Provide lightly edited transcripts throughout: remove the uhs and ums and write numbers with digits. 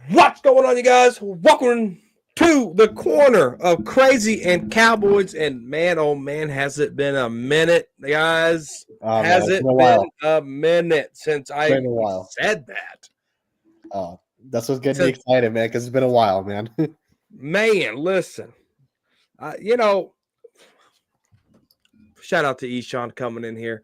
What's going on, you guys? Welcome to the corner of Crazy and Cowboys. And man, oh man, has it been a minute, guys? Oh man, Has it's it been a been while. a minute since It's I been a while. said that? That's what's getting me Since, excited, man, because it's been a while, man. man, listen, you know, shout out to Eshawn coming in here.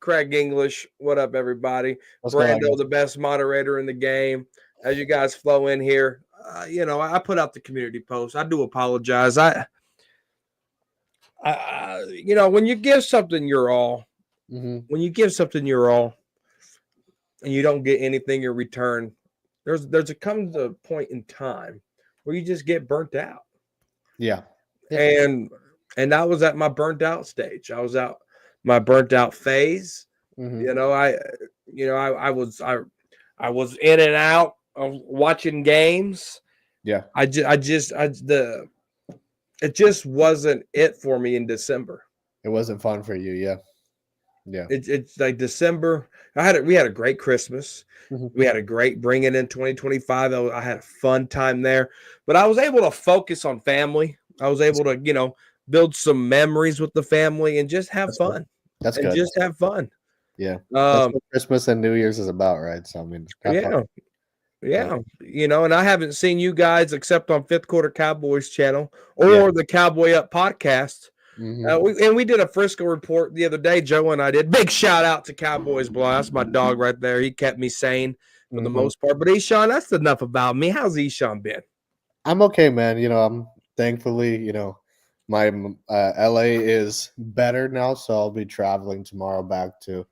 Craig English, what up, everybody? What's going on, Brando, guys? the best moderator in the game. As you guys flow in here, I put out the community post. I do apologize. When you give something your all, when you give something your all, and you don't get anything in return, comes a point in time where you just get burnt out. Yeah. And I was at my burnt out stage. I was out my burnt out phase. I was in and out of watching games. Yeah. It just wasn't it for me in December. It wasn't fun for you, yeah. Yeah. It's like December. We had a great Christmas. We had a great bringing in 2025. I had a fun time there, but I was able to focus on family. I was able to, build some memories with the family and just have fun. Good. That's and good. Just have fun. Yeah. That's what Christmas and New Year's is about, right? So I mean, yeah. And I haven't seen you guys except on Fifth Quarter Cowboys channel or the Cowboy Up podcast. We did a Frisco report the other day. Joe and I did. Big shout out to Cowboys Blow. That's my dog right there. He kept me sane for the most part. But Eshawn, that's enough about me. How's Eshawn been? I'm okay, man. I'm thankfully, my LA is better now, so I'll be traveling tomorrow back to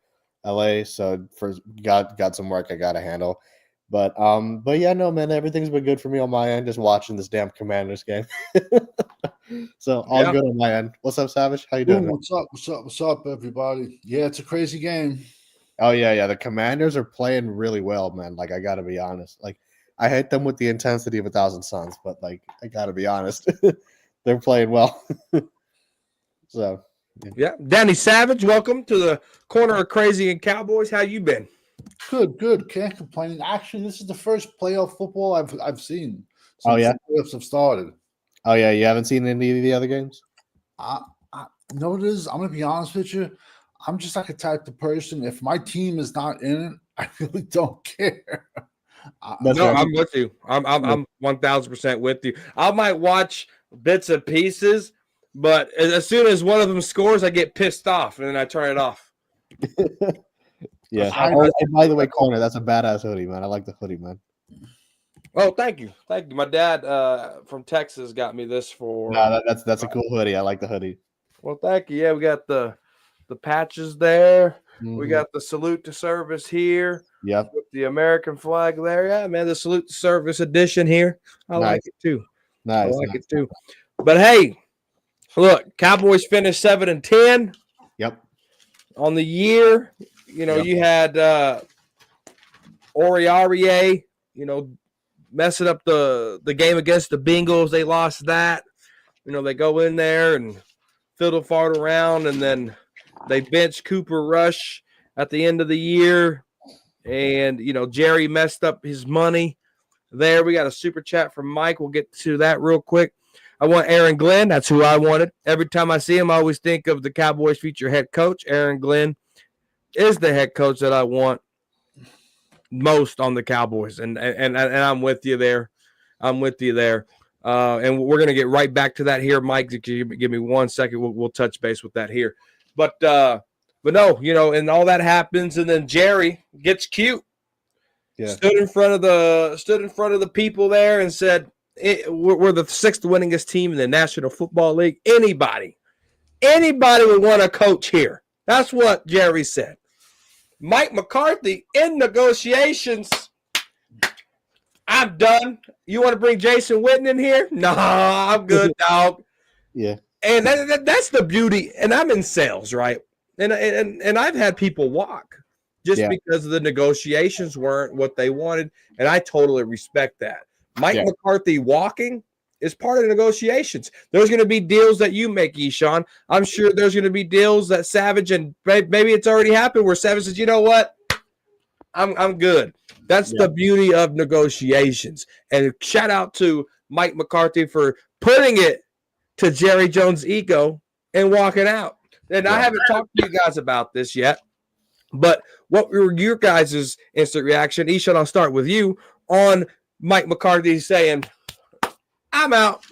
LA. So got some work I gotta handle. But yeah, no, man, everything's been good for me on my end, just watching this damn Commanders game. So all good on my end. What's up, Savage? How you doing? What's up, everybody? Yeah, it's a crazy game. Oh, yeah. The Commanders are playing really well, man. Like, I gotta be honest. Like, I hate them with the intensity of 1,000 Suns, but like, I gotta be honest. They're playing well. So yeah. Danny Savage, welcome to the corner of Crazy and Cowboys. How you been? Good. Can't complain. Actually, this is the first playoff football I've seen since the playoffs have started. Oh yeah, you haven't seen any of the other games? You know what it is? I'm gonna be honest with you. I'm just like a type of person. If my team is not in it, I really don't care. I'm with you. I'm 1,000% with you. I might watch bits and pieces, but as soon as one of them scores, I get pissed off and then I turn it off. Yeah. By the way, corner, that's a badass hoodie, man. I like the hoodie, man. Oh, thank you. My dad from Texas got me this for. No, that's a cool hoodie. I like the hoodie. Well, thank you. Yeah, we got the patches there. We got the salute to service here. Yep. With the American flag there. Yeah, man, the salute to service edition here. I like it too. Nice. I like it too. But hey, look, Cowboys finished 7-10. Yep. On the year, you had Aurier, messing up the game against the Bengals. They lost that. They go in there and fiddle fart around, and then they bench Cooper Rush at the end of the year. And, Jerry messed up his money there. We got a super chat from Mike. We'll get to that real quick. I want Aaron Glenn. That's who I wanted. Every time I see him, I always think of the Cowboys future head coach. Aaron Glenn is the head coach that I want most on the Cowboys. And I'm with you there. And we're going to get right back to that here, Mike. Give me 1 second. We'll touch base with that here. But no, and all that happens, and then Jerry gets cute. Yeah. Stood in front of the people there and said, we're the 6th winningest team in the National Football League. Anybody would want to coach here. That's what Jerry said. Mike McCarthy in negotiations. I'm done. You want to bring Jason Witten in here? No, I'm good, dog. Yeah. And that's the beauty. And I'm in sales, right? And I've had people walk just because the negotiations weren't what they wanted. And I totally respect that. Mike McCarthy walking is part of the negotiations. There's going to be deals that you make, Eshawn. I'm sure there's going to be deals that Savage, and maybe it's already happened, where Savage says, you know what? I'm good. That's the beauty of negotiations. And shout out to Mike McCarthy for putting it to Jerry Jones' ego and walking out. And I haven't talked to you guys about this yet, but what were your guys' instant reaction? Ishan, I'll start with you on Mike McCarthy saying, I'm out.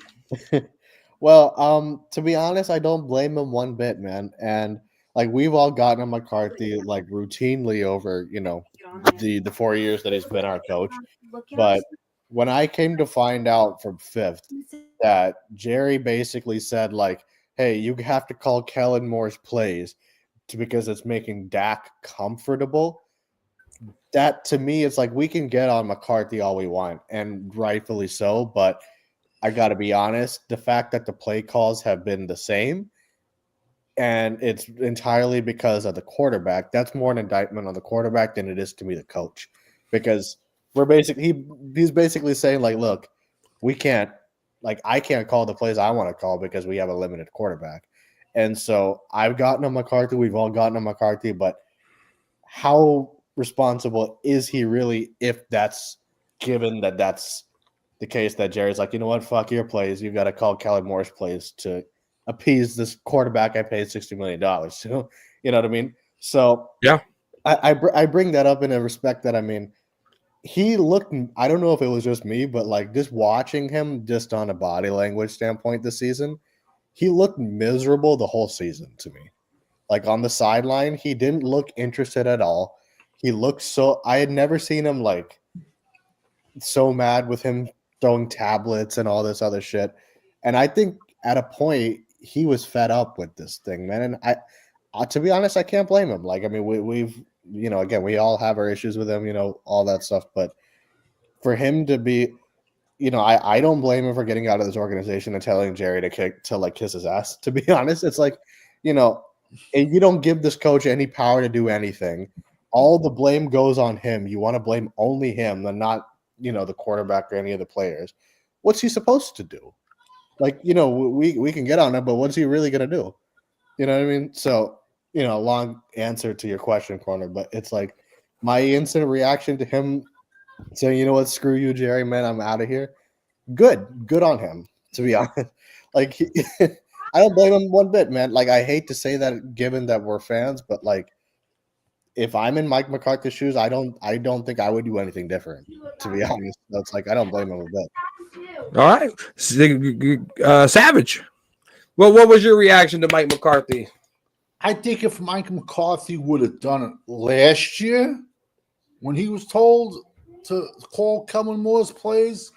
Well, to be honest, I don't blame him one bit, man. And like we've all gotten on McCarthy like routinely over, the 4 years that he's been our coach. But when I came to find out from fifth that Jerry basically said like, "Hey, you have to call Kellen Moore's plays because it's making Dak comfortable." That to me, it's like we can get on McCarthy all we want, and rightfully so, but I got to be honest, the fact that the play calls have been the same and it's entirely because of the quarterback, that's more an indictment on the quarterback than it is to me the coach. Because he's basically saying like, look, we can't I can't call the plays I want to call because we have a limited quarterback. And so I've gotten on McCarthy, we've all gotten on McCarthy, but how responsible is he really if that's given that that's the case that Jerry's like, you know what, fuck your plays. You've got to call Kellen Moore's plays to appease this quarterback I paid $60 million to. You know what I mean? So yeah, I bring that up in a respect that, I mean, he looked, I don't know if it was just me, but like just watching him just on a body language standpoint this season, he looked miserable the whole season to me. Like on the sideline, he didn't look interested at all. He looked I had never seen him like so mad with him throwing tablets and all this other shit. And I think at a point he was fed up with this thing, man. And I to be honest, I can't blame him. Like, I mean, we've, again, we all have our issues with him, all that stuff. But for him to be, I don't blame him for getting out of this organization and telling Jerry to kiss his ass. To be honest, it's like, you don't give this coach any power to do anything. All the blame goes on him. You want to blame only him and not, the quarterback or any of the players. What's he supposed to do? Like, we can get on it, but what's he really going to do? You know what I mean? So, long answer to your question, Corner, but it's like my instant reaction to him saying, you know what, screw you, Jerry, man, I'm out of here. Good on him, to be honest. Like, I don't blame him one bit, man. Like, I hate to say that given that we're fans, but like, if I'm in Mike McCarthy's shoes, I don't think I would do anything different, to be honest. That's like, I don't blame him a bit. All right. Savage. Well, what was your reaction to Mike McCarthy? I think if Mike McCarthy would have done it last year when he was told to call Kellen Moore's plays,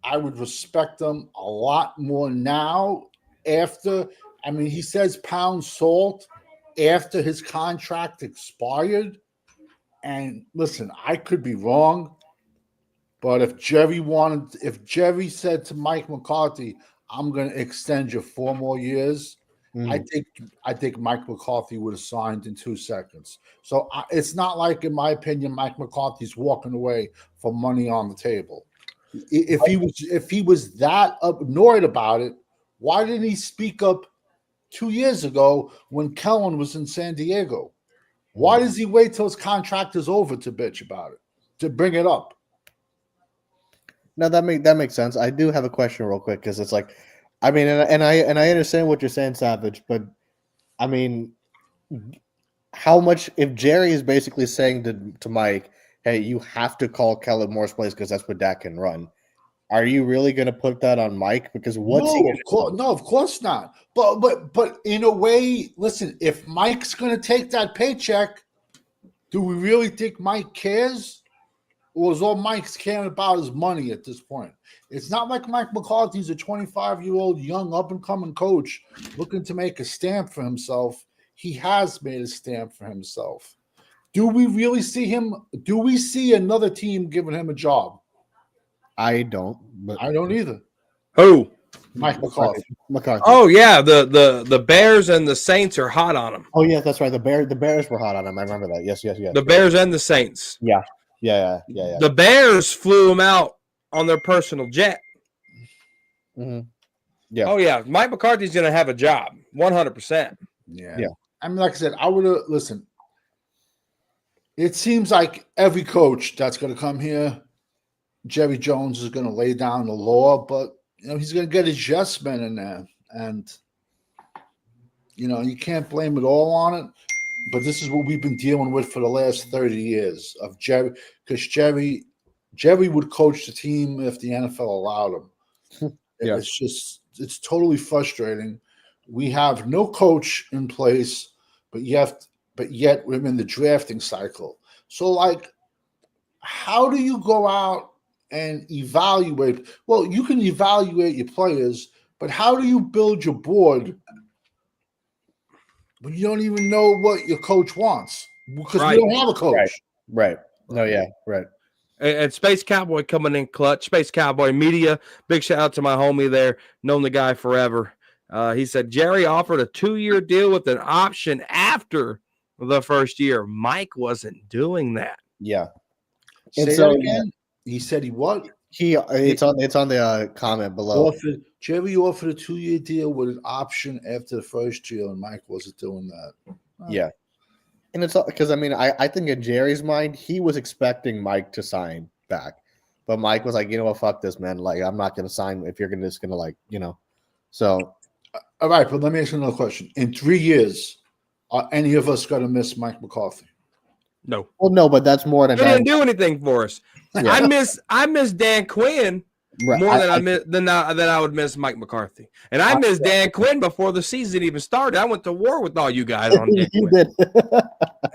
I would respect him a lot more now after, I mean, he says pound salt after his contract expired. And listen, I could be wrong, but if Jerry said to Mike McCarthy, I'm going to extend you 4 more years, I think Mike McCarthy would have signed in 2 seconds. So it's not like, in my opinion, Mike McCarthy's walking away for money on the table. If he was that annoyed about it, why didn't he speak up 2 years ago when Kellen was in San Diego? Why does he wait till his contract is over to bitch about it, to bring it up? No, that makes sense. I do have a question real quick because it's like, I mean, and I understand what you're saying, Savage, but I mean, how much if Jerry is basically saying to Mike, hey, you have to call Kellen Moore's plays because that's what Dak can run. Are you really going to put that on Mike? Because of course not. But in a way, listen, if Mike's going to take that paycheck, do we really think Mike cares? Or is all Mike's caring about his money at this point? It's not like Mike McCarthy's a 25-year-old young up-and-coming coach looking to make a stamp for himself. He has made a stamp for himself. Do we really see him? Do we see another team giving him a job? I don't. But I don't either. Who? Mike McCarthy. Oh yeah, the Bears and the Saints are hot on him. Oh yeah, that's right. The Bears were hot on him. I remember that. Yes. The Bears and the Saints. Yeah. The Bears flew him out on their personal jet. Mm-hmm. Yeah. Oh yeah, Mike McCarthy's going to have a job, 100%. Yeah. I mean, like I said, I would have listened. It seems like every coach that's going to come here, Jerry Jones is going to lay down the law, but he's going to get his yes men in there, and you can't blame it all on it. But this is what we've been dealing with for the last 30 years of Jerry, because Jerry would coach the team if the NFL allowed him. Yeah. It's totally frustrating. We have no coach in place, but yet we're in the drafting cycle. So, like, how do you go out and evaluate? Well, you can evaluate your players, but how do you build your board when you don't even know what your coach wants? Because we don't have a coach. Right. No, yeah, right. And Space Cowboy coming in clutch. Space Cowboy Media. Big shout out to my homie there. Known the guy forever. He said Jerry offered a 2-year deal with an option after the first year. Mike wasn't doing that. Yeah. And And so so, again, he said he what? It's on the comment below. Jerry offered a 2-year deal with an option after the first year, and Mike wasn't doing that. Yeah. And it's because I think in Jerry's mind, he was expecting Mike to sign back, but Mike was like, you know what, fuck this, man. Like, I'm not gonna sign if you're just gonna So, all right, but let me ask you another question. In 3 years, are any of us gonna miss Mike McCarthy? No. well, no, but that's more than He didn't do anything for us. Yeah. I miss Dan Quinn Right. more than I would miss Mike McCarthy. And I miss Dan Quinn before the season even started. I went to war with all you guys on Dan You Quinn. did.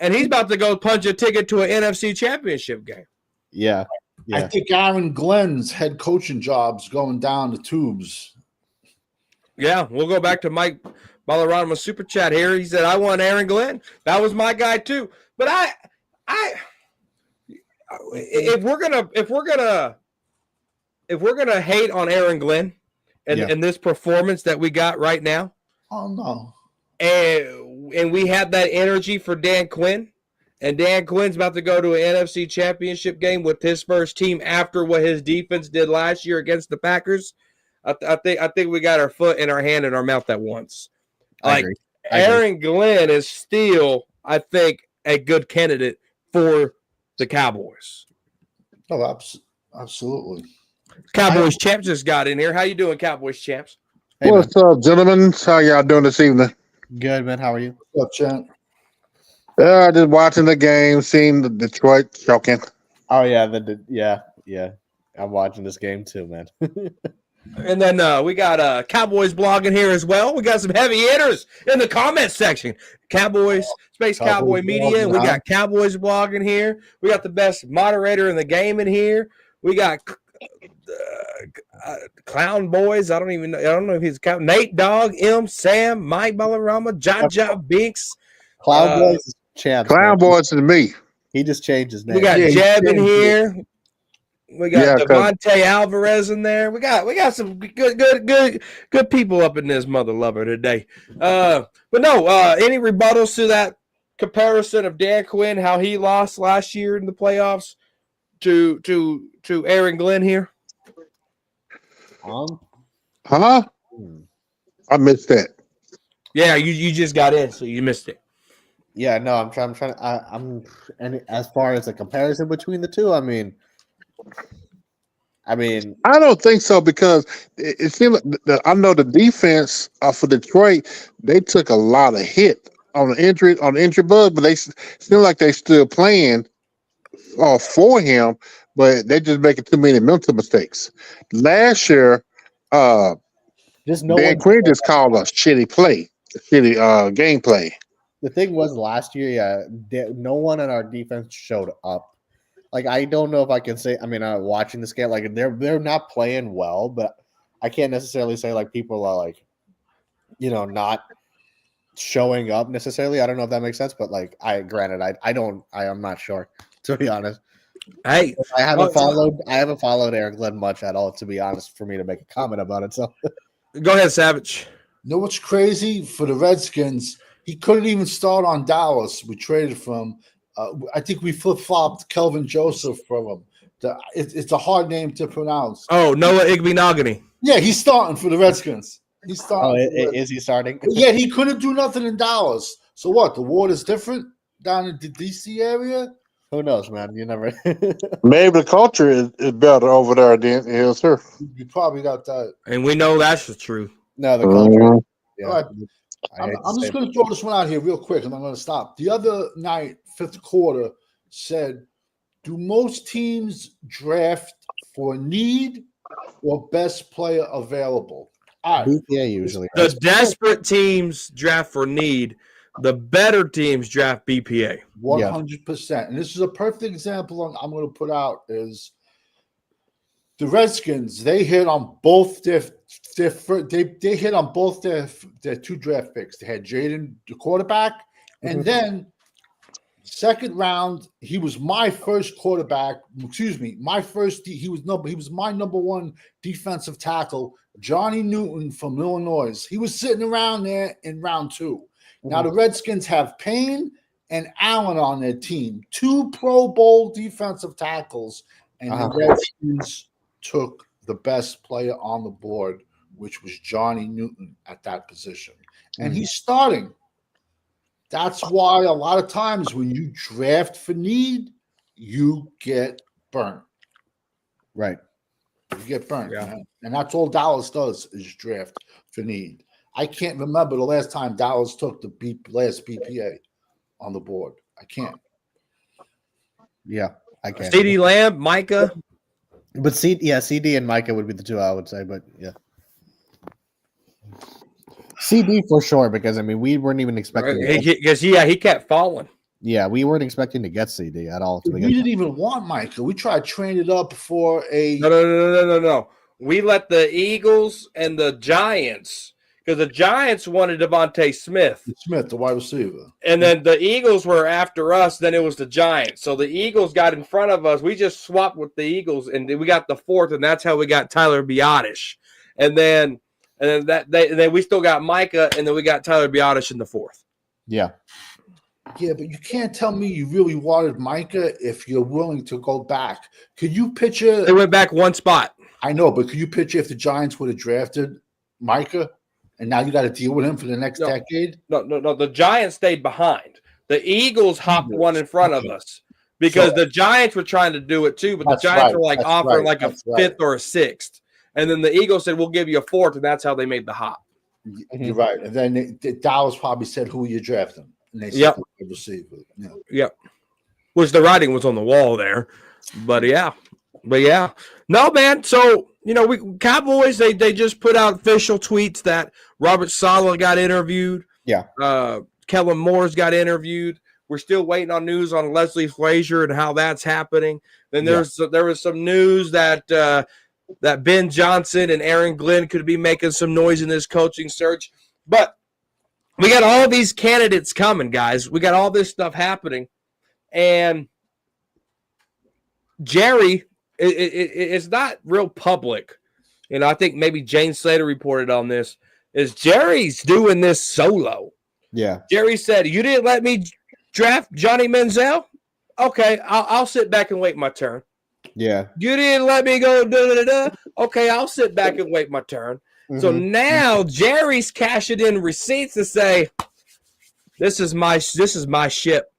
And he's about to go punch a ticket to an NFC championship game. Yeah. I think Aaron Glenn's head coaching job's going down the tubes. Yeah, we'll go back to Mike Balarama super chat here. He said, I want Aaron Glenn. That was my guy too. But if we're gonna hate on Aaron Glenn and this performance that we got right now, Oh no. and we have that energy for Dan Quinn, and Dan Quinn's about to go to an NFC championship game with his first team after what his defense did last year against the Packers, I think we got our foot in our hand and our mouth at once. I Like agree. Aaron Glenn is still, I think, a good candidate for the Cowboys. Oh, absolutely. Cowboys champs just got in here. How you doing, Cowboys champs? Hey, What's up, gentlemen? How y'all doing this evening? Good, man. How are you? What's up, champ? Just watching the game, seeing the Detroit choking. Oh yeah, yeah. I'm watching this game too, man. And then we got Cowboys blogging here as well. We got some heavy hitters in the comment section. Cowboys, Space Cowboy Cowboys Media. blogging, We huh? got Cowboys blogging here. We got the best moderator in the game in here. We got Clown Boys. I don't know if he's count. Nate Dogg, Sam, Mike Balarama, John Binks. Cloud Boys is champs. Clown man. Boys is me. He just changed his name. We got Yeah, Jeb in yeah. here. We got Yeah, 'cause- Devontae Alvarez in there. We got some good people up in this mother lover today. But no, any rebuttals to that comparison of Dan Quinn, how he lost last year in the playoffs to Aaron Glenn here? Huh? I missed that. Yeah, you just got in, so you missed it. Yeah, no, I'm trying. And as far as the comparison between the two, I mean, I don't think so because it seemed like I know the defense for Detroit, they took a lot of hit on the injury bug, but they seem like they still playing for him, but they just making too many mental mistakes. Last year, just no Dan one. Quinn just called a shitty gameplay. The thing was last year, no one on our defense showed up. Like, I don't know if I can say. I mean, watching this game, like they're not playing well, but I can't necessarily say like people are like, not showing up necessarily. I don't know if that makes sense, but like, I'm not sure, to be honest. Hey, I haven't followed Aaron Glenn much at all, to be honest, for me to make a comment about it. So go ahead, Savage. You know what's crazy for the Redskins? He couldn't even start on Dallas. We traded from. I think we flip-flopped Kelvin Joseph from him. It's a hard name to pronounce. Oh, Noah Igbenogany. Yeah, he's starting for the Redskins. He's starting. is he starting? Yeah, he couldn't do nothing in Dallas. So what? The water's different down in the DC area. Who knows, man? You never. Maybe the culture is better over there than here, sir. You probably got that. And we know that's the truth. No, the culture. Mhm. Yeah. All right. I hate to I'm say just it. going to throw this one out here real quick, and I'm going to stop. The other night, fifth quarter, said, do most teams draft for need or best player available? All right. BPA usually. The Right? desperate teams draft for need. The better teams draft BPA. 100%. And this is a perfect example I'm going to put out is the Redskins. They hit on both their they hit on both their two draft picks. They had Jaden, the quarterback, and then second round, he was my first quarterback. Excuse me, he was my number one defensive tackle, Johnny Newton from Illinois. He was sitting around there in round 2. Now the Redskins have Payne and Allen on their team, 2 Pro Bowl defensive tackles, and the Redskins took the best player on the board, which was Johnny Newton at that position, and he's starting. That's why a lot of times when you draft for need, you get burnt. Right. You get burnt, Yeah. man. And that's all Dallas does is draft for need. I can't remember the last time Dallas took the last BPA on the board. I can't. Yeah, I can. CD Lamb, Micah. But CD and Micah would be the 2 I would say. But yeah, CD for sure because I mean we weren't even expecting. Because he kept falling. Yeah, we weren't expecting to get CD at all. We didn't even want Micah. We tried to train it up for a. No. We let the Eagles and the Giants, because the Giants wanted Devontae Smith, the wide receiver. and then the Eagles were after us. Then it was the Giants. So the Eagles got in front of us. We just swapped with the Eagles, and we got the 4th, and that's how we got Tyler Biotish. And then we still got Micah, and then we got Tyler Biotish in the 4th. Yeah. Yeah, but you can't tell me you really wanted Micah if you're willing to go back. Could you picture? They went back one spot. I know, but could you picture if the Giants would have drafted Micah, and now you got to deal with him for the next decade? No. The Giants stayed behind. The Eagles hopped one in front of us because the Giants were trying to do it too, but the Giants were like offering like a 5th or a 6th, and then the Eagles said we'll give you a 4th, and that's how they made the hop. You're right. And then Dallas probably said, "Who are you drafting?" And they said, "The receiver." Yeah. Yep. Which the writing was on the wall there, but yeah. No, man. So Cowboys they just put out official tweets that Robert Saleh got interviewed. Yeah. Kellen Moore's got interviewed. We're still waiting on news on Leslie Frazier and how that's happening. Then there was some news that that Ben Johnson and Aaron Glenn could be making some noise in this coaching search. But we got all these candidates coming, guys. We got all this stuff happening. And Jerry, it's not real public. I think maybe Jane Slater reported on this, is Jerry's doing this solo. Yeah. Jerry said, you didn't let me draft Johnny Manziel? Okay, I'll sit back and wait my turn. Yeah. You didn't let me go da-da-da-da. Okay, I'll sit back and wait my turn. So now Jerry's cashing in receipts to say, this is my ship.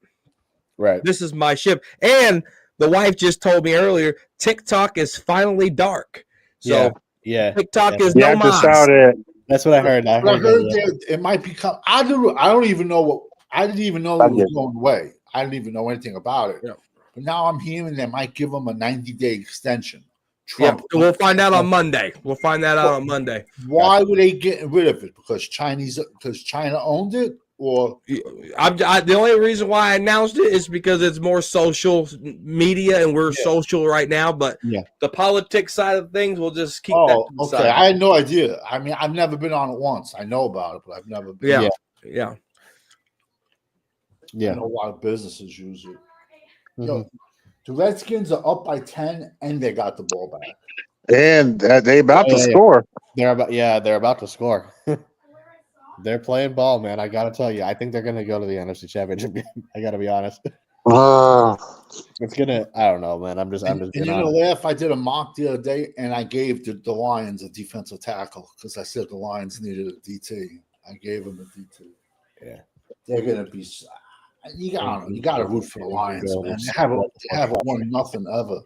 Right. This is my ship. And the wife just told me earlier, TikTok is finally dark. So yeah. TikTok is no I just saw mods. that. That's what I heard. I heard that it might become. I don't even know I didn't even know it was going away. I didn't even know anything about it. Yeah. But now I'm hearing they might give them a 90-day extension. Trump. Yeah, we'll find out on Monday. Why were they getting rid of it? Because China owned it, or the only reason why I announced it is because it's more social media and we're social right now. But the politics side of things, we'll just keep that to the side. I had no idea. I mean, I've never been on it once. I know about it, but I've never been. Yeah. I know a lot of businesses use it. The Redskins are up by 10, and they got the ball back. And they about to score. They're about to score. They're playing ball, man. I gotta tell you, I think they're gonna go to the NFC Championship game. I gotta be honest. It's gonna. I don't know, man. I'm just. And you're gonna laugh. I did a mock the other day, and I gave the Lions a defensive tackle because I said the Lions needed a DT. I gave them a DT. Yeah, they're gonna be. You got to root for the Lions, man. They haven't won nothing ever.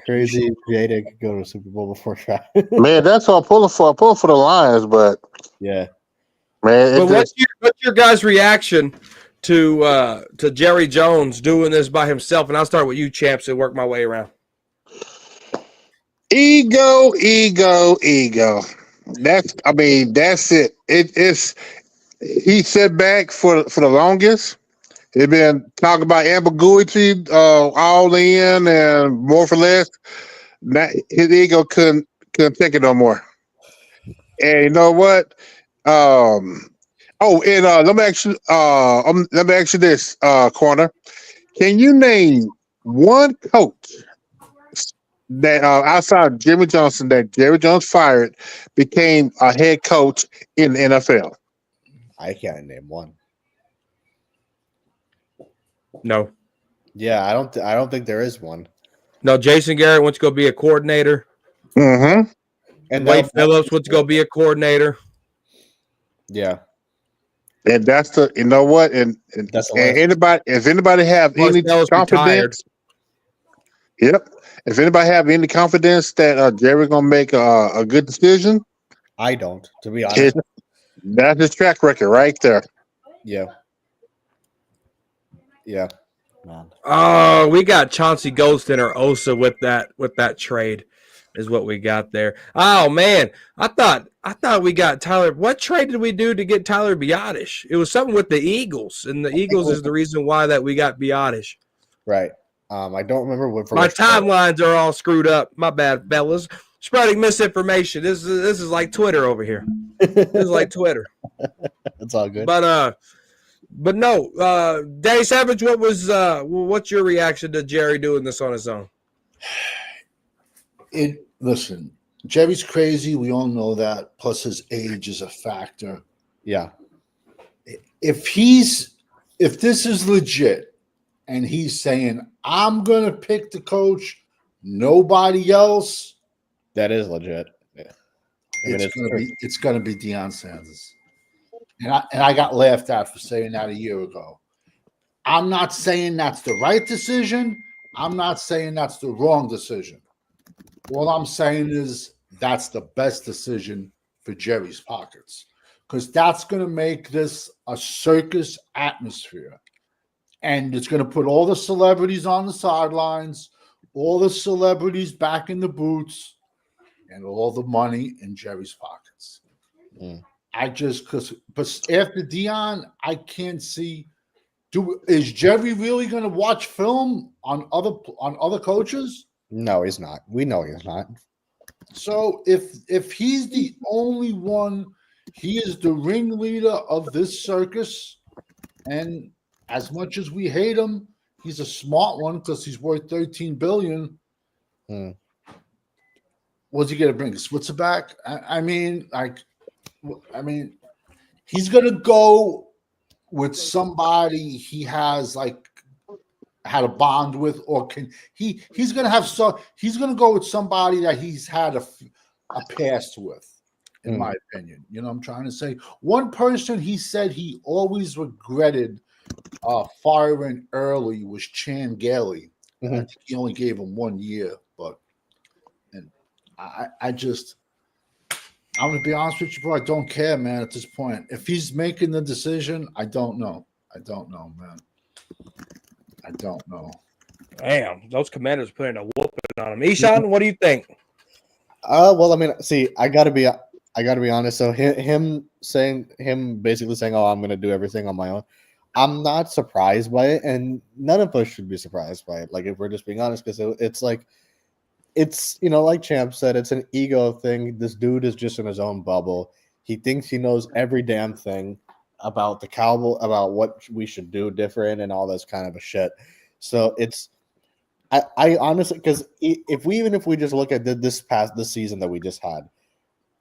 Crazy Jada could go to the Super Bowl before try. Man, that's what I'm pulling for. I'm pulling for the Lions, but Yeah. man, But what's your guys' reaction to Jerry Jones doing this by himself? And I'll start with you, champs, and work my way around. ego. That's it. It's he sat back for the longest. They've been talking about ambiguity, all in and more for less. His ego couldn't take it no more. And you know what? Let me ask you this, Corner. Can you name one coach that outside of Jimmy Johnson that Jerry Jones fired became a head coach in the NFL? I can't name one. No. Yeah, I don't think there is one. No, Jason Garrett wants to go be a coordinator. Mm-hmm. And Wade Phillips wants to go be a coordinator. Yeah. And that's the and anybody if anybody have any confidence, yep. If anybody have any confidence that Jerry's gonna make a good decision, I don't, to be honest. That's his track record right there. Yeah. Yeah. Man. Oh, we got Chauncey Golston or Osa with that trade, is what we got there. Oh man, I thought we got Tyler. What trade did we do to get Tyler Biadasz? It was something with the Eagles, and the Eagles is the reason why that we got Biadasz. Right. I don't remember what. My timelines are all screwed up. My bad, fellas. Spreading misinformation. This is like Twitter over here. This is like Twitter. It's all good. But no, Danny Savage, what's your reaction to Jerry doing this on his own? Listen, Jerry's crazy. We all know that. Plus, his age is a factor. Yeah. If this is legit, and he's saying, "I'm gonna pick the coach, nobody else," that is legit. Yeah. It's gonna be Deion Sanders. And I got laughed at for saying that a year ago. I'm not saying that's the right decision. I'm not saying that's the wrong decision. All I'm saying is that's the best decision for Jerry's pockets, because that's going to make this a circus atmosphere. And it's going to put all the celebrities on the sidelines, all the celebrities back in the booths, and all the money in Jerry's pockets. Mm. But after Deion, I can't see. Is Jerry really going to watch film on other coaches? No, he's not. We know he's not. So if he's the only one, he is the ringleader of this circus. And as much as we hate him, he's a smart one because he's worth $13 billion. Hmm. What's he going to bring? Switzer back? I mean, he's going to go with somebody he has had a bond with, or he's going to go with somebody that he's had a past with, in my opinion. You know what I'm trying to say? One person he said he always regretted firing early was Chan Gailey. Mm-hmm. I think he only gave him 1 year, I'm going to be honest with you, bro. I don't care, man, at this point. If he's making the decision, I don't know. I don't know, man. I don't know. Damn, those Commanders are putting a whooping on him. Eshan, what do you think? Well, I mean, see, I gotta be honest. So him basically saying, "Oh, I'm going to do everything on my own." I'm not surprised by it, and none of us should be surprised by it. Like, if we're just being honest, because it's like. It's, like Champ said, it's an ego thing. This dude is just in his own bubble. He thinks he knows every damn thing about the Cowboys, about what we should do different and all this kind of a shit. So I honestly, because if we just look at this season that we just had,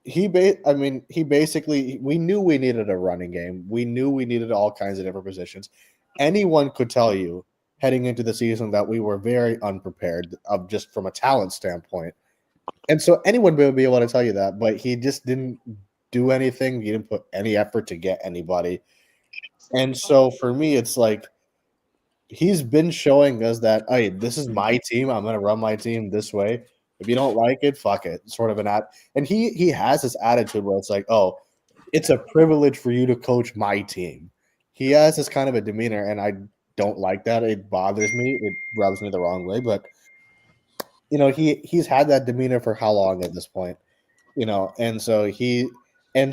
we knew we needed a running game. We knew we needed all kinds of different positions. Anyone could tell you heading into the season that we were very unprepared just from a talent standpoint. And so anyone would be able to tell you that, but he just didn't do anything. He didn't put any effort to get anybody. And so for me, it's like, he's been showing us that, hey, this is my team. I'm gonna run my team this way. If you don't like it, fuck it. Sort of and he has this attitude where it's like, oh, it's a privilege for you to coach my team. He has this kind of a demeanor, and I don't like that. It bothers me. It rubs me the wrong way. But he's had that demeanor for how long at this point? And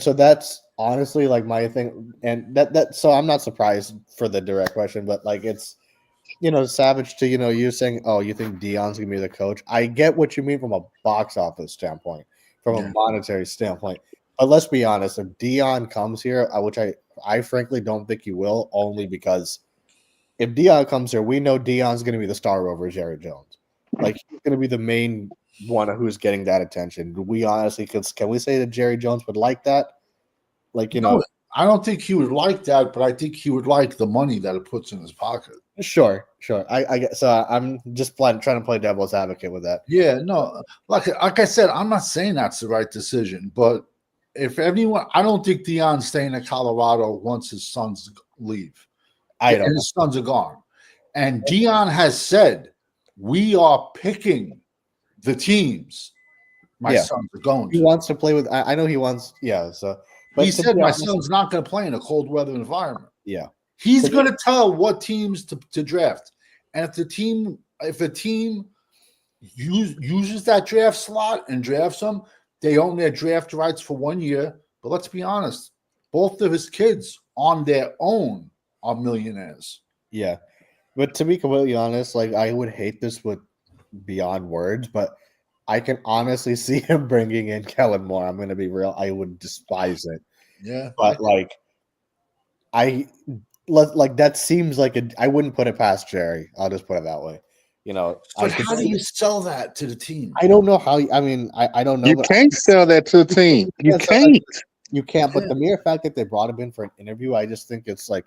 so that's honestly like my thing. And that so I'm not surprised for the direct question, but like it's savage to you saying, oh, you think Dion's gonna be the coach. I get what you mean from a box office standpoint, from a monetary standpoint. But let's be honest, if Dion comes here, which I frankly don't think he will, only because if Dion comes here, we know Dion's going to be the star over Jerry Jones. Like, he's going to be the main one who's getting that attention. We honestly, can we say that Jerry Jones would like that? Like, No, I don't think he would like that, but I think he would like the money that it puts in his pocket. Sure. I get, so I'm just trying to play devil's advocate with that. Yeah, no, like I said, I'm not saying that's the right decision, but if anyone, I don't think Dion's staying in Colorado once his sons leave. His sons are gone. And Dion has said, we are picking the teams my sons are going to. He wants to play with, I know he wants, so. But he said my son's not going to play in a cold weather environment. Yeah. He's going to tell what teams to draft. And if a team uses that draft slot and drafts them, they own their draft rights for 1 year. But let's be honest, both of his kids on their own are millionaires. Yeah. But to be completely honest, like I would hate this with beyond words, but I can honestly see him bringing in Kellen Moore. I'm going to be real. I would despise it. Yeah. But like, that seems like I wouldn't put it past Jerry. I'll just put it that way. But how do you sell that to the team? I don't know how. I mean, I don't know. You can't sell that to the team. You can't. You can't. But the mere fact that they brought him in for an interview, I just think it's like,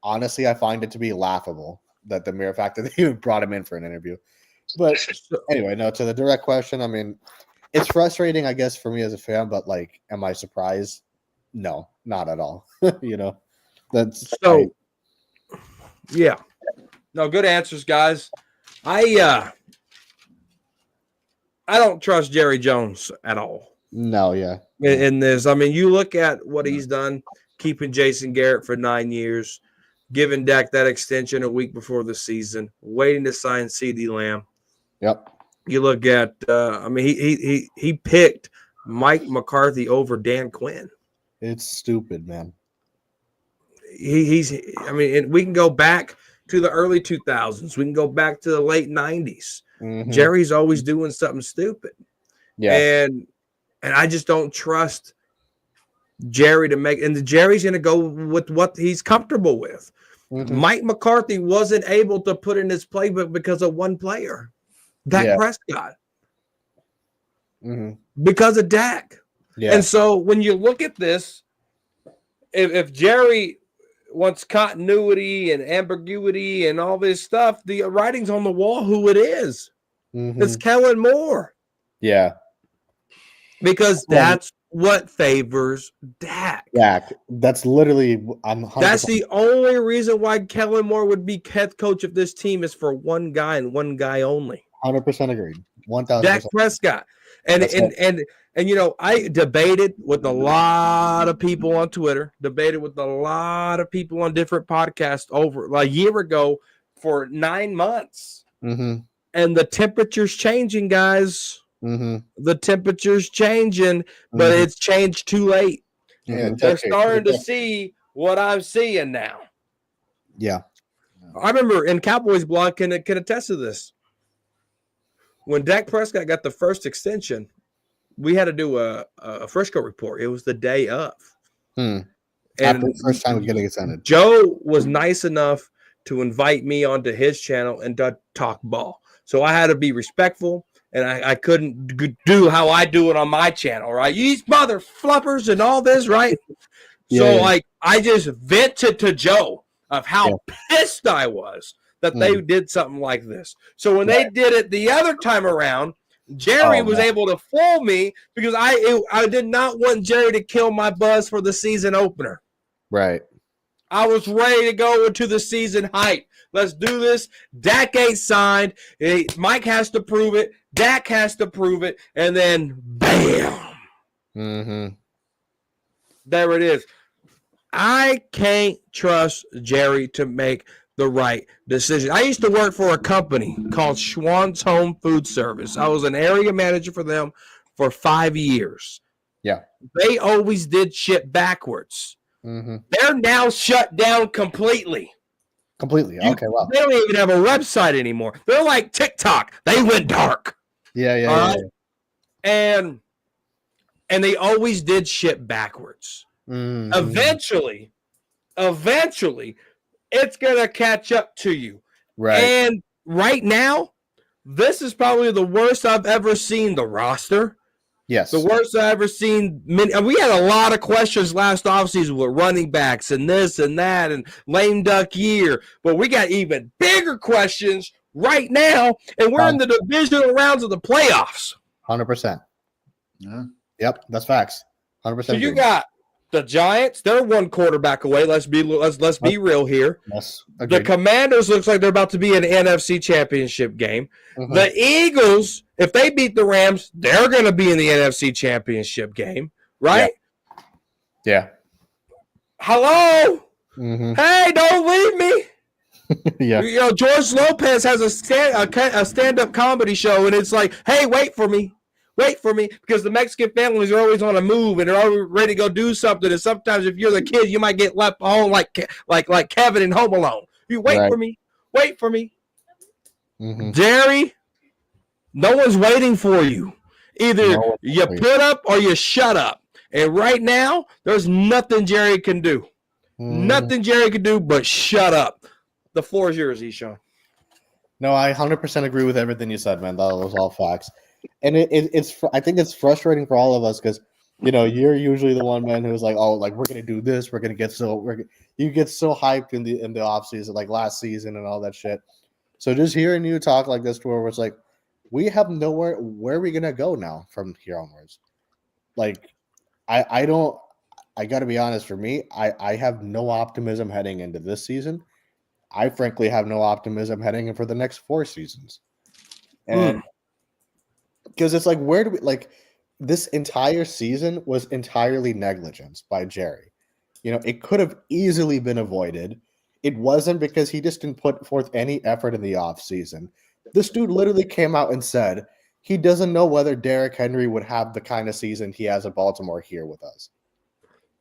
honestly, I find it to be laughable that the mere fact that they brought him in for an interview. But anyway, no, to the direct question, I mean, it's frustrating, I guess, for me as a fan, but like, am I surprised? No, not at all. That's so. Yeah. No, good answers, guys. I don't trust Jerry Jones at all. No, yeah. In this, I mean, you look at what he's done, keeping Jason Garrett for 9 years, giving Dak that extension a week before the season, waiting to sign CeeDee Lamb. Yep. You look at, I mean, he picked Mike McCarthy over Dan Quinn. It's stupid, man. I mean, we can go back to the early 2000s. We can go back to the late 90s. Mm-hmm. Jerry's always doing something stupid. Yeah. And I just don't trust Jerry to make – and Jerry's going to go with what he's comfortable with. Mm-hmm. Mike McCarthy wasn't able to put in his playbook because of one player, Dak Prescott. Mm-hmm. Because of Dak. Yeah. And so when you look at this, if Jerry – wants continuity and ambiguity and all this stuff, the writing's on the wall who it is. Mm-hmm. It's Kellen Moore. Yeah. Because that's what favors Dak. That's literally that's the only reason why Kellen Moore would be head coach of this team is for one guy and one guy only. 100% agreed. 1,000%. Dak Prescott. And I debated with a lot of people on Twitter, debated with a lot of people on different podcasts over a year ago for 9 months. Mm-hmm. And the temperature's changing, guys. Mm-hmm. The temperature's changing, but it's changed too late. Yeah, they're starting to see what I'm seeing now. Yeah. I remember in Cowboys blog can attest to this. When Dak Prescott got the first extension, we had to do a Frisco report. It was the day of. And after the first time getting extended. Joe was nice enough to invite me onto his channel and to talk ball. So I had to be respectful, and I couldn't do how I do it on my channel, right? These mother fluffers and all this, right? I just vented to Joe of how pissed I was that they did something like this. So when they did it the other time around, Jerry was able to fool me because I did not want Jerry to kill my buzz for the season opener. Right. I was ready to go into the season hype. Let's do this. Dak ain't signed. Mike has to prove it. Dak has to prove it. And then, bam. Mm-hmm. There it is. I can't trust Jerry to make the right decision. I used to work for a company called Schwann's Home Food Service. I was an area manager for them for 5 years. Yeah. They always did shit backwards. Mm-hmm. They're now shut down completely. Completely. Okay, well. They don't even have a website anymore. They're like TikTok. They went dark. Yeah. And they always did shit backwards. Mm-hmm. Eventually, it's going to catch up to you. Right. And right now, this is probably the worst I've ever seen the roster. Yes. The worst I've ever seen. And we had a lot of questions last offseason with running backs and this and that and lame duck year. But we got even bigger questions right now, and we're in the divisional rounds of the playoffs. 100%. Yeah. Yep, that's facts. 100%. So you got the Giants, they're one quarterback away. Let's be real here. Yes. The Commanders looks like they're about to be in an NFC Championship game. Mm-hmm. The Eagles, if they beat the Rams, they're going to be in the NFC Championship game, right? Yeah. Hello? Mm-hmm. Hey, don't leave me. Yeah. You know, George Lopez has a stand-up comedy show, and it's like, hey, wait for me, because the Mexican families are always on a move and they're always ready to go do something. And sometimes if you're the kid, you might get left home like Kevin in Home Alone. You wait for me. Mm-hmm. Jerry, no one's waiting for you. Either you put up or you shut up. And right now, there's nothing Jerry can do. Nothing Jerry can do but shut up. The floor is yours, Eshawn. No, I 100% agree with everything you said, man. That was all facts. And I think it's frustrating for all of us because, you know, you're usually the one, man, who's like, oh, like, we're going to do this. You get so hyped in the offseason, like last season and all that shit. So just hearing you talk like this to where it's like, we have nowhere. Where are we going to go now from here onwards? Like, I got to be honest, for me, I have no optimism heading into this season. I frankly have no optimism heading in for the next 4 seasons. And because it's like, where do we, like, this entire season was entirely negligence by Jerry. You know, it could have easily been avoided. It wasn't because he just didn't put forth any effort in the offseason. This dude literally came out and said he doesn't know whether Derrick Henry would have the kind of season he has at Baltimore here with us.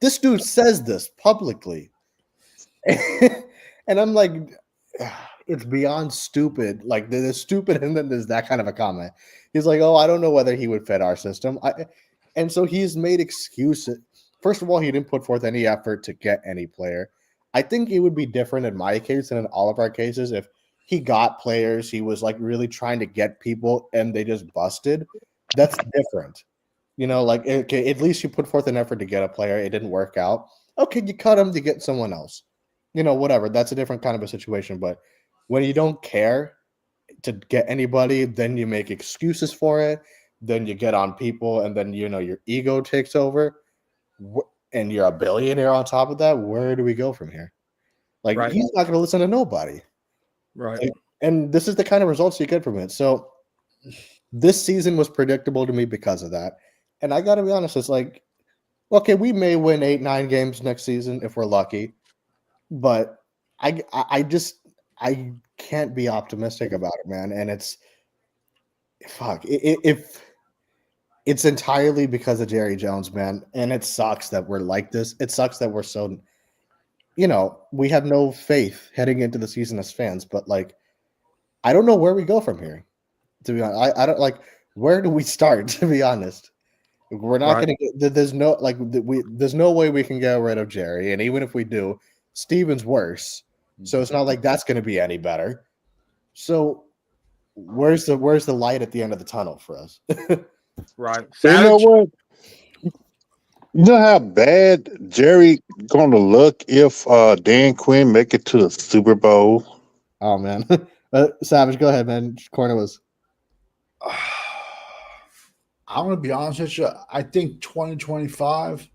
This dude says this publicly. And I'm like, it's beyond stupid. Like, there's stupid, and then there's that kind of a comment. He's like, oh, I don't know whether he would fit our system. And so he's made excuses. First of all, he didn't put forth any effort to get any player. I think it would be different in my case and in all of our cases if he got players, he was like really trying to get people, and they just busted. That's different. You know, like, okay, at least you put forth an effort to get a player. It didn't work out. Okay, you cut him to get someone else. You know, whatever. That's a different kind of a situation. But when you don't care to get anybody, then you make excuses for it. Then you get on people, and then, you know, your ego takes over. And you're a billionaire on top of that. Where do we go from here? Like, he's not going to listen to nobody. Right. Like, and this is the kind of results you get from it. So this season was predictable to me because of that. And I got to be honest, it's like, okay, we may win 8-9 games next season if we're lucky. But I can't be optimistic about it, man. And it's if it's entirely because of Jerry Jones, man. And it sucks that we're like this. It sucks that we're so, you know, we have no faith heading into the season as fans. But like, I don't know where we go from here. To be honest, I don't like, where do we start? To be honest, we're not going to get. There's no there's no way we can get rid of Jerry, and even if we do, Steven's worse, so it's not like that's going to be any better. So where's the light at the end of the tunnel for us? Right. You know what? You know how bad Jerry going to look if Dan Quinn make it to the Super Bowl? Oh man, Savage, go ahead, man. Corner was. I'm going to be honest with you. I think 2025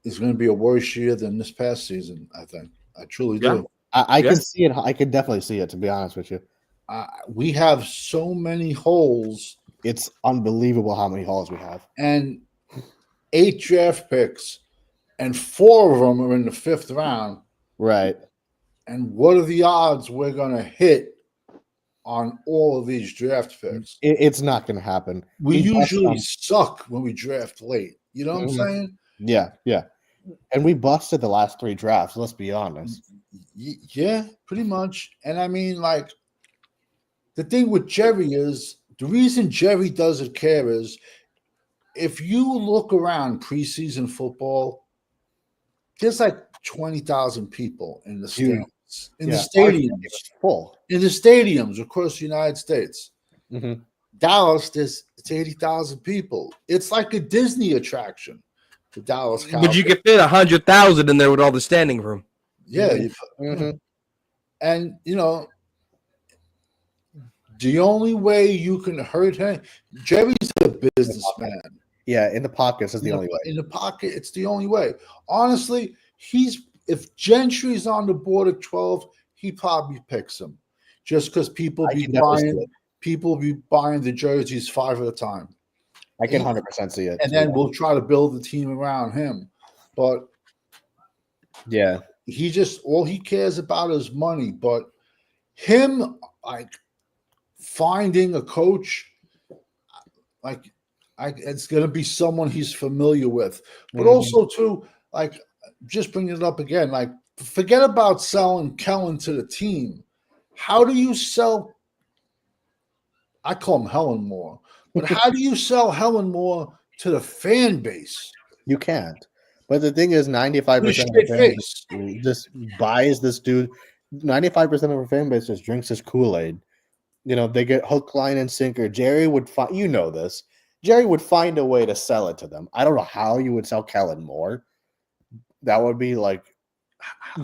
is going to be a worse year than this past season. I think. I truly do. I can Yes. see it. I can definitely see it. To be honest with you, We have so many holes it's unbelievable how many holes we have. and 8 draft picks, and 4 of them are in the 5th round. Right. And what are the odds we're going to hit on all of these draft picks? It's not going to happen. We usually bust suck when we draft late. You know what I'm saying? Yeah, yeah. And we busted the last 3 drafts. Let's be honest. Yeah, pretty much. And I mean, like, the thing with Jerry is the reason Jerry doesn't care is if you look around preseason football, there's like 20,000 people in the stands, in the stadiums, full in the stadiums across the United States. Mm-hmm. Dallas, it's 80,000 people. It's like a Disney attraction. The Dallas Cowboys. But you could fit 100,000 in there with all the standing room. Yeah. Mm-hmm. And, you know, the only way you can hurt him, Jerry's a businessman. Yeah, in the pockets is the only way. In the pocket, it's the only way. Honestly, if Gentry's on the board at 12, he probably picks him. Just because people be buying the jerseys 5 at a time. I can 100% see it. And then we'll try to build the team around him. But yeah, he just all he cares about is money. But him like finding a coach, like it's gonna be someone he's familiar with. But also too, like just bringing it up again, like forget about selling Kellen to the team. How do you sell? I call him Helen Moore, but how do you sell Helen Moore to the fan base? You can't. But the thing is, 95% of the fan base just buys this dude. 95% of our fan base just drinks his Kool-Aid. You know, they get hook, line, and sinker. Jerry would find, you know this. Jerry would find a way to sell it to them. I don't know how you would sell Kellen Moore. That would be like,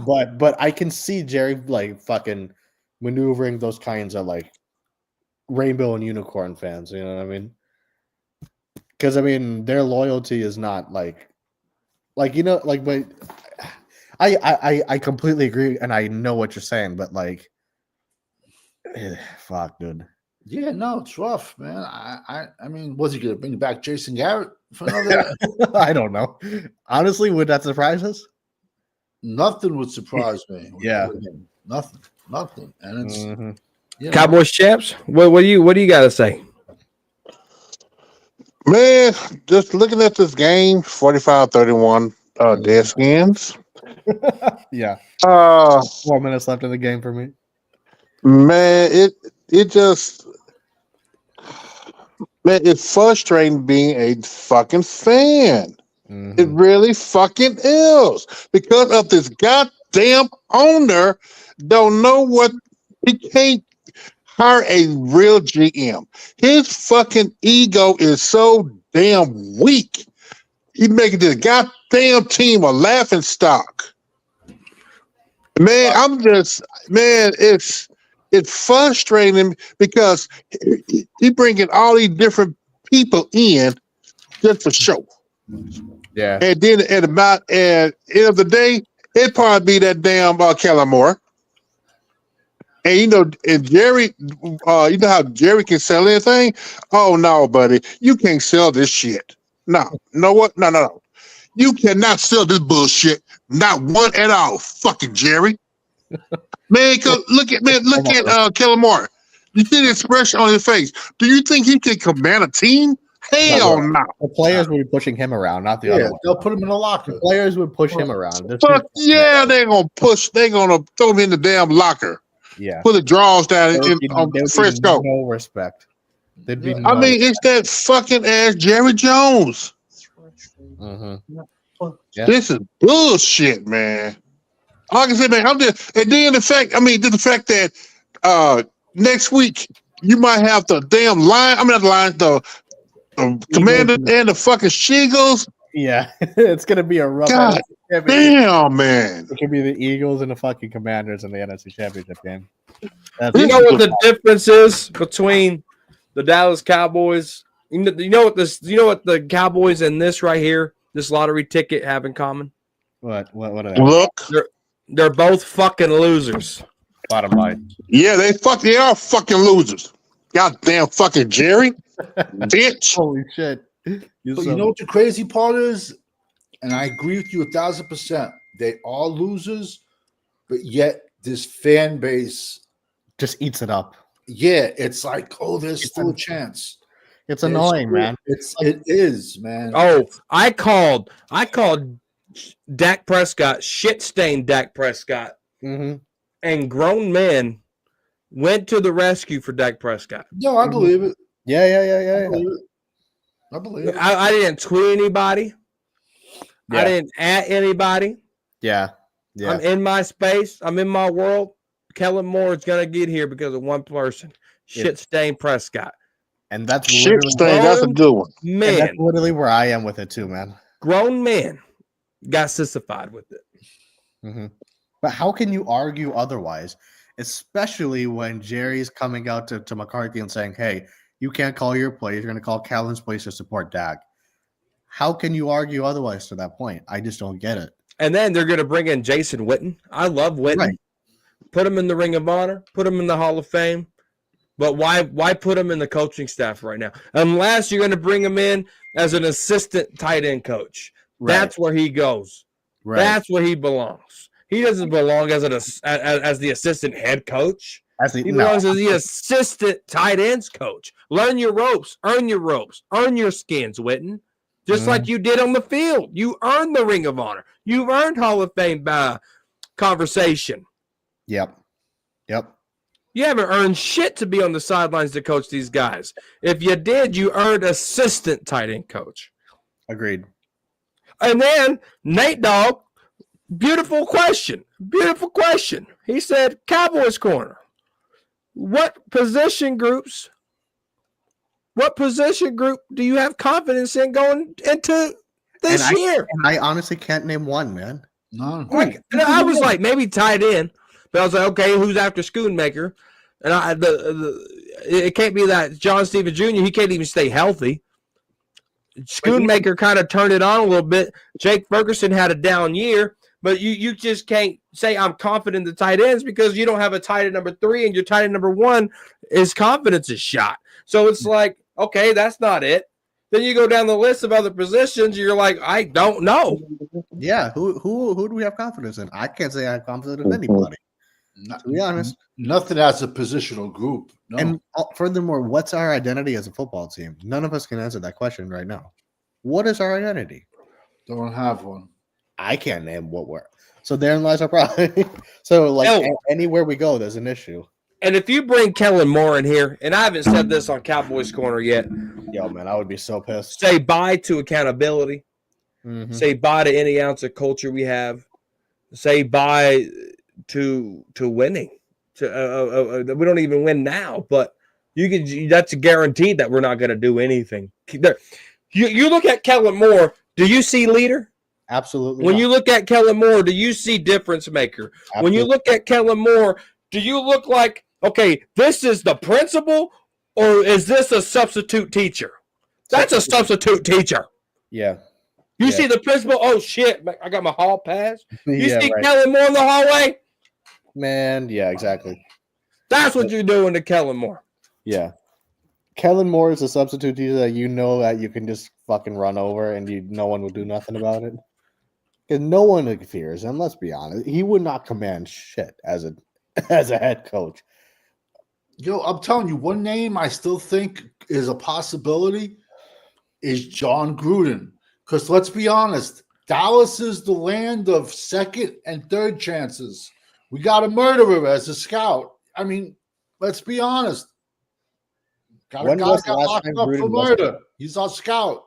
but I can see Jerry like fucking maneuvering those kinds of like rainbow and unicorn fans. You know what I mean? Because I mean, their loyalty is not like you know, like, but I completely agree, and I know what you're saying, but like, fuck, dude. Yeah, no, it's rough, man. I mean, was he gonna bring back Jason Garrett for another? I don't know. Honestly, would that surprise us? Nothing would surprise me. Yeah, nothing, and it's you know. Cowboys champs. What do you got to say? Man, just looking at this game, 45-31, Deadskins. Yeah. 4 minutes left in the game for me. Man, it just, man, it's frustrating being a fucking fan. It really fucking is, because of this goddamn owner don't know what, he can't hire a real GM. His fucking ego is so damn weak. He making this goddamn team a laughing stock. Man, it's frustrating because he bringing all these different people in just for show. Yeah. And then at end of the day, it'd probably be that damn Kellen Moore. And you know, and Jerry, you know how Jerry can sell anything? Oh no, buddy, you can't sell this shit. No, know what? No. You cannot sell this bullshit. Not one at all. Fucking Jerry. Man, look at Kellen Moore. You see the expression on his face. Do you think he can command a team? Hell no. The players would be pushing him around, not the other one. They'll put him in a locker. The players would push him around. Fuck yeah, they're gonna throw him in the damn locker. Yeah. Put the drawers down on Frisco. No respect. There'd be I mean, it's that fucking ass Jerry Jones. Yeah. This is bullshit, man. Like I said, man, and then the fact that next week you might have the damn line. I mean, not the line, the Commander and the fucking Shingles. Yeah, it's gonna be a rough. God damn, man! It could be the Eagles and the fucking Commanders in the NFC Championship game. You know what the difference is between the Dallas Cowboys? You know what the Cowboys and this right here, this lottery ticket, have in common? What are they? Look, They're both fucking losers. Bottom line. Yeah, they are fucking losers. Goddamn fucking Jerry, bitch. Holy shit! But you know what the crazy part is, and I agree with you 1,000%. They are losers, but yet this fan base just eats it up. Yeah, it's like, oh, there's still a chance. It's annoying, man. It is, man. Oh, I called Dak Prescott, shit-stained Dak Prescott, and grown men went to the rescue for Dak Prescott. No, I believe it. Yeah. I believe it. I didn't tweet anybody. Yeah. I didn't at anybody. Yeah. I'm in my space. I'm in my world. Kellen Moore is going to get here because of one person, shit-stained Prescott. And that's shit-stained. That's a good one. Man, and that's literally where I am with it too, man. Grown men got sissified with it. But how can you argue otherwise, especially when Jerry's coming out to McCarthy and saying, hey, you can't call your plays. You're going to call Kellen's plays to support Dak. How can you argue otherwise to that point? I just don't get it. And then they're going to bring in Jason Witten. I love Witten. Right. Put him in the Ring of Honor. Put him in the Hall of Fame. But why put him in the coaching staff right now? Unless you're going to bring him in as an assistant tight end coach. Right. That's where he goes. Right. That's where he belongs. He doesn't belong as the assistant head coach. He belongs as the assistant tight ends coach. Learn your ropes. Earn your ropes. Earn your skins, Witten. Just like you did on the field. You earned the Ring of Honor. You've earned Hall of Fame conversation. Yep. You haven't earned shit to be on the sidelines to coach these guys. If you did, you earned assistant tight end coach. Agreed. And then Nate Dogg, beautiful question. He said, Cowboys corner. What position group do you have confidence in going into this year? I honestly can't name one, man. No. I was like, maybe tight end. But I was like, okay, who's after Schoonmaker? And it can't be that John Steven Jr., he can't even stay healthy. Schoonmaker kind of turned it on a little bit. Jake Ferguson had a down year, but you just can't say I'm confident in the tight ends because you don't have a tight end number 3 and your tight end number 1, his confidence is shot. So it's like, okay, that's not it. Then you go down the list of other positions, you're like, I don't know. Yeah, who do we have confidence in? I can't say I have confidence in anybody. To be honest, nothing as a positional group. No. And furthermore, what's our identity as a football team? None of us can answer that question right now. What is our identity? Don't have one. I can't name what we're. So therein lies our problem. So anywhere we go, there's an issue. And if you bring Kellen Moore in here, and I haven't said this on Cowboys Corner yet. Yo, man, I would be so pissed. Say bye to accountability. Say bye to any ounce of culture we have. Say bye to winning. We don't even win now, but that's a guaranteed that we're not going to do anything. You look at Kellen Moore, do you see leader? Absolutely. When you look at Kellen Moore, do you see difference maker? Absolutely. When you look at Kellen Moore, do you look like, okay, this is the principal or is this a substitute teacher? That's a substitute teacher. Yeah. You see the principal, oh shit, I got my hall pass. You see Kellen Moore in the hallway? Man, yeah, exactly. That's what you're doing to Kellen Moore. Yeah. Kellen Moore is a substitute teacher that you know that you can just fucking run over and no one will do nothing about it. Because no one fears him, let's be honest. He would not command shit as a head coach. Yo, I'm telling you, one name I still think is a possibility is John Gruden. Because let's be honest, Dallas is the land of second and third chances. We got a murderer as a scout. I mean, let's be honest. Got a guy got locked up for murder. He's our scout.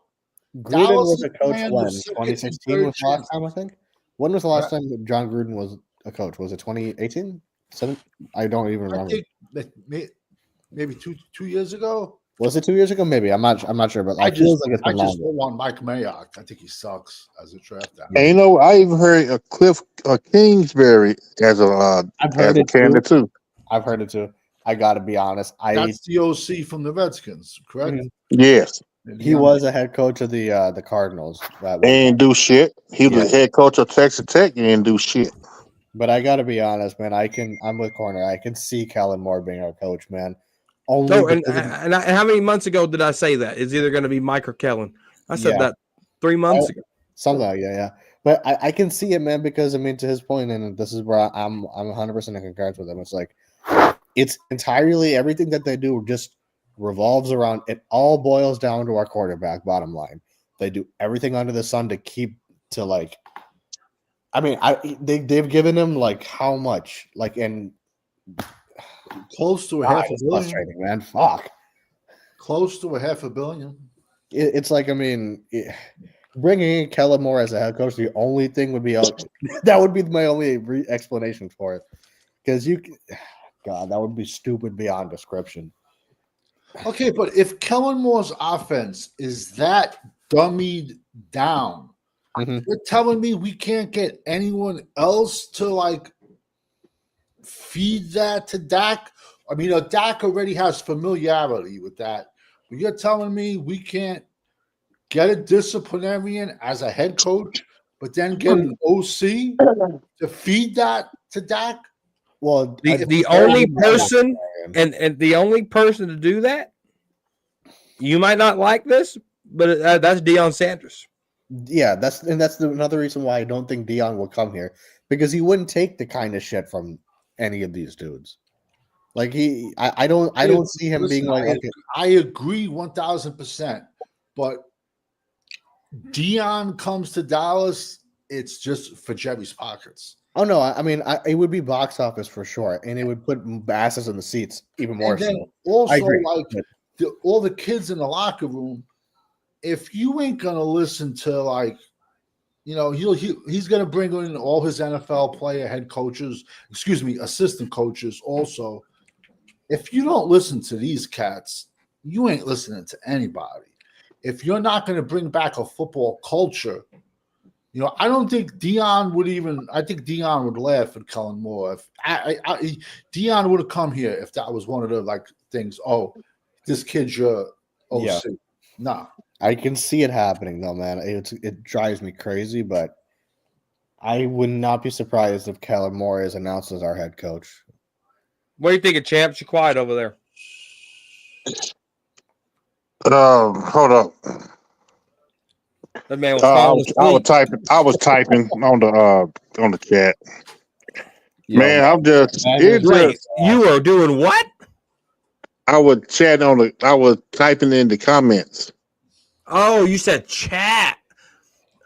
Gruden was a coach when? 2016 was the last time, I think? When was the last time that John Gruden was a coach? Was it 2018? I don't even remember. I think maybe two years ago. Was it 2 years ago? Maybe. I'm not sure, but I feel like it's been longer. I just don't want Mike Mayock. I think he sucks as a draft. And I even heard Cliff Kingsbury as a candidate too. I've heard it too. I got to be honest. That's the OC from the Redskins, correct? Yes. He was a head coach of the Cardinals. They didn't do shit. He was the head coach of Texas Tech. He didn't do shit. But I gotta be honest, man. I'm with Corner. I can see Kellen Moore being our coach, man. Only Oh, and, because of, and how many months ago did I say that? It's either going to be Mike or Kellen. I said Yeah. that 3 months ago. something like yeah. But I can see it, man, because I mean, to his point, and this is where I'm 100% in concurrence with him. It's like it's entirely everything that they do just revolves around. It all boils down to our quarterback. Bottom line, they do everything under the sun to keep to like. I mean, they've given him like how much like and Close to a half a it's billion. frustrating, man. Fuck. Close to a half a billion. It's like, I mean, bringing in Kellen Moore as a head coach, the only thing would be that would be my only explanation for it, because God, that would be stupid beyond description. Okay, but if Kellen Moore's offense is that dummied down, you're telling me we can't get anyone else to like feed that to Dak? I mean, Dak already has familiarity with that. But you're telling me we can't get a disciplinarian as a head coach, but then get an OC to feed that to Dak? Well, The only person and the only person to do that, you might not like this, but that's Deion Sanders. Yeah, that's another reason why I don't think Deion will come here, because he wouldn't take the kind of shit from any of these dudes. Like I don't see him being like. I agree 1,000%, but Deion comes to Dallas, it's just for Jerry's pockets. Oh no, I mean it would be box office for sure, and it would put asses in the seats even more. And then so. also, like all the kids in the locker room, if you ain't gonna listen to like, you know, he's gonna bring in all his NFL player head coaches, assistant coaches also. If you don't listen to these cats, you ain't listening to anybody. If you're not going to bring back a football culture, you know, I don't think Deion would even. I think Deion would laugh at Kellen Moore. If Deion would have come here if that was one of the like things. Oh, this kid's your OC. Yeah. Nah, I can see it happening though, man. It drives me crazy, but I would not be surprised if Kellen Moore is announced as our head coach. What do you think of Champs? You're quiet over there. Hold up. That man was I was typing on the chat. Yo, man, I'm just you are doing what? I was typing in the comments. Oh, you said chat.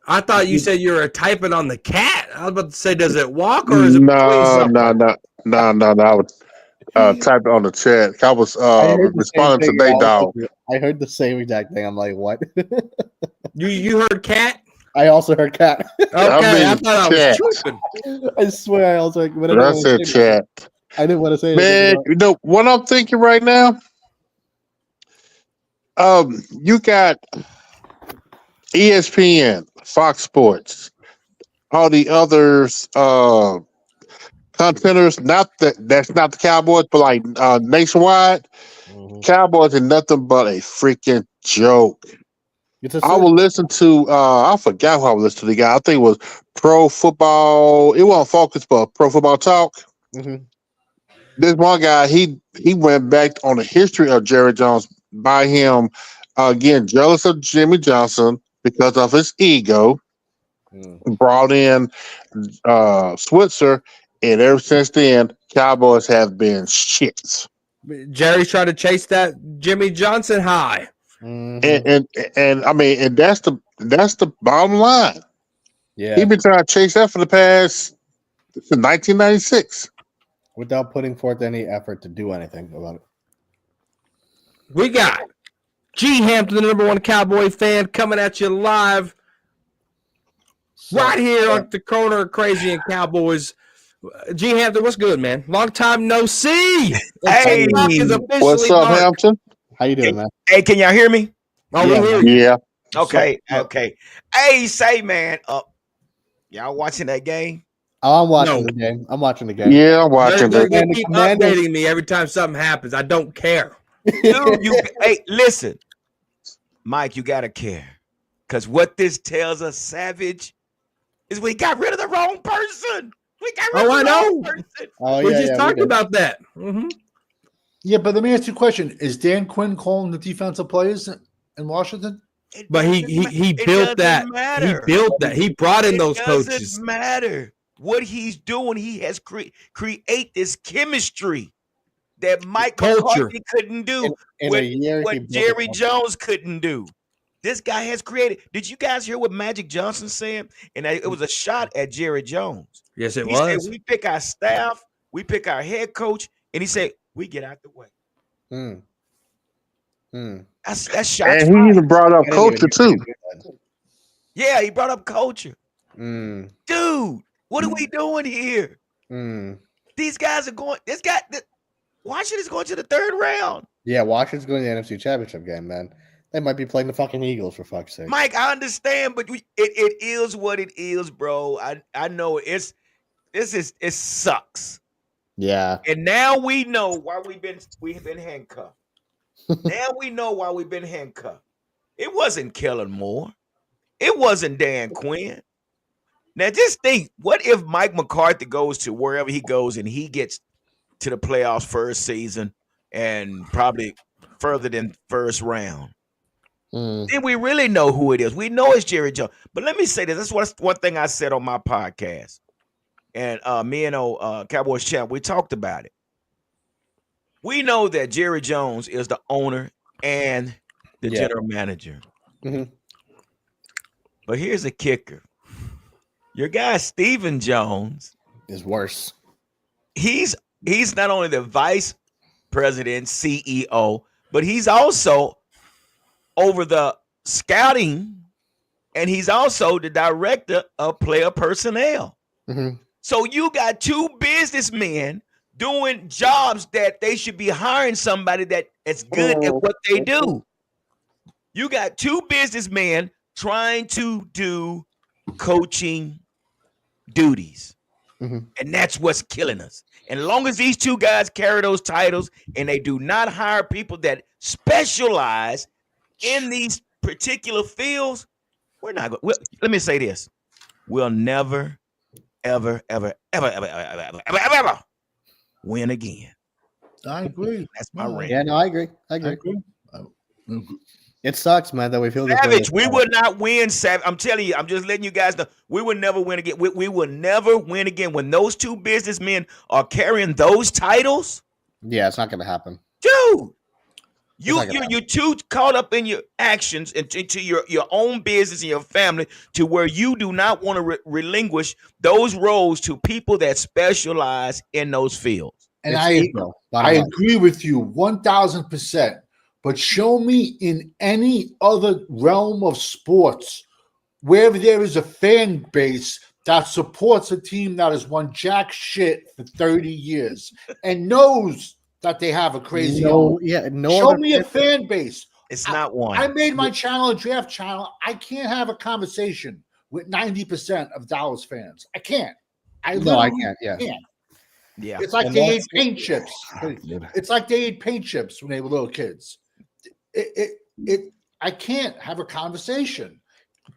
I thought you said you were typing on the cat. I was about to say, does it walk or is it No. I was typing on the chat. I was responding to they dog. I heard the same exact thing. I'm like, what? You heard cat? I also heard cat. Okay, I thought I was tripping. I swear I also heard. But I said chat. I didn't want to say man, you know what I'm thinking right now? You got ESPN, Fox Sports, all the others contenders, that's not the Cowboys, but like nationwide, Cowboys are nothing but a freaking joke. I will listen to I forgot who I would listen to the guy. I think it was Pro Football. It wasn't Focus, but Pro Football Talk. This one guy, he went back on the history of Jerry Jones by him again jealous of Jimmy Johnson because of his ego. Brought in Switzer, and ever since then, Cowboys have been shits. Jerry's trying to chase that Jimmy Johnson high. And I mean, and that's the bottom line. Yeah, he's been trying to chase that for the past since 1996 without putting forth any effort to do anything about it. We got G Hampton, the number one Cowboy fan, coming at you live right here on the corner of Crazy and Cowboys. G Hampton, what's good, man? Long time no see. Hey, what's up, Hampton? How you doing, man? Hey, can y'all hear me? Oh, we hear you. Yeah. Okay. Hey, say, man, y'all watching that game? Oh, I'm watching the game. I'm watching the game. Yeah, I'm watching They keep updating me every time something happens. I don't care. Dude, hey, listen, Mike, you gotta care, because what this tells us, Savage, is we got rid of the wrong person. We got Oh, I know. person. Oh We yeah, just yeah, talked did. about that. Mm-hmm. Yeah, but let me ask you a question: is Dan Quinn calling the defensive plays in Washington? It But he doesn't ma- he it built that. doesn't He matter. built that. He brought in It those doesn't coaches. matter what he's doing. He has create this chemistry that Mike Culture. McCarthy couldn't do. In a year, he What built a Jerry culture. Jones couldn't do. This guy has created. Did you guys hear what Magic Johnson said? And it was a shot at Jerry Jones. Yes, it He said, was. "We pick our staff, we pick our head coach," and he said, "We get out the way." Hmm. Hmm. That's shots And he fired. even brought up I didn't even culture too. hear that. Yeah, he brought up culture. Hmm. Dude, what are we doing here? Hmm. These guys are going. Washington's going to the third round. Yeah, Washington's going to the NFC Championship game, man. They might be playing the fucking Eagles for fuck's sake. Mike, I understand, but it is what it is, bro. I know it sucks. Yeah. And now we know why we've been handcuffed. Now we know why we've been handcuffed. It wasn't Kellen Moore. It wasn't Dan Quinn. Now just think, what if Mike McCarthy goes to wherever he goes and he gets to the playoffs first season and probably further than first round? Hmm. Then we really know who it is. We know it's Jerry Jones. But let me say this. This is one thing I said on my podcast. And me and Cowboys Champ, we talked about it. We know that Jerry Jones is the owner and the Yeah. general manager. Mhm. But here's a kicker. Your guy, Stephen Jones, Is worse. he's not only the vice president, CEO, but he's also over the scouting, and he's also the director of player personnel. Mhm. So you got two businessmen doing jobs that they should be hiring somebody that is good at what they do. You got two businessmen trying to do coaching duties. Mhm. And that's what's killing us. And as long as these two guys carry those titles and they do not hire people that specialize in these particular fields, we're not going. Let me say this: we'll never, ever, ever, ever, ever, ever, ever, ever, ever, ever win again. I agree. That's my rant. Yeah, no, I agree. I I agree. agree. It sucks, man, that we feel this way. Savage, we will not win. Savage, I'm telling you, I'm just letting you guys know, we will never win again. We will never win again when those two businessmen are carrying those titles. Yeah, it's not going to happen. Dude, not gonna you're too caught up in your actions and into your own business and your family to where you do not want to relinquish those roles to people that specialize in those fields. And It's I ego, bottom I line. agree with you 1,000%. But show me in any other realm of sports where there is a fan base that supports a team that has won jack shit for 30 years and knows that they have a crazy owner. Show other me a fan base. It's not one. I made my channel a draft channel. I can't have a conversation with 90% of Dallas fans. I can't. I can't. Yeah. can't. Yeah. It's like And they ate that's- paint chips. It's like they ate paint chips when they were little kids. I can't have a conversation.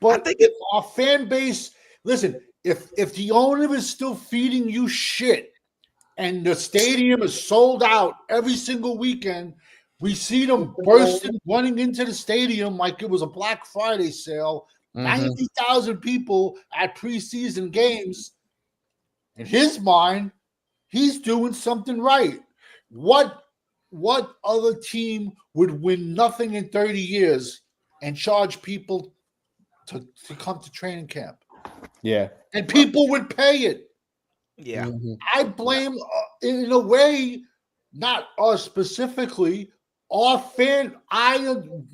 But I think if our fan base, listen, if the owner is still feeding you shit and the stadium is sold out every single weekend, we see them bursting, running into the stadium like it was a Black Friday sale, Mhm. 90,000 people at preseason games. In his mind, he's doing something right. What other team would win nothing in 30 years and charge people to come to training camp? Yeah. And people would pay it. Yeah. Mhm. I blame, in a way, not us specifically, our fan.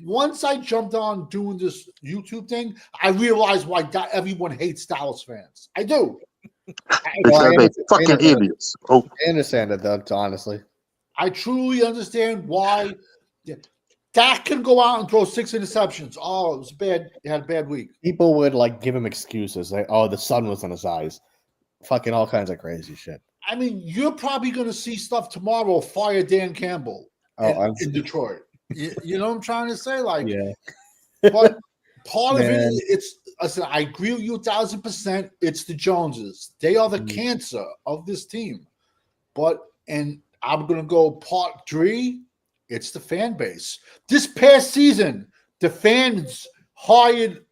Once I jumped on doing this YouTube thing, I realized why everyone hates Dallas fans. I do. Because they fucking idiots. Oh, I understand it, though, honestly. I truly understand why. Dak can go out and throw 6 interceptions. Oh, it was bad. He had a bad week. People would give him excuses. Like, oh, the sun was in his eyes. Fucking all kinds of crazy shit. I mean, you're probably going to see stuff tomorrow. Fire Dan Campbell in Detroit. You know what I'm trying to say? Yeah. But Part of it, I agree with you 1,000%. It's the Joneses. They are the cancer of this team. And I'm going to go part 3. It's the fan base. This past season, the fans hired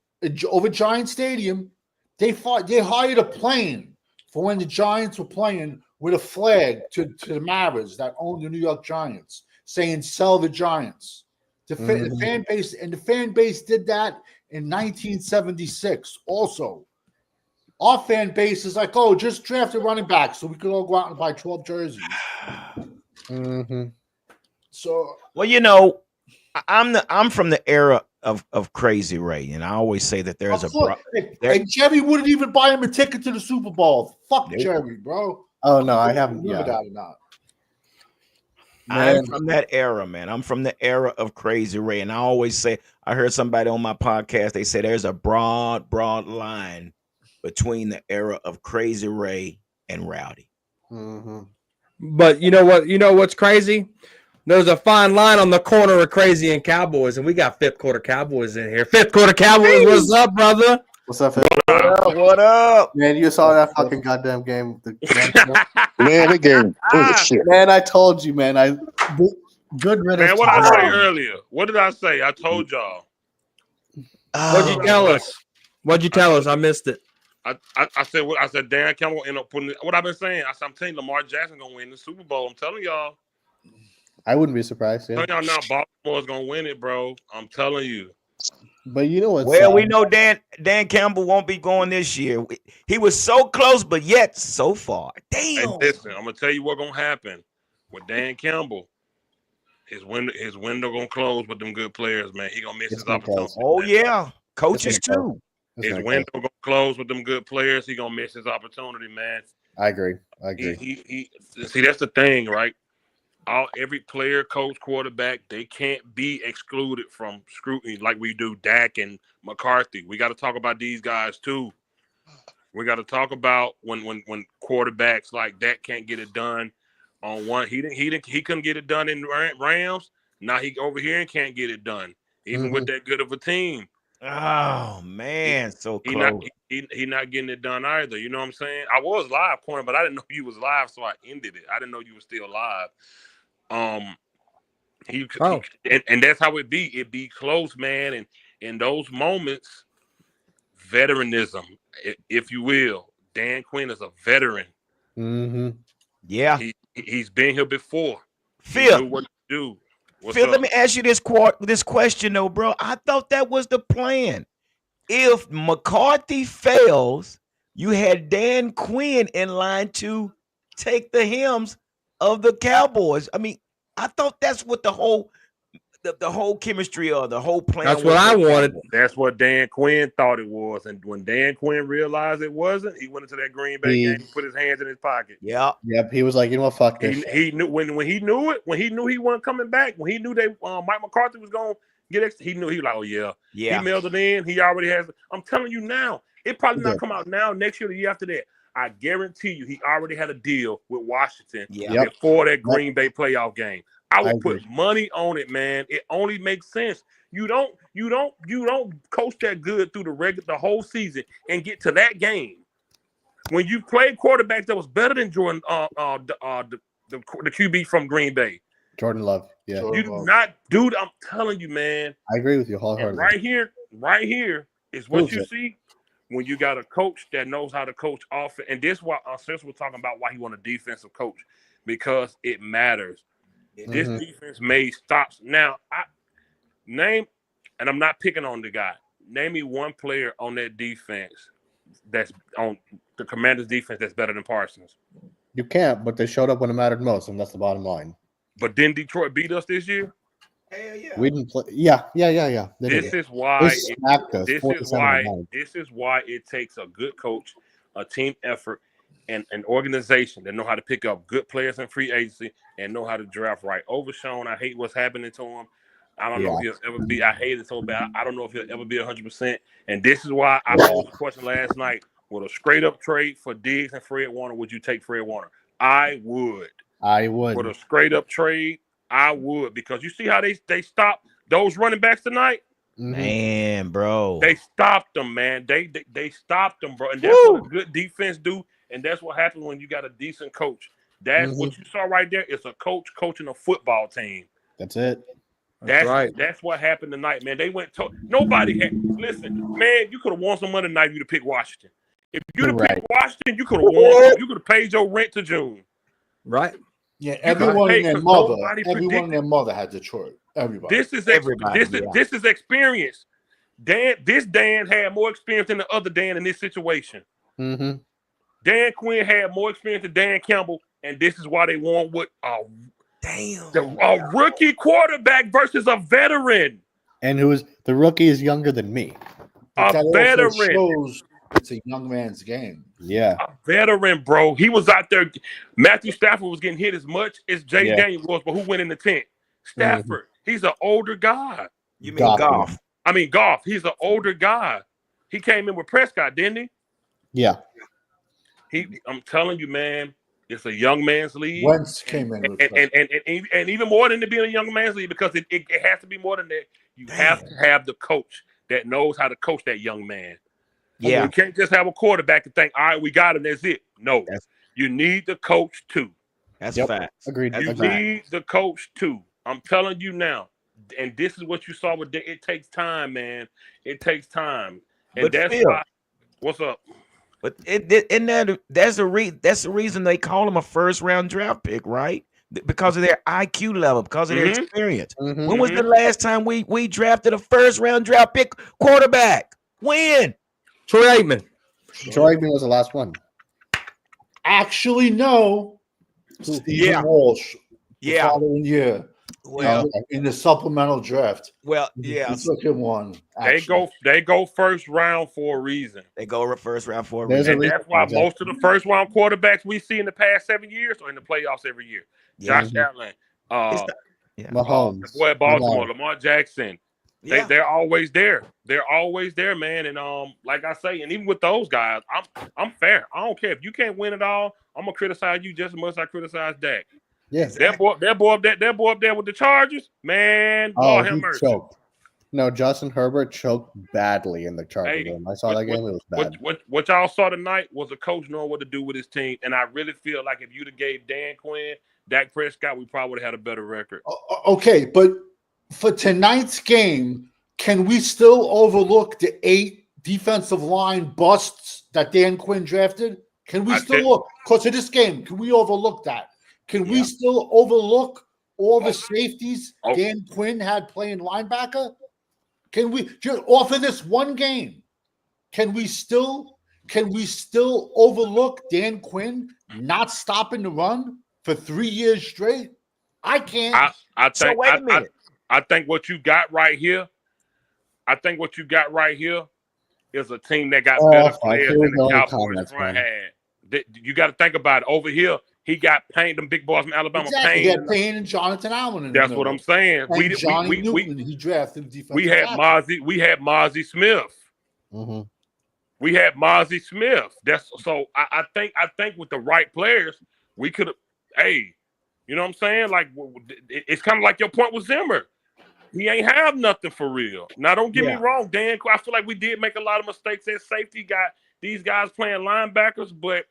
over Giant Stadium. They hired a plane for when the Giants were playing with a flag to the Mavericks that own the New York Giants, saying "Sell the Giants." The fan base did that in 1976. Also, our fan base is like, oh, just draft a running back so we could all go out and buy 12 jerseys. So, well, I'm from the era of Crazy Ray, and I always say that there's and Jerry wouldn't even buy him a ticket to the Super Bowl. Fuck Jerry, bro. Oh no, I haven't. Remember that or not? I'm from that era, man. I'm from the era of Crazy Ray, and I always say, I heard somebody on my podcast, they said there's a broad line between the era of Crazy Ray and Rowdy. But you know what? You know what's crazy? There's a fine line on the corner of Crazy and Cowboys, and we got fifth quarter Cowboys in here. Fifth quarter Cowboys, what's up, brother? What's up? What up? Man, you saw that fucking goddamn game. Man, the game. Shit. Man, I told you, man. Good riddance. Man, what did I say earlier? What did I say? I told y'all. What'd you tell us? What'd you tell us? I missed it. I said what I said. Dan Campbell end up putting what I've been saying. I said I'm telling you, Lamar Jackson gonna win the Super Bowl. I'm telling y'all. I wouldn't be surprised. Yeah. I'm telling y'all now, Baltimore's gonna win it, bro. I'm telling you. But you know what? Well, we know Dan Campbell won't be going this year. He was so close, but yet so far. Damn. And listen, I'm gonna tell you what's gonna happen with Dan Campbell. His window gonna close with them good players, man. He gonna miss his opportunity. Oh yeah, coaches too. His window gonna close with them good players. He gonna miss his opportunity, man. I agree. He see, that's the thing, right? Every player, coach, quarterback, they can't be excluded from scrutiny like we do Dak and McCarthy. We got to talk about these guys too. We got to talk about when quarterbacks like that can't get it done on one. He couldn't get it done in Rams. Now he over here and can't get it done, even with that good of a team. Oh man, so close. He not getting it done either. You know what I'm saying? I was live, Corner, but I didn't know you was live, so I ended it. I didn't know you were still live. And that's how it be. It be close, man. And in those moments, veteranism, if you will. Dan Quinn is a veteran. Yeah, he's been here before. Phil, he knew what to do. Phil, let me ask you this question, though, bro. I thought that was the plan. If McCarthy fails, you had Dan Quinn in line to take the helms of the Cowboys. I mean, I thought that's what the whole chemistry or the whole plan. That's what I wanted. That's what Dan Quinn thought it was, and when Dan Quinn realized it wasn't, he went into that Green Bay game and put his hands in his pocket. Yep. He was like, you know what, fuck this. He knew when he knew it, when he knew he wasn't coming back, when he knew they Mike McCarthy was going to get extra, he knew he was like, oh yeah. He mailed it in. He already has. I'm telling you now, it probably not come out now. Next year, the year after that. I guarantee you, he already had a deal with Washington before that Green Bay playoff game. I would put money on it, man. It only makes sense. You don't coach that good through the whole season and get to that game when you played quarterbacks that was better than Jordan, the QB from Green Bay. Jordan Love. Yeah, you do not, dude. I'm telling you, man. I agree with you wholeheartedly. Right here is what you see. When you got a coach that knows how to coach offense, and this why since we're talking about why he want a defensive coach, because it matters. This defense made stops. Now, and I'm not picking on the guy. Name me one player on that defense that's on the Commanders' defense that's better than Parsons. You can't, but they showed up when it mattered most, and that's the bottom line. But didn't Detroit beat us this year? Hell yeah. We didn't play. Yeah. This is why it takes a good coach, a team effort, and an organization that know how to pick up good players in free agency and know how to draft right. Overshown, I hate what's happening to him. I don't know if he'll ever be. I hate it so bad. I don't know if he'll ever be 100%. And this is why I posed the question last night: with a straight up trade for Diggs and Fred Warner, would you take Fred Warner? I would. With a straight up trade, I would, because you see how they stopped those running backs tonight. Man, bro. They stopped them, man. They stopped them, bro. And that's what a good defense do. And that's what happens when you got a decent coach. That's what you saw right there. It's a coach coaching a football team. That's it. That's right. That's what happened tonight, man. They went to nobody had. Listen, man, you could have won some money tonight if you'd have picked Washington. If you'd have picked Washington, you could have won. You could have paid your rent to June. Right. Yeah, everyone and their mother had Detroit. Everybody. This is experience. Dan had more experience than the other Dan in this situation. Mm-hmm. Dan Quinn had more experience than Dan Campbell, and this is why they won with a rookie quarterback versus a veteran. And the rookie is younger than me. But that veteran shows it's a young man's game. Yeah. A veteran, bro. He was out there. Matthew Stafford was getting hit as much as Jay Daniels was, but who went in the tent? Stafford. He's an older guy. You mean Goff? I mean Goff. He's an older guy. He came in with Prescott, didn't he? Yeah. I'm telling you, man, it's a young man's league. Wentz came in with and even more than it being a young man's league, because it has to be more than that. You have to have the coach that knows how to coach that young man. Yeah. You can't just have a quarterback and think, all right, we got him, that's it. No. You need the coach too. That's a fact. Agreed. You need the coach too. I'm telling you now. And this is what you saw with it takes time, man. It takes time. And but that's Phil, why. What's up? But that's the reason they call him a first round draft pick, right? Because of their IQ level, because of their experience. When was the last time we drafted a first round draft pick quarterback? When? Troy Aikman. Troy Aikman was the last one. Actually, no. Stephen Walsh. The following year. Well, in the supplemental draft. Well, yeah. He took him one. They go first round for a reason. They go first round for a reason. And that's why most of the first round quarterbacks we see in the past 7 years are in the playoffs every year. Josh Allen, Mahomes, the boy at Baltimore, Lamar Jackson. They're always there. They're always there, man. And like I say, and even with those guys, I'm fair. I don't care if you can't win it all. I'm gonna criticize you just as much as I criticize Dak. Yeah, that boy up there with the Chargers, man. Lord have mercy. Choked. No, Justin Herbert choked badly in the Chargers game. I saw that game; it was bad. What y'all saw tonight was a coach knowing what to do with his team, and I really feel like if you'd have gave Dan Quinn, Dak Prescott, we probably would have had a better record. Okay, but for tonight's game, can we still overlook the 8 defensive line busts that Dan Quinn drafted? Can we still look? Because of this game, can we overlook that? Can we still overlook all the safeties Dan Quinn had playing linebacker? Can we just off of this one game? Can we still overlook Dan Quinn not stopping the run for 3 years straight? I can't. I think. So wait a minute. I think what you got right here. Is a team that got better players than the Cowboys front had. You got to think about it. Over here, he got Payne, them big boys from Alabama. Exactly. He had Payne and Jonathan Allen. That's what I'm saying. And Johnny Newton, he drafted defensive. We had Mozzie Smith. Mm-hmm. We had Mozzie Smith. I think with the right players, we could have. Hey, you know what I'm saying? Like it's kind of like your point with Zimmer. He ain't have nothing for real. Now, don't get me wrong, Dan. I feel like we did make a lot of mistakes at safety. Got these guys playing linebackers, but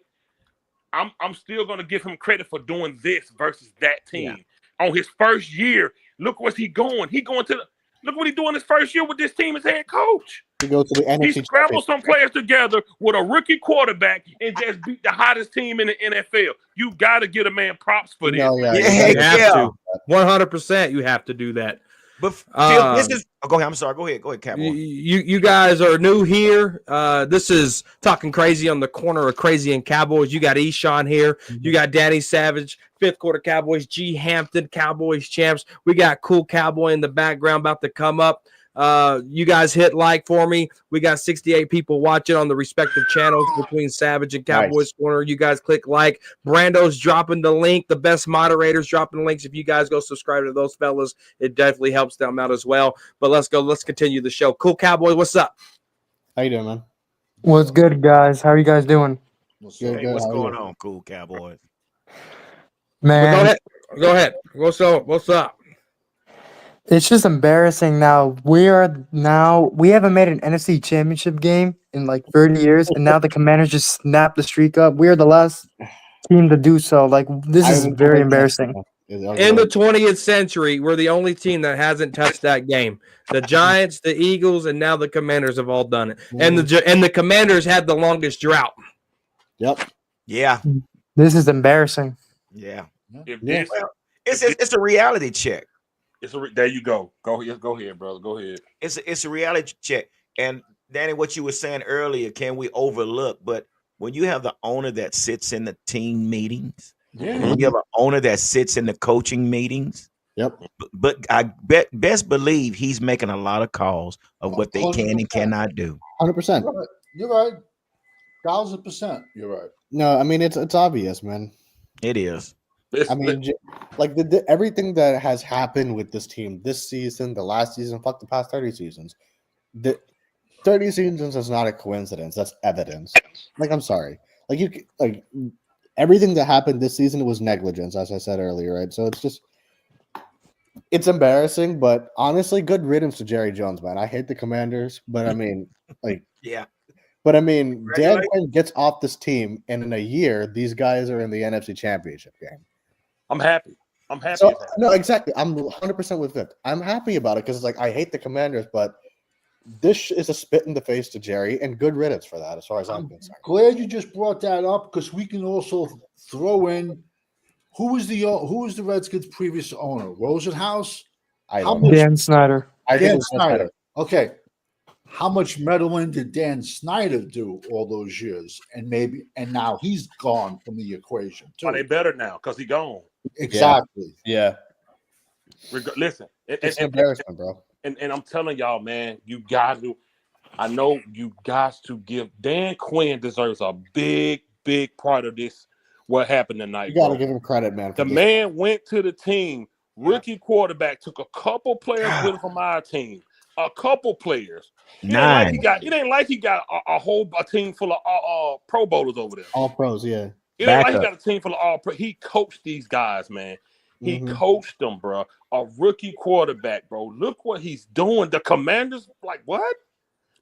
I'm still going to give him credit for doing this versus that team. On his first year, look where's he going. Look what he's doing his first year with this team as head coach. He goes to the NFC. He scrambled some players together with a rookie quarterback and just beat the hottest team in the NFL. You got to give a man props for this. You have to. 100%. You have to do that. But Phil, this is. Go ahead. I'm sorry. Go ahead, Cowboy. You guys are new here. This is Talking Crazy on the corner of Crazy and Cowboys. You got Eshawn here. You got Danny Savage, 5th quarter Cowboys. G Hampton, Cowboys champs. We got Cool Cowboy in the background about to come up. You guys hit like for me. We got 68 people watching on the respective channels between Savage and Cowboys Corner. You guys click like. Brando's dropping the link. The best moderators dropping the links. If you guys go subscribe to those fellas, it definitely helps them out as well. But let's go. Let's continue the show. Cool Cowboy, what's up? How you doing, man? What's good, guys? How are you guys doing? What's going on, Cool Cowboys? Man, Go ahead. What's up? It's just embarrassing now. We haven't made an NFC championship game in like 30 years, and now the Commanders just snapped the streak up. We are the last team to do so. Like, this is very embarrassing. In the 20th century, we're the only team that hasn't touched that game. The Giants, the Eagles, and now the Commanders have all done it. And the Commanders had the longest drought. Yep. Yeah. This is embarrassing. Yeah. Well, it's a reality check. There you go. Go ahead, brother. Go ahead. It's a reality check. And Danny, what you were saying earlier, can we overlook? But when you have the owner that sits in the team meetings, when you have an owner that sits in the coaching meetings, but I best believe he's making a lot of calls of what they can and cannot do. 100%. You're right. 1,000%. You're right. No, I mean it's obvious, man. It is. I mean, like everything that has happened with this team this season, the last season, fuck the past 30 seasons. The 30 seasons is not a coincidence. That's evidence. Like, I'm sorry. Like everything that happened this season was negligence, as I said earlier, right? So it's embarrassing, but honestly, good riddance to Jerry Jones, man. I hate the Commanders, but I mean, like, yeah. But I mean, Dan Quinn gets off this team, and in a year, these guys are in the NFC Championship game. I'm happy. So, no, exactly. I'm 100% with Vic. I'm happy about it because it's like I hate the Commanders, but this is a spit in the face to Jerry, and good riddance for that, as far as I'm concerned. Glad you just brought that up because we can also throw in who was the Redskins' previous owner, Rosenhaus? Dan Snyder. Dan Snyder. Okay. How much meddling did Dan Snyder do all those years? And now he's gone from the equation too. Are they better now because he's gone? Exactly. Yeah. Listen, it's embarrassment, bro. And I'm telling y'all, man, you guys do. I know you guys to give Dan Quinn deserves a big part of this. What happened tonight? You got to give him credit, man. The man went to the team. Rookie quarterback took a couple players with him from our team. A couple players. It ain't like he got a team full of Pro Bowlers over there. All pros, yeah. It ain't like he got a team full of all pro. He coached these guys, man. He coached them, bro. A rookie quarterback, bro. Look what he's doing. The Commanders, like what?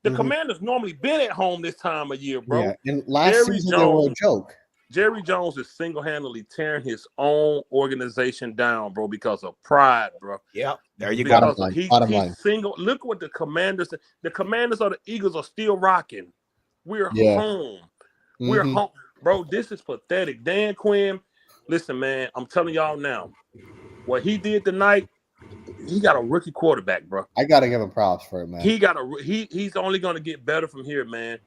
The Commanders normally been at home this time of year, bro. Yeah, and last season they were a joke. Jerry Jones is single-handedly tearing his own organization down, bro, because of pride, bro. Yeah, there you go. He's single. Look what the Commanders or the Eagles are still rocking. We're home. We're home, bro. This is pathetic. Dan Quinn, listen, man. I'm telling y'all now, what he did tonight. He got a rookie quarterback, bro. I gotta give him props for it, man. He's only gonna get better from here, man.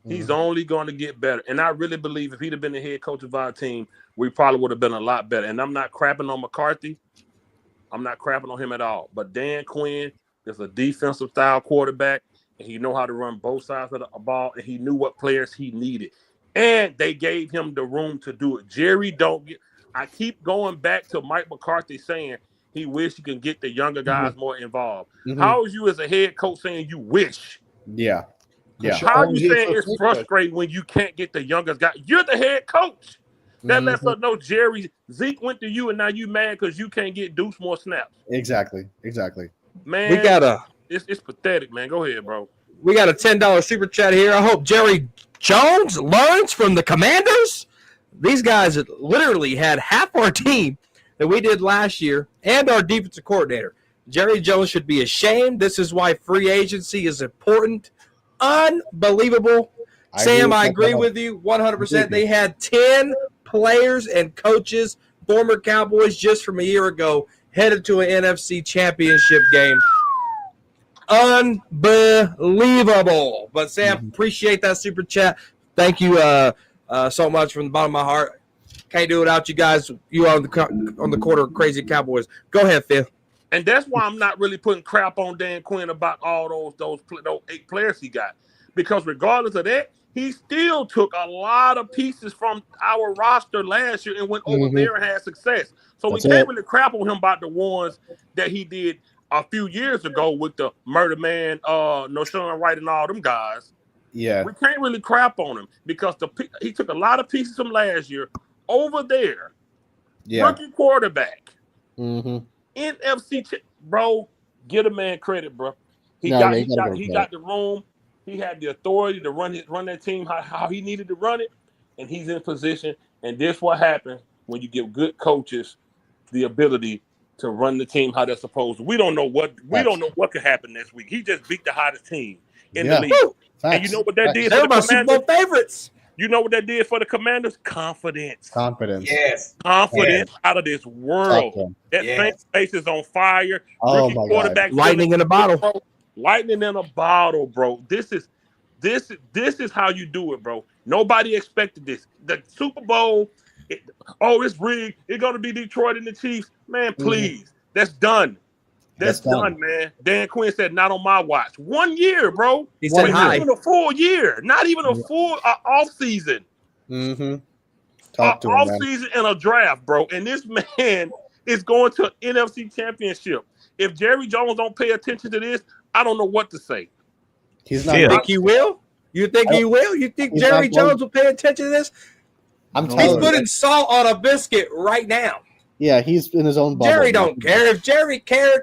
He's only going to get better. And I really believe if he'd have been the head coach of our team, we probably would have been a lot better. And I'm not crapping on McCarthy. I'm not crapping on him at all. But Dan Quinn is a defensive style quarterback, and he know how to run both sides of the ball, and he knew what players he needed. And they gave him the room to do it. I keep going back to Mike McCarthy saying he wish he can get the younger guys more involved. How is you as a head coach saying you wish? Yeah. Yeah. How are you saying it's frustrating when you can't get the youngest guy? You're the head coach. That lets us know Zeke went to you, and now you mad because you can't get Deuce more snaps. Exactly. Man, it's pathetic, man. Go ahead, bro. We got a $10 super chat here. I hope Jerry Jones learns from the Commanders. These guys literally had half our team that we did last year and our defensive coordinator. Jerry Jones should be ashamed. This is why free agency is important. Unbelievable. Sam, I agree with you 100%. They had 10 players and coaches, former Cowboys just from a year ago, headed to an NFC championship game. Unbelievable. But Sam, appreciate that super chat. Thank you so much from the bottom of my heart. Can't do it without you guys. You are on the quarter of crazy Cowboys. Go ahead, Phil. And that's why I'm not really putting crap on Dan Quinn about all those 8 players he got. Because regardless of that, he still took a lot of pieces from our roster last year and went over there and had success. So we can't really crap on him about the ones that he did a few years ago with the Murder Man, Noshawn Wright and all them guys. Yeah. We can't really crap on him because he took a lot of pieces from last year over there. Yeah. Rookie quarterback. NFC, bro, Get a man credit, bro. He No, got yeah, he you gotta got give he him got the room. He had the authority to run that team how he needed to run it, and he's in position. And this what happens when you give good coaches the ability to run the team how they're supposed to. We don't know what could happen next week. He just beat the hottest team in the Yeah. league. Woo! And you know what that did They're for the my Super Bowl Commanders? favorites. You know what that did for the Commanders? Confidence. Confidence. Yes. Confidence Yes. out of this Talk world. to him. That fan Yes. base is on fire. Oh Rookie my God. quarterback Lightning in a bottle. bro. Lightning in a bottle, bro. This is how you do it, bro. Nobody expected this. The Super Bowl, it's rigged. It's gonna be Detroit and the Chiefs. Man, please. That's done. That's done, man. Dan Quinn said, not on my watch. 1 year, bro. He said hi. Not even a full year. Not even a full off season. Mm-hmm. Talk to him, Off man. season and a draft, bro. And this man is going to an NFC championship. If Jerry Jones don't pay attention to this, I don't know what to say. He's not. You think he will? You think he will? You think He's Jerry not going- Jones will pay attention to this? I'm He's telling you. putting salt on a biscuit right now. Yeah, he's in his own bubble. Jerry don't care. If Jerry cared,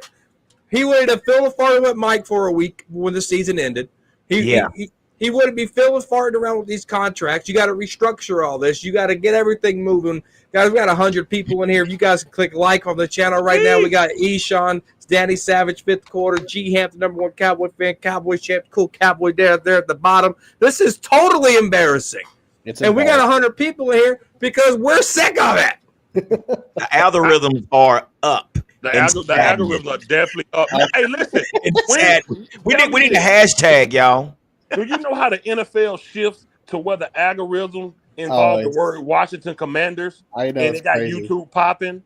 he would have filled with farting with Mike for a week when the season ended. He wouldn't be filled with farting around with these contracts. You got to restructure all this. You got to get everything moving. Guys, we got 100 people in here. If you guys can click like on the channel right now, we got Eshawn, Danny Savage, fifth quarter, G Hamp, the number one Cowboy fan, Cowboy champ, cool Cowboy there at the bottom. This is totally embarrassing. And we got 100 people in here because we're sick of it. The algorithms are up. The algorithms are definitely up. Hey, listen. We need a hashtag, y'all. Do you know how the NFL shifts to where the algorithm involves the word Washington Commanders? I know. And it got crazy. YouTube popping.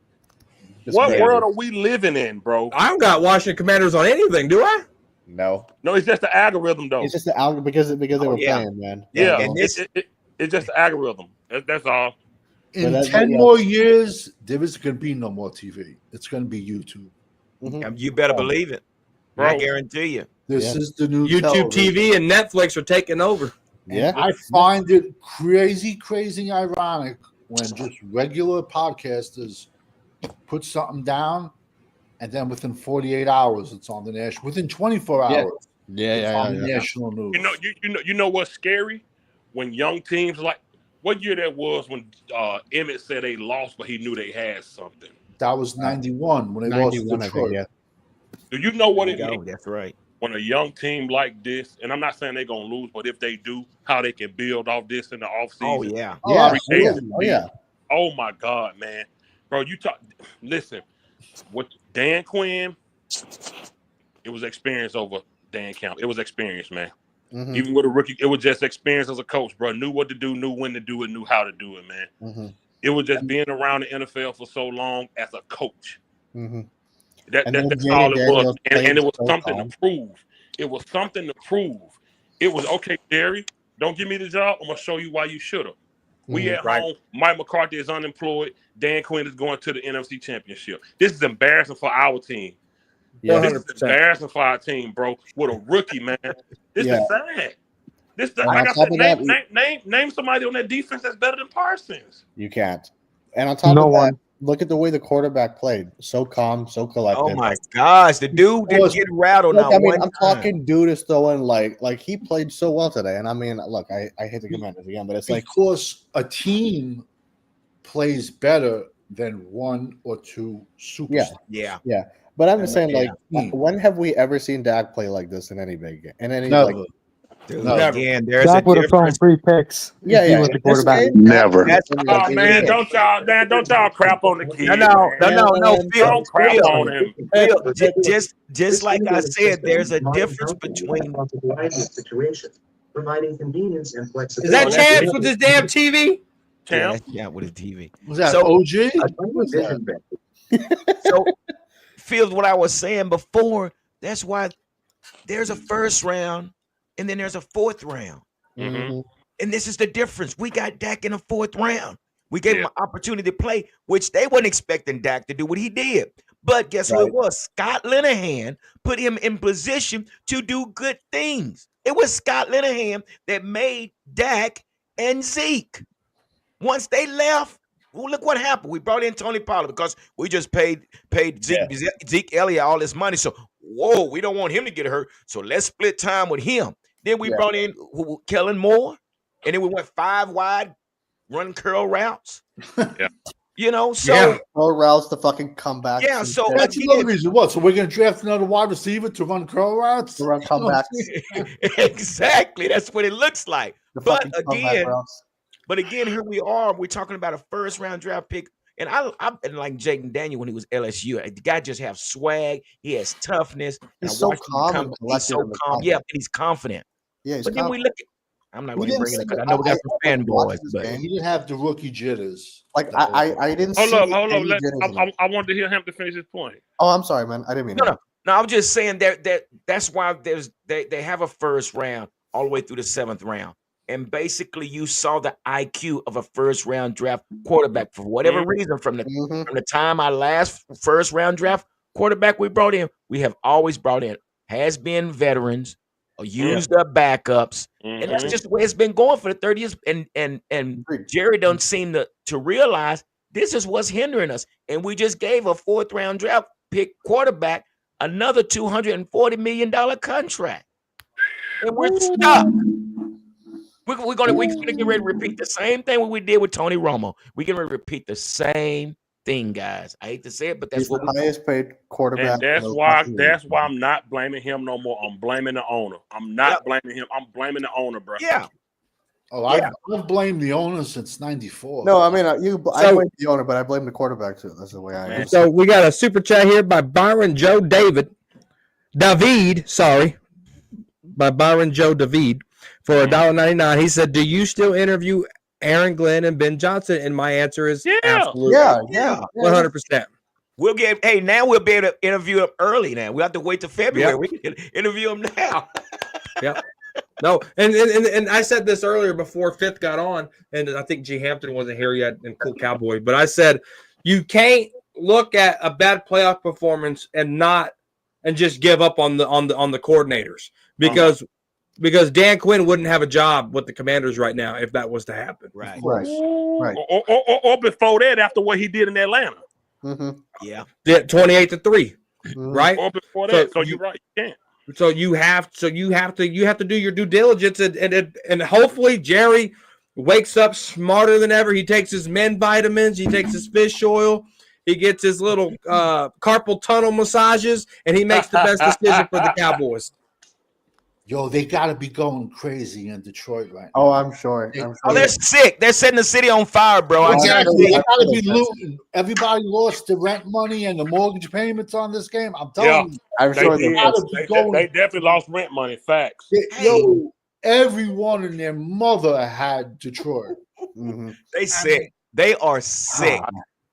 What crazy. world are we living in, bro? I don't got Washington Commanders on anything, do I? No. No, it's just the algorithm, though. It's just the algorithm because they were playing, man. Yeah, And it's just the algorithm. That's all. In 10 more years, there is going to be no more TV. It's going to be YouTube. Mm-hmm. You better believe it. Bro. I guarantee you. This is the new YouTube television. TV and Netflix are taking over. Yeah. I find it crazy ironic when just regular podcasters put something down, and then within 48 hours, it's on the national. Within 24 hours, Yeah. on the national news. You know what's scary? When young teams like what year that was when Emmett said they lost, but he knew they had something. That was 91 when they lost to 91, I Detroit. think, yeah. Do you know what it means? That's right. When a young team like this, and I'm not saying they're gonna lose, but if they do, how they can build off this in the offseason. Oh yeah. Yeah. Oh my God, man. Bro, listen, with Dan Quinn, it was experience over Dan Campbell. It was experience, man. Mm-hmm. Even with a rookie, it was just experience as a coach, bro. Knew what to do, knew when to do it, knew how to do it, man. Mm-hmm. It was just being around the NFL for so long as a coach. Mm-hmm. That's all it was. And it was something to prove. It was something to prove. It was, okay, Jerry, don't give me the job. I'm going to show you why you should have. We at home. Mike McCarthy is unemployed. Dan Quinn is going to the NFC Championship. This is embarrassing for our team. Yeah, this is embarrassing for our team, bro. With a rookie, man. This is sad. Like I said, name somebody on that defense that's better than Parsons. You can't. And on top of that, look at the way the quarterback played. So calm, so collected. Oh my gosh, the dude didn't get rattled. Look, I'm talking dude is throwing like he played so well today. And I mean, look, I hate the Commanders again, but it's because a team plays better than one or two superstars. Yeah. But I'm just saying, when have we ever seen Dak play like this in any big game? In any Again, there's Dak would have thrown 3 picks. Yeah, he was the quarterback. Never. Oh man, don't y'all crap on the kid. No. Don't crap on him. Phil, just like I said, there's a difference between providing convenience and flexibility. Is that Champs with his damn TV? Champ? Yeah, with his TV. Was that OG? So, Phil, what I was saying before, that's why there's a first round and then there's a fourth round. Mm-hmm. And this is the difference. We got Dak in the fourth round. We gave him an opportunity to play, which they weren't expecting Dak to do what he did. But guess who it was? Scott Linehan put him in position to do good things. It was Scott Linehan that made Dak and Zeke. Once they left, well, look what happened. We brought in Tony Pollard because we just paid Zeke Elliott all this money. So whoa, we don't want him to get hurt, so let's split time with him. Then we brought in Kellen Moore, and then we went 5 wide, run curl routes. Yeah. You know, so curl routes, the fucking comebacks. Yeah, so that's another reason. What? So we're gonna draft another wide receiver to run curl routes, to run comebacks. Exactly, that's what it looks like. But again, here we are. We're talking about a first-round draft pick, and I've been like Jaden Daniel when he was LSU. The guy just has swag. He has toughness. He's so calm. He's so calm. Yeah, and he's confident. Yeah, he's but confident. then we look at. I'm not going to bring it up because I know we got some fanboys, but he didn't have the rookie jitters. Like I didn't. Hold up. I wanted to hear him to finish his point. Oh, I'm sorry, man. I didn't mean. No. I'm just saying that's why they have a first round all the way through the 7th round, and basically you saw the IQ of a first round draft quarterback for whatever reason from the time our last first round draft quarterback we brought in, we have always brought in has been veterans. Or used up backups, and that's just the way it's been going for the 30 years. And Jerry don't seem to realize this is what's hindering us. And we just gave a 4th round draft pick quarterback another $240 million contract, and we're stuck. We're gonna get ready to repeat the same thing we did with Tony Romo. We're gonna repeat the same thing, guys. I hate to say it, but that's what the highest paid quarterback. And that's why I'm not blaming him no more. I'm blaming the owner. I'm not blaming him. I'm blaming the owner, bro. Yeah. Oh, I've blamed the owner since '94. No, I mean I blame the owner, but I blame the quarterback too. That's the way I am. So we got a super chat here by Byron Joe David, by Byron Joe David for $1.99. He said, "Do you still interview Aaron Glenn and Ben Johnson?" And my answer is absolutely. Yeah. 100%. We'll be able to interview him early now. We have to wait till February. Yep. We can interview him now. Yep. No, and I said this earlier before 5th got on, and I think G. Hampton wasn't here yet and Cool Cowboy, but I said you can't look at a bad playoff performance and just give up on the coordinators because Dan Quinn wouldn't have a job with the Commanders right now if that was to happen. Right. Or before that, after what he did in Atlanta. Yeah. 28-3. Right. Or before that. So you're right. You can't. So you have to do your due diligence and hopefully Jerry wakes up smarter than ever. He takes his men vitamins. He takes his fish oil. He gets his little carpal tunnel massages, and he makes the best decision for the Cowboys. Yo, they got to be going crazy in Detroit right now. Oh, I'm sure. Oh, they're sick. They're setting the city on fire, bro. Exactly. They got to be looting. Everybody lost the rent money and the mortgage payments on this game. I'm telling you. I'm sure they definitely lost rent money. Facts. Yo, everyone and their mother had Detroit. They sick. They are sick.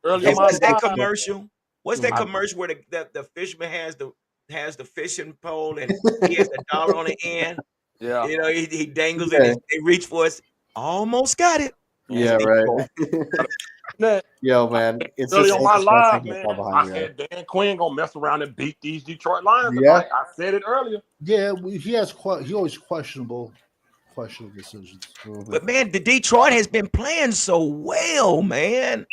Hey, what's that commercial? What's that commercial where the fisherman has the fishing pole and he has the dollar on the end? Yeah. You know, he dangles it. They reach for it. Almost got it. Yeah, right. Yo, man. It's early on my live, man. I said Dan Quinn gonna mess around and beat these Detroit Lions. Yeah. I said it earlier. Yeah, he always questionable decisions. But man, the Detroit has been playing so well, man.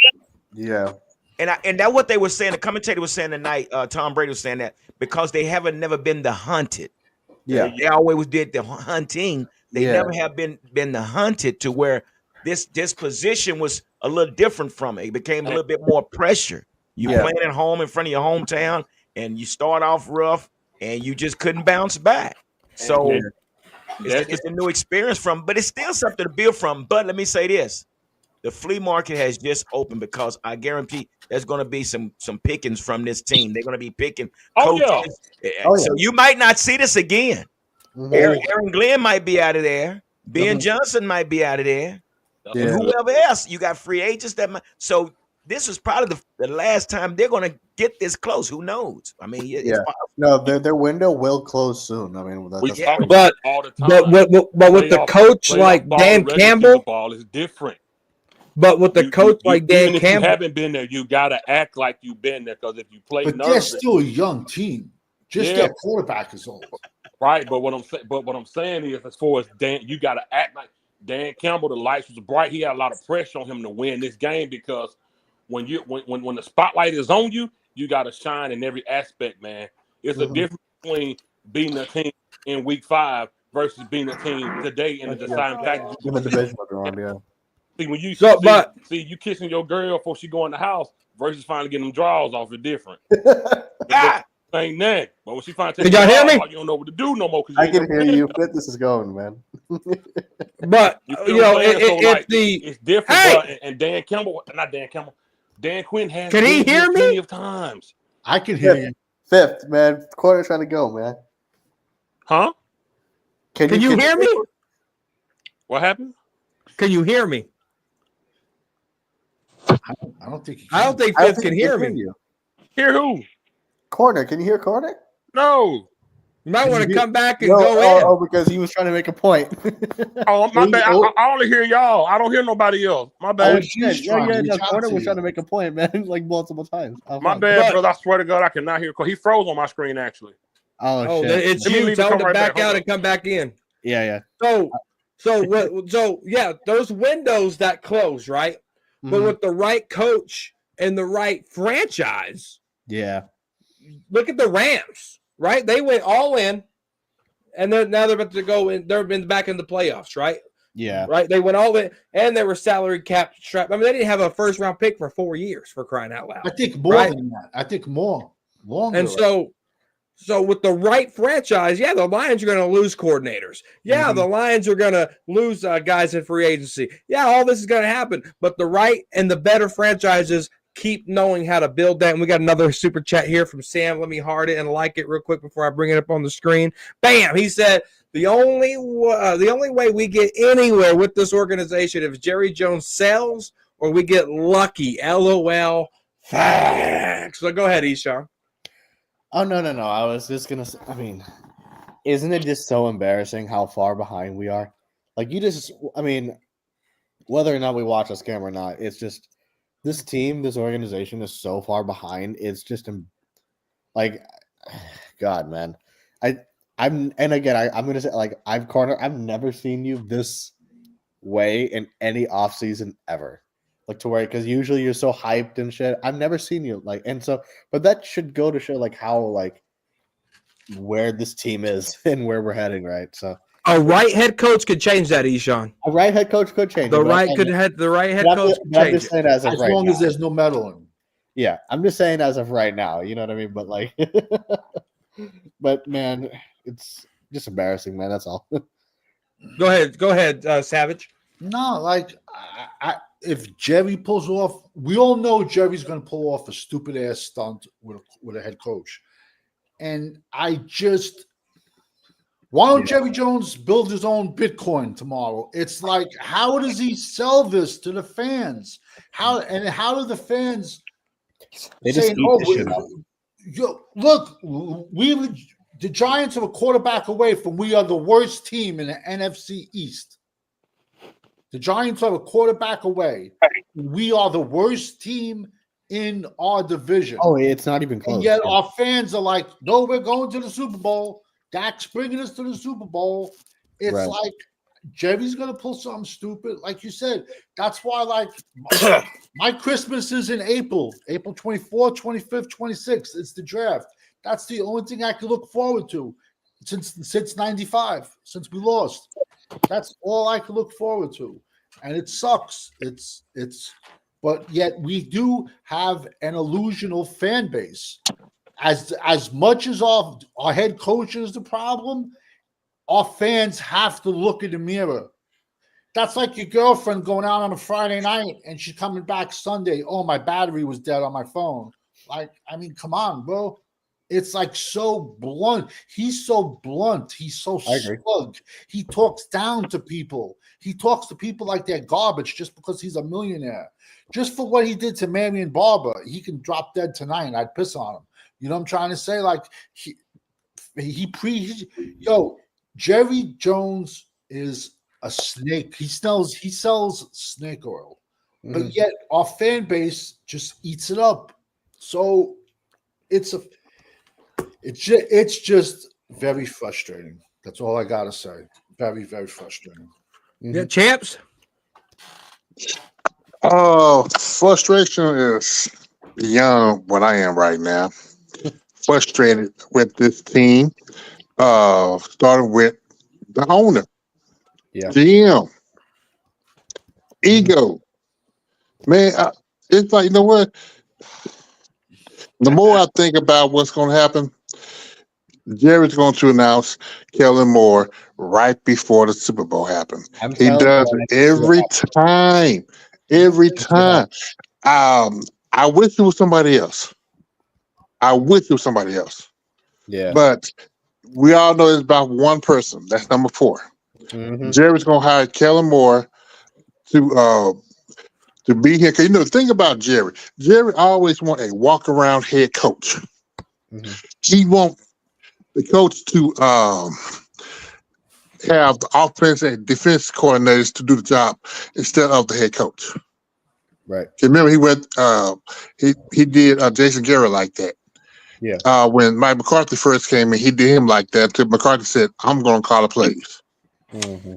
Yeah. And that's what they were saying. The commentator was saying tonight. Tom Brady was saying that because they never been the hunted. Yeah, they always did the hunting. They never have been the hunted to where this position was a little different from it. It became a little bit more pressure. You playing at home in front of your hometown, and you start off rough, and you just couldn't bounce back. So it's a new experience but it's still something to build from. But let me say this. The flea market has just opened because I guarantee there's going to be some pickings from this team. They're going to be picking coaches. So you might not see this again. Aaron Glenn might be out of there. Ben Johnson might be out of there. And whoever else. You got free agents so this is probably the last time they're going to get this close. Who knows? I mean, no, their window will close soon. I mean, but with the coach like Dan Campbell, the ball is different. But with the coach like Dan Campbell, if you haven't been there, you gotta act like you've been there because if you play, but they're still a young team. Just their quarterback is old, right? But what I'm saying is, as far as Dan, you gotta act like Dan Campbell. The lights was bright. He had a lot of pressure on him to win this game because when the spotlight is on you, you gotta shine in every aspect, man. It's a difference between beating a team in week 5 versus beating a team today in the deciding package. In the divisional round, yeah. See, when you So, you kissing your girl before she go in the house versus finally getting them draws off is different. Ain't that? But when she finally Did y'all hear me? you don't know what to do no more. I can hear you. This is going, man. But it's different. Hey! And Dan Campbell, not Dan Campbell, Dan Quinn has. Can he hear me? Plenty of times. I can hear you. Fifth, man. Corner trying to go, man. Huh? Can you hear me? What happened? Can you hear me? I don't think. I don't think Fifth can hear me. Hear who? Corner. Can you hear Corner? No. You might want to come back and go in. Oh, because he was trying to make a point. Oh, my bad. I only hear y'all. I don't hear nobody else. My bad. Corner was trying to make a point, man, like multiple times. My bad, brother. I swear to God, I cannot hear. He froze on my screen, actually. Oh shit! It's you. Tell him to back out and come back in. Yeah. So yeah, those windows that close, right? Mm-hmm. But with the right coach and the right franchise, yeah. Look at the Rams, right? They went all in, and now they're about to go in. They've been back in the playoffs, right? Yeah. Right. They went all in, and they were salary cap strapped. I mean, they didn't have a first round pick for 4 years, for crying out loud. I think more than that. I think more. Longer. And so with the right franchise, yeah, the Lions are going to lose coordinators. Yeah, the Lions are going to lose guys in free agency. Yeah, all this is going to happen. But the right and the better franchises keep knowing how to build that. And we got another super chat here from Sam. Let me heart it and like it real quick before I bring it up on the screen. Bam! He said, the only way we get anywhere with this organization is if Jerry Jones sells or we get lucky. LOL. Facts. So go ahead, Eshawn. Oh, no. I was just going to say, I mean, isn't it just so embarrassing how far behind we are? Like, whether or not we watch this game or not, it's just this team, this organization is so far behind. It's just like, God, man. I'm going to say, like, I've never seen you this way in any offseason ever. Like to where, because usually you're so hyped and shit. I've never seen you like, and so, but that should go to show like how like where this team is and where we're heading, right? So a right head coach could change that, Eshawn. A right head coach could change the right head coach could change it. As long as there's no meddling. Yeah, I'm just saying as of right now. You know what I mean? But like, but man, it's just embarrassing, man. That's all. Go ahead, Savage. No, like if Jerry pulls off, we all know Jerry's going to pull off a stupid ass stunt with a head coach, and why don't Jerry Jones build his own Bitcoin tomorrow? It's like, how does he sell this to the fans? How do the fans say, look, the Giants are a quarterback away from we are the worst team in the NFC East. The Giants are a quarterback away. We are the worst team in our division. Oh, it's not even close. And yet our fans are like, no, we're going to the Super Bowl. Dak's bringing us to the Super Bowl. It's like Jerry's going to pull something stupid. Like you said, that's why like my Christmas is in April 24th, 25th, 26th. It's the draft. That's the only thing I can look forward to since 95, since we lost. That's all I can look forward to. And it sucks. But yet we do have an illusional fan base. As much as our head coach is the problem, our fans have to look in the mirror. That's like your girlfriend going out on a Friday night and she's coming back Sunday. Oh, my battery was dead on my phone. Like, I mean, come on, bro. It's like so blunt. He's so blunt. He's so slug. He talks down to people. He talks to people like they're garbage just because he's a millionaire. Just for what he did to Marion Barber, he can drop dead tonight and I'd piss on him. You know what I'm trying to say? Like Jerry Jones is a snake. He sells snake oil, but yet our fan base just eats it up. So it's just very frustrating. That's all I gotta say. Very, very frustrating. Yeah, champs. Frustration is beyond what I am right now. frustrated with this team, starting with the owner, GM, ego. Man, it's like, you know what? The more I think about what's going to happen, Jerry's going to announce Kellen Moore right before the Super Bowl happens. He does it every time. Every time. I wish it was somebody else. Yeah. But we all know it's about one person. That's number 4. Mm-hmm. Jerry's going to hire Kellen Moore to be here. Because, the thing about Jerry always want a walk-around head coach. Mm-hmm. He want the coach to have the offense and defense coordinators to do the job instead of the head coach. Right. Remember, he went. He did Jason Garrett like that. Yeah. When Mike McCarthy first came in, he did him like that. Until McCarthy said, "I'm going to call the plays." Mm-hmm.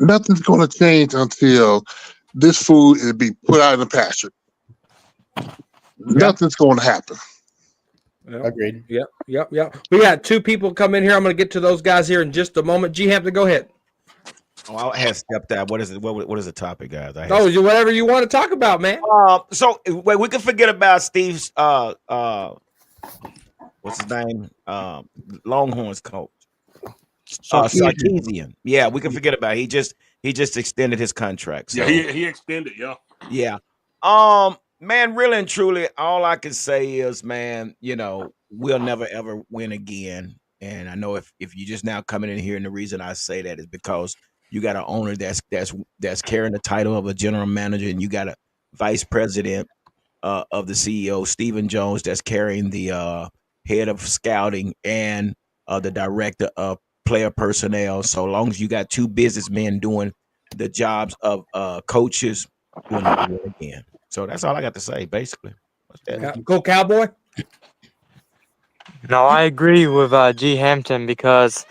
Nothing's going to change until this food is be put out in the pasture. Nothing's going to happen. Yep. Agreed. Yep. We got 2 people come in here. I'm going to get to those guys here in just a moment. G Hampton, go ahead. Oh, I have stepped out. What is it? What is the topic, guys? Whatever you want to talk about, man. So wait, we can forget about Steve's what's his name? Longhorns coach. Sarkisian. Yeah, we can forget about it. He just extended his contract. So. Yeah, he extended, Yeah. Man, really and truly, all I can say is, man, we'll never ever win again. And I know if you just now coming in here, and the reason I say that is because you got an owner that's carrying the title of a general manager, and you got a vice president of the CEO, Stephen Jones, that's carrying the head of scouting and the director of player personnel. So long as you got 2 businessmen doing the jobs of coaches, we'll never win again. So that's all I got to say, basically. Go Cowboy. No, I agree with G. Hampton, because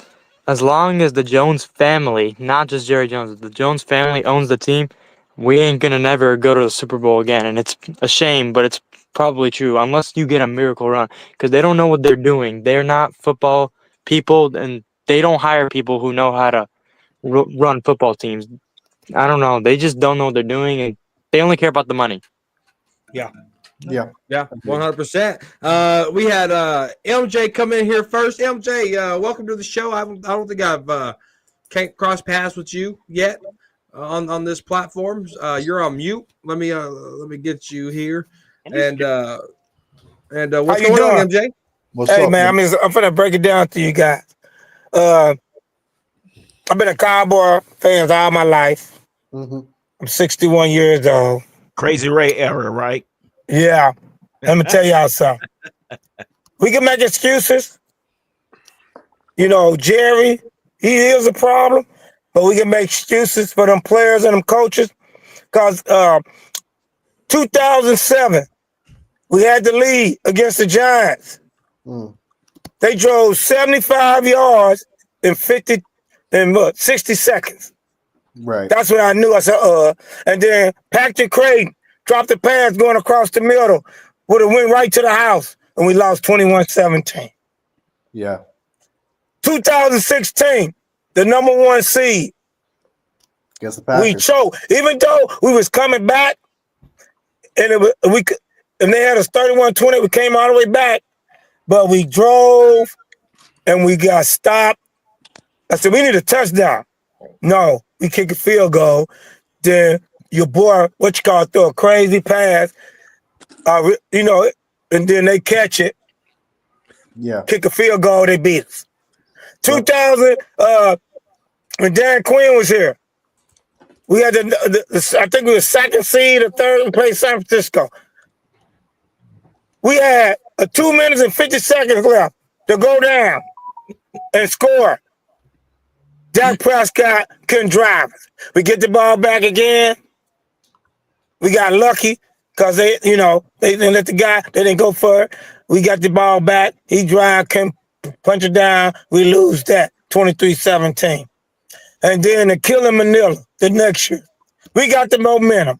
as long as the Jones family, not just Jerry Jones, the Jones family owns the team, we ain't gonna never go to the Super Bowl again. And it's a shame, but it's probably true, unless you get a miracle run, because they don't know what they're doing. They're not football people, and they don't hire people who know how to run football teams. I don't know. They just don't know what they're doing, and they only care about the money. Yeah. Yeah. 100%. We had MJ come in here first. MJ, welcome to the show. I don't think I've can't cross paths with you yet on this platform. You're on mute. Let me get you here. And what's going on, MJ? Hey, man, I'm finna break it down to you guys. I've been a Cowboy fan all my life. Mm-hmm. I'm 61 years old. Crazy Ray era, right? Yeah. Let me tell y'all something. We can make excuses. Jerry, he is a problem, but we can make excuses for them players and them coaches. Because 2007, we had the lead against the Giants. Mm. They drove 75 yards in 60 seconds. Right. That's when I knew. I said, and then Patrick Creighton dropped the pass going across the middle. Would have went right to the house, and we lost 21-17. Yeah. 2016, the number 1 seed. Guess the Packers. We choked, even though we was coming back, and they had us 31-20. We came all the way back, but we drove, and we got stopped. I said, we need a touchdown. No, we kick a field goal. Then your boy, throw a crazy pass, and then they catch it. Yeah. Kick a field goal, they beat us. 2000, when Dan Quinn was here, we had I think we were 2nd seed or 3rd. We played San Francisco. We had 2 minutes and 50 seconds left to go down and score. Dak Prescott couldn't drive us. We get the ball back again. We got lucky because they didn't let the guy, they didn't go for it. We got the ball back. He drive, couldn't punch it down. We lose that 23-17. And then the killing Manila the next year. We got the momentum.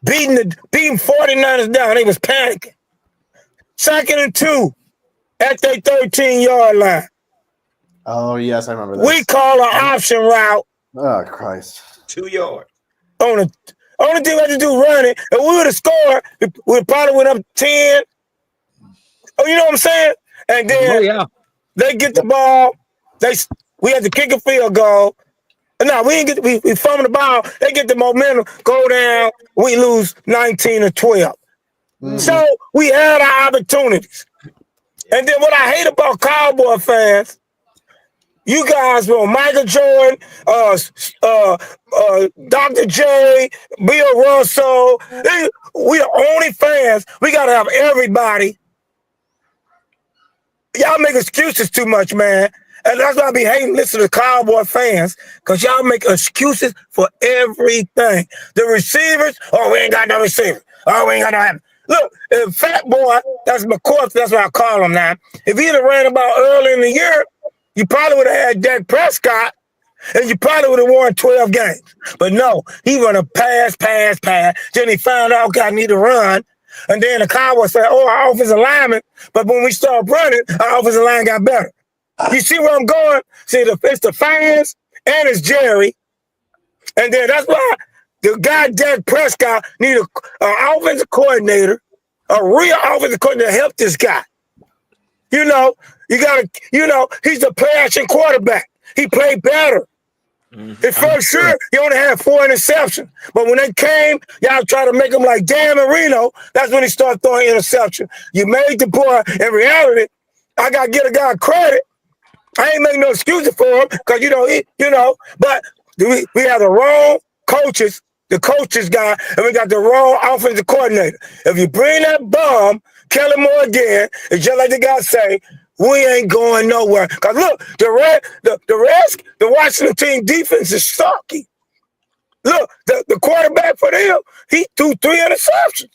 Beating 49ers down. They was panicking. 2nd and 2. at their 13-yard line. Oh yes, I remember this. We call an option route. Oh Christ! 2 yards. On the only thing we had to do running, and we would have scored. We probably went up 10. Oh, you know what I'm saying? And then they get the ball. We had to kick a field goal. No, we didn't get. We fumbled the ball. They get the momentum, go down. We lose 19-12. So we had our opportunities. And then what I hate about Cowboy fans, you guys were Michael Jordan, Dr. J, Bill Russell. We are only fans. We got to have everybody. Y'all make excuses too much, man. And that's why I be hating listening to Cowboy fans, because y'all make excuses for everything. The receivers, we ain't got no receiver. We ain't got no. Look, if Fat Boy, that's McCoy, that's what I call him now. If he'd have ran about early in the year, you probably would have had Dak Prescott, and you probably would have won 12 games. But no, he run a pass. Then he found out, I need to run. And then the Cowboys said, our offensive lineman. But when we started running, our offensive line got better. You see where I'm going? See, it's the fans and it's Jerry. And then that's why the guy Dak Prescott need an offensive coordinator, a real offensive coordinator to help this guy. You know, you got to, he's the play-action quarterback. He played better. At first, sure, he only had 4 interceptions. But when they came, y'all try to make him like Dan Marino, that's when he started throwing interceptions. You made the boy. In reality, I got to give a guy credit. I ain't making no excuses for him because, but we have the wrong coaches, the coaches guy, and we got the wrong offensive coordinator. If you bring that bum, Kellen Moore again, it's just like the guy say, we ain't going nowhere. Because look, the Washington team defense is sucky. Look, the quarterback for them, he threw 3 interceptions.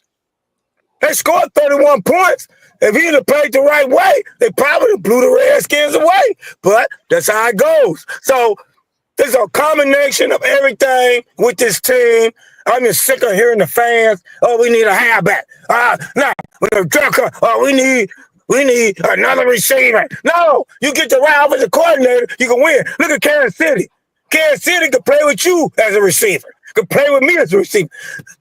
They scored 31 points. If he'd have played the right way, they probably blew the Redskins away. But that's how it goes. So there's a combination of everything with this team. I'm just sick of hearing the fans, we need a halfback. We need another receiver. No, you get the right offensive coordinator, you can win. Look at Kansas City. Kansas City can play with you as a receiver. Can play with me as a receiver.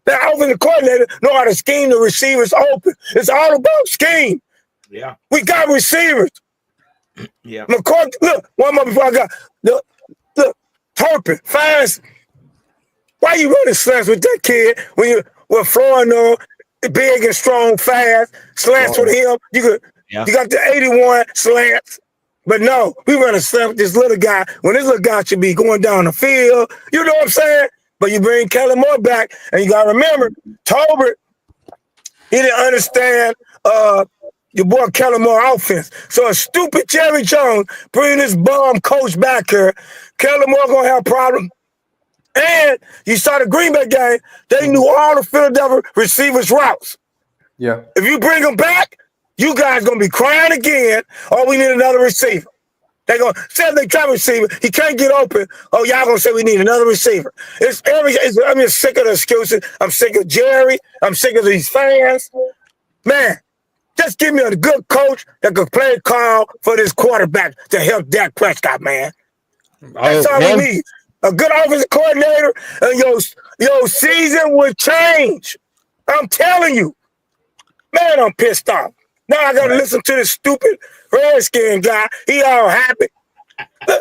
That offensive coordinator know how to scheme the receivers open. It's all about scheme. Yeah. We got receivers. Yeah. McCoy, look, one more before I got. Look, Turpin, fast. Why you running slants with that kid when you were throwing big and strong, fast slants with him? You got the 81 slants. But no, we run a slant with this little guy when this little guy should be going down the field. You know what I'm saying? But you bring Kellen Moore back, and you got to remember, Tolbert, he didn't understand your boy Kellen Moore offense. So a stupid Jerry Jones bringing this bum coach back here, Kellen Moore going to have a problem. And you saw the Green Bay game, they knew all the Philadelphia receivers' routes. Yeah. If you bring them back, you guys going to be crying again, we need another receiver. They're going to say they try receiver. He can't get open. Y'all going to say we need another receiver. I'm just sick of the excuses. I'm sick of Jerry. I'm sick of these fans. Man, just give me a good coach that could play a call for this quarterback to help Dak Prescott, man. That's all we need. A good offensive coordinator, and your season would change. I'm telling you. Man, I'm pissed off. Now I got to listen to this stupid Redskin guy. He all happy.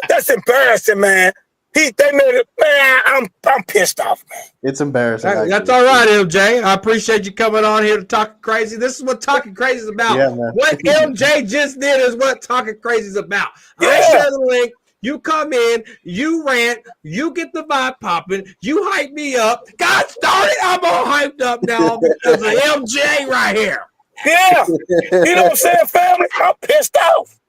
That's embarrassing, man. They made it, man. I'm pissed off, man. It's embarrassing. That's all right, MJ. I appreciate you coming on here to talk crazy. This is what talking crazy is about. Yeah, man. What MJ just did is what talking crazy is about. Yeah. I share the link. You come in, you rant, you get the vibe popping, you hype me up. God darn it, I'm all hyped up now because of MJ right here. Yeah. You know what I'm saying, family? I'm pissed off.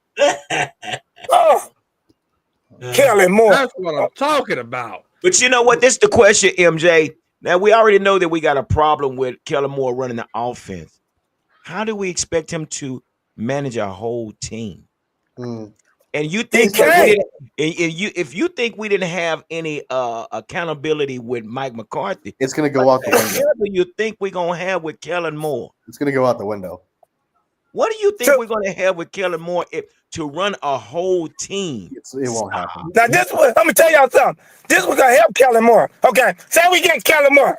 Kellen Moore. That's what I'm talking about. But you know what? This is the question, MJ. Now, we already know that we got a problem with Kellen Moore running the offense. How do we expect him to manage a whole team? And you think if you think we didn't have any accountability with Mike McCarthy, it's going to go out the window. What do you think we're going to have with Kellen Moore? It's going to go out the window. What do you think we're going to have with Kellen Moore to run a whole team? It won't happen. Now this one, I'm gonna tell y'all something. This was gonna help Kellen Moore. Okay, say we get Kellen Moore.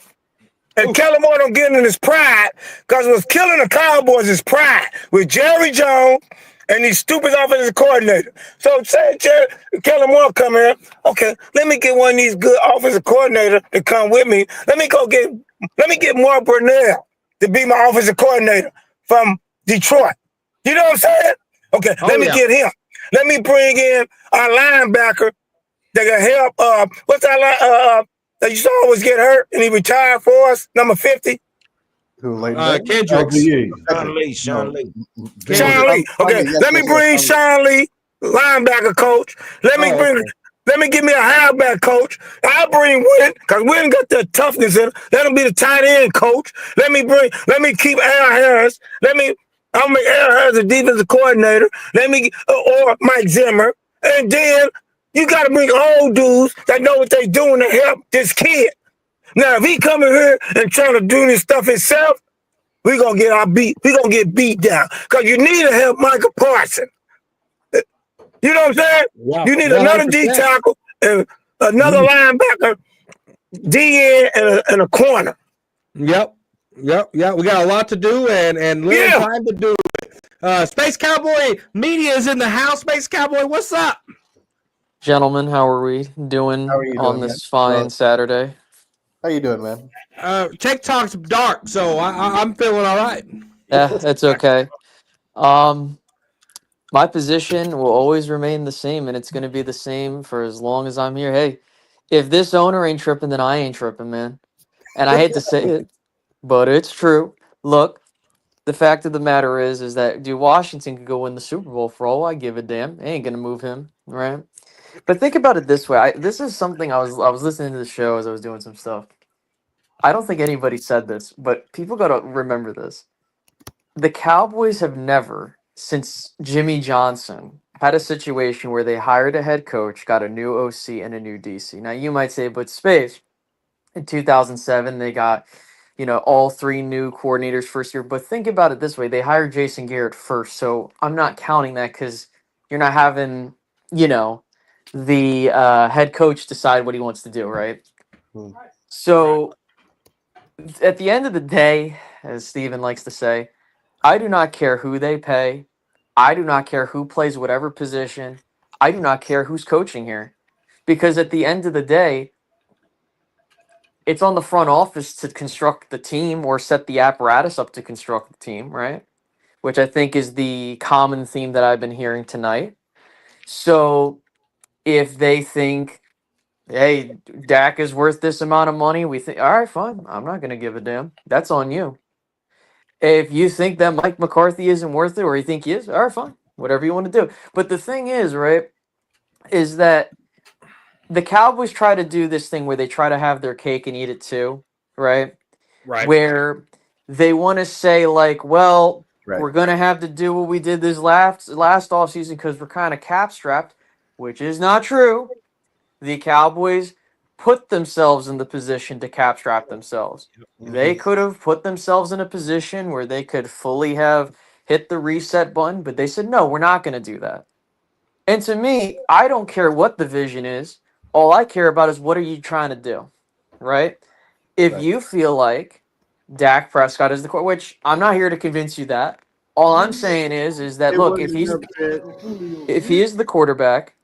And Kellen Moore don't get in his pride, because what's killing the Cowboys is pride with Jerry Jones and these stupid offensive coordinators. So say Kellen Moore come here. Okay, let me get one of these good offensive coordinators to come with me. Let me get Mark Burnell to be my offensive coordinator from Detroit. You know what I'm saying? Okay, let me get him. Let me bring in our linebacker that can help. What's that? That used to always get hurt and he retired for us, number 50. Who Kendricks. Sean Lee. Okay, let me bring Sean Lee, linebacker coach. Let me give me a halfback coach. I'll bring Wynn, because Wynn got the toughness in it. Let him be the tight end coach. Let me keep Aaron Harris. I'll make Aaron Harris the defensive coordinator. Or Mike Zimmer. And then you got to bring old dudes that know what they're doing to help this kid. Now, if he coming here and trying to do this stuff himself, we're going to get beat down. Because you need to help Michael Parsons. You know what I'm saying? Yeah, you need another 100%. D tackle and another linebacker, DN and a corner. Yep. We got a lot to do and little time to do it. Space Cowboy Media is in the house. Space Cowboy, what's up? Gentlemen, how are we doing on this fine Saturday? How you doing, man? TikTok's dark, so I'm feeling all right. Yeah, it's okay. My position will always remain the same, and it's going to be the same for as long as I'm here. Hey, if this owner ain't tripping, then I ain't tripping, man. And I hate to say it, but it's true. Look, the fact of the matter is that Washington could go win the Super Bowl for all I give a damn. They ain't going to move him, right? But think about it this way. This is something I was listening to the show as I was doing some stuff. I don't think anybody said this, but people got to remember this. The Cowboys have never, since Jimmy Johnson, had a situation where they hired a head coach, got a new OC, and a new DC. Now, you might say, but Space, in 2007, they got, all three new coordinators first year. But think about it this way. They hired Jason Garrett first, so I'm not counting that because you're not having, the head coach decide what he wants to do, right? So at the end of the day, as Steven likes to say, I do not care who they pay. I do not care who plays whatever position. I do not care who's coaching here. Because at the end of the day, it's on the front office to construct the team or set the apparatus up to construct the team, right? Which I think is the common theme that I've been hearing tonight. So if they think, hey, Dak is worth this amount of money, we think, all right, fine. I'm not going to give a damn. That's on you. If you think that Mike McCarthy isn't worth it or you think he is, all right, fine. Whatever you want to do. But the thing is, right, is that the Cowboys try to do this thing where they try to have their cake and eat it too, right? Right. Where they want to say, like, well, we're going to have to do what we did this last offseason because we're kind of cap strapped, which is not true. The Cowboys put themselves in the position to cap strap themselves. They could have put themselves in a position where they could fully have hit the reset button, but they said, no, we're not going to do that. And to me, I don't care what the vision is. All I care about is what are you trying to do, right? If you feel like Dak Prescott is the core, which I'm not here to convince you that. All I'm saying is that, look, if he is the quarterback,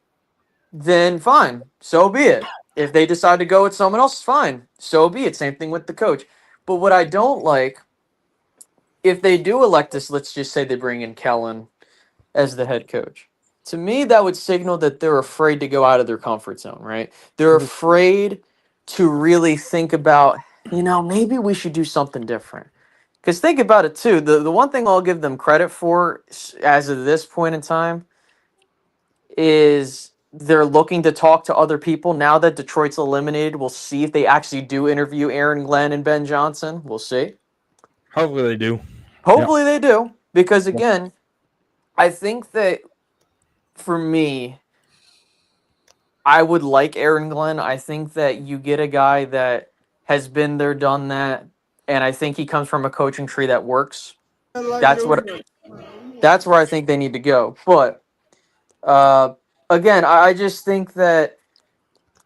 then fine, so be it. If they decide to go with someone else, fine, so be it. Same thing with the coach. But what I don't like, if they do elect this, let's just say they bring in Kellen as the head coach. To me, that would signal that they're afraid to go out of their comfort zone, right? They're afraid to really think about, maybe we should do something different. Because think about it, too. The one thing I'll give them credit for as of this point in time is they're looking to talk to other people. Now that Detroit's eliminated, we'll see if they actually do interview Aaron Glenn and Ben Johnson. We'll see. Hopefully they do. Hopefully they do. Because, again, I think that for me, I would like Aaron Glenn. I think that you get a guy that has been there, done that, and I think he comes from a coaching tree that works. That's what That's where I think they need to go. But again, I just think that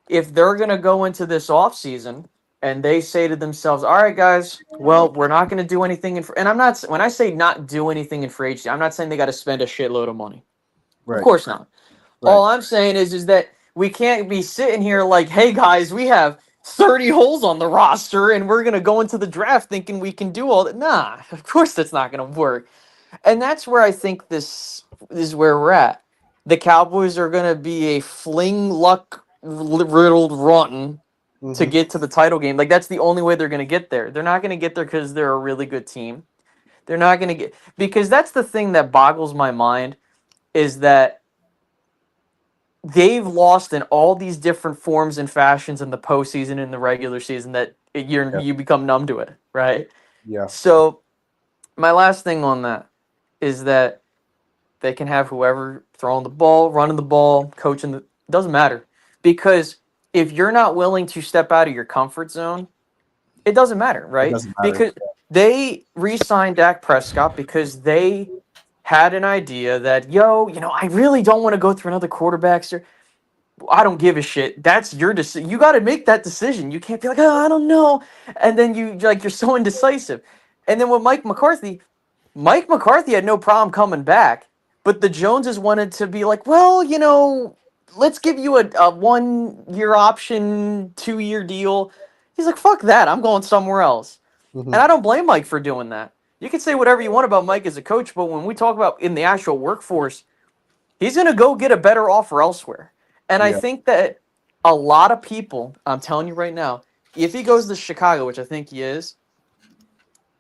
if they're going to go into this offseason and they say to themselves, all right, guys, well, we're not going to do anything and I'm not, when I say not do anything in free agency, I'm not saying they got to spend a shitload of money. Right. Of course not. Right. All I'm saying is that we can't be sitting here like, hey, guys, we have 30 holes on the roster and we're going to go into the draft thinking we can do all that. Nah, of course that's not going to work. And that's where I think this is where we're at. The Cowboys are going to be a fling luck riddled run to get to the title game. Like, that's the only way they're going to get there. They're not going to get there because they're a really good team. They're not going to get, because that's the thing that boggles my mind, is that they've lost in all these different forms and fashions in the postseason and the regular season that you become numb to it, right? Yeah. So my last thing on that is that they can have whoever throwing the ball, running the ball, coaching the, doesn't matter. Because if you're not willing to step out of your comfort zone, it doesn't matter, right? It doesn't matter. Because they re-signed Dak Prescott because they had an idea that, I really don't want to go through another quarterback. I don't give a shit. That's your decision. You got to make that decision. You can't be like, I don't know. And then you're so indecisive. And then with Mike McCarthy had no problem coming back, but the Joneses wanted to be like, well, let's give you a 1-year option, 2-year deal. He's like, fuck that. I'm going somewhere else. And I don't blame Mike for doing that. You can say whatever you want about Mike as a coach, but when we talk about in the actual workforce, he's going to go get a better offer elsewhere. And I think that a lot of people, I'm telling you right now, if he goes to Chicago, which I think he is,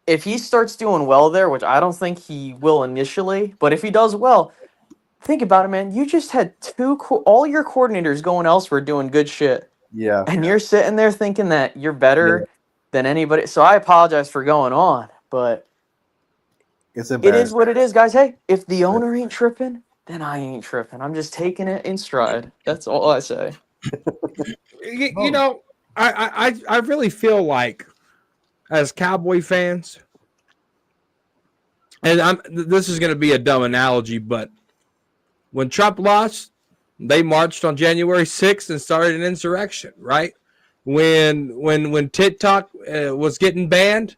if he starts doing well there, which I don't think he will initially, but if he does well, think about it, man. You just had all your coordinators going elsewhere doing good shit. Yeah. And you're sitting there thinking that you're better than anybody. So I apologize for going on, but it is what it is, guys. Hey, if the owner ain't tripping, then I ain't tripping. I'm just taking it in stride. That's all I say. I really feel like, as Cowboy fans, and this is going to be a dumb analogy, but when Trump lost, they marched on January 6th and started an insurrection, right? When TikTok was getting banned,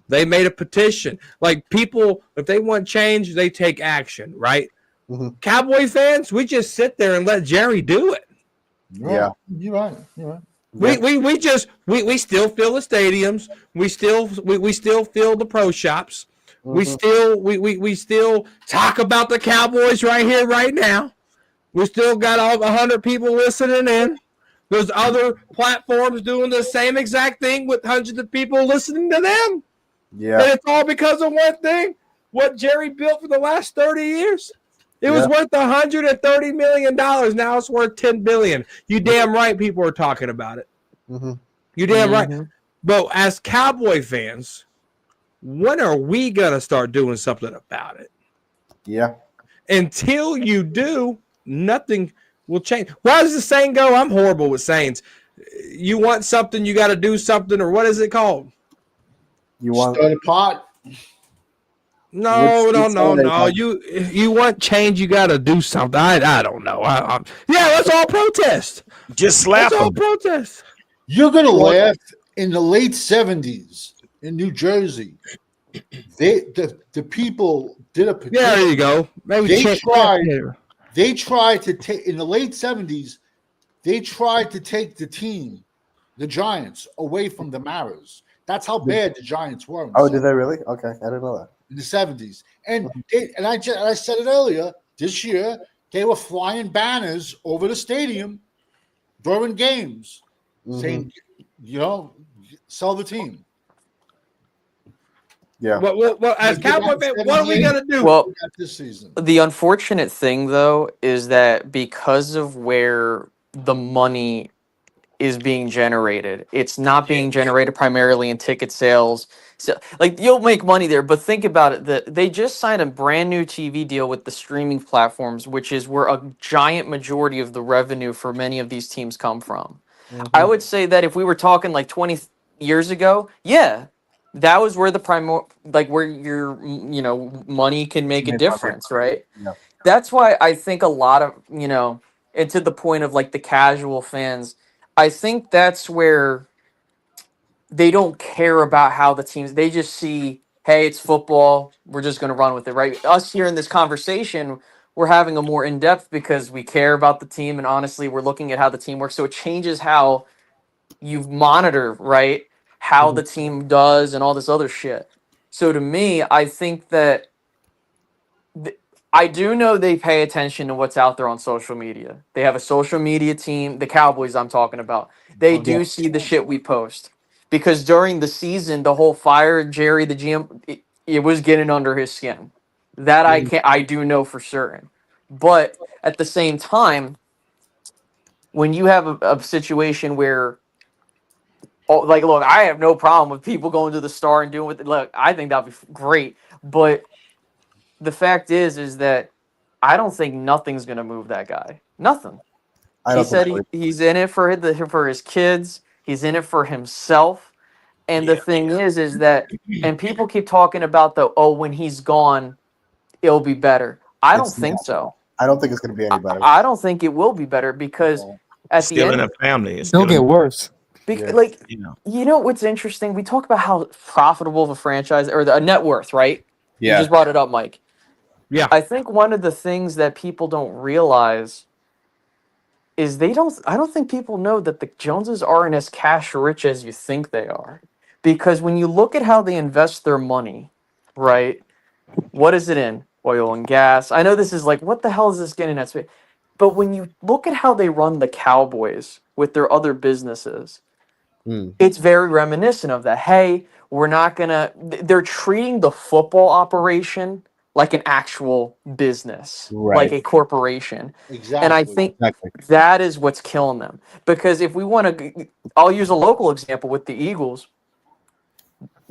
they made a petition. Like, people, if they want change, they take action, right? Cowboy fans, we just sit there and let Jerry do it. Yeah, you're right. We still fill the stadiums. We still fill the pro shops. We still talk about the Cowboys right here, right now. We still got all 100 people listening in. There's other platforms doing the same exact thing with hundreds of people listening to them. Yeah. And it's all because of one thing: what Jerry built for the last 30 years. It was worth $130 million. Now it's worth $10 billion. You damn right people are talking about it. You damn right. But as Cowboy fans, when are we going to start doing something about it? Yeah. Until you do, nothing will change. Why does the saying go? I'm horrible with sayings. You want something, you got to do something, or what is it called? You want start a pot. No. You want change, you got to do something. I don't know. Let's all protest. Just slap Let's all them. protest. You're gonna laugh. In the late 70s in New Jersey, the people did a petition. Yeah, there you go. Maybe They tried to take in the late 70s. They tried to take the team, the Giants, away from the Maras. That's how bad the Giants were. Did they really? Okay, I didn't know that. In the 70s, and I said it earlier. This year, they were flying banners over the stadium during games, saying, sell the team. Yeah. Well, as Cowboy fans, what are we gonna do? Well, this season. The unfortunate thing, though, is that because of where the money is being generated, it's not being generated primarily in ticket sales. So, you'll make money there, but think about it. They just signed a brand new TV deal with the streaming platforms, which is where a giant majority of the revenue for many of these teams come from. I would say that if we were talking 20 years ago, That was where where your money can make a difference, right? Yeah. That's why I think a lot of and to the point of like the casual fans, I think that's where they don't care about how the teams. They just see, hey, it's football. We're just going to run with it, right? Us here in this conversation, we're having a more in depth because we care about the team, and honestly, we're looking at how the team works. So it changes how you monitor, right? How the team does and all this other shit. So to me, I think that I do know they pay attention to what's out there on social media. They have a social media team, the Cowboys I'm talking about. They do see the shit we post. Because during the season, the whole fire Jerry the GM, it was getting under his skin. That I do know for certain. But at the same time, when you have a situation where like, look, I have no problem with people going to the Star and doing what look, I think that'd be great. But the fact is that I don't think nothing's gonna move that guy. Nothing. I He don't think said so. he's in it for his kids. He's in it for himself. And the Yeah. thing is that and people keep talking about when he's gone, it'll be better. I don't It's think not. so. I don't think it's going to be any better. I don't think it will be better because at the Still in end, a family. It's It'll still get in, worse. Yeah. like you know. you know what's interesting? We talk about how profitable of a franchise or the net worth, right? You Yeah. just brought it up, Mike. Yeah. I think one of the things that people don't realize is I don't think people know that the Joneses aren't as cash rich as you think they are. Because when you look at how they invest their money, right? What is it in? Oil and gas. I know this is like, what the hell is this getting at? But when you look at how they run the Cowboys with their other businesses, Mm. it's very reminiscent of that. Hey, we're not gonna. They're treating the football operation like an actual business, like Right. a corporation, and I Exactly. think Exactly. that is what's killing them. Because if we want to, I'll use a local example with the Eagles.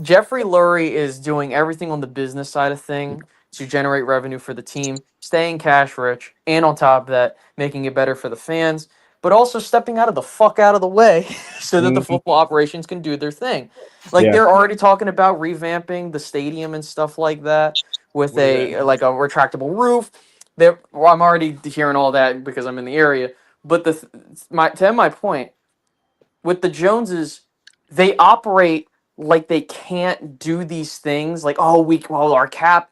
Jeffrey Lurie is doing everything on the business side of thing to generate revenue for the team, staying cash rich, and on top of that, making it better for the fans, but also stepping out of the way so that the Mhm. football operations can do their thing. Like Yeah. they're already talking about revamping the stadium and stuff like that with a like a retractable roof. I'm already hearing all that because I'm in the area. But to end my point, with the Joneses, they operate like they can't do these things. Like, our cap.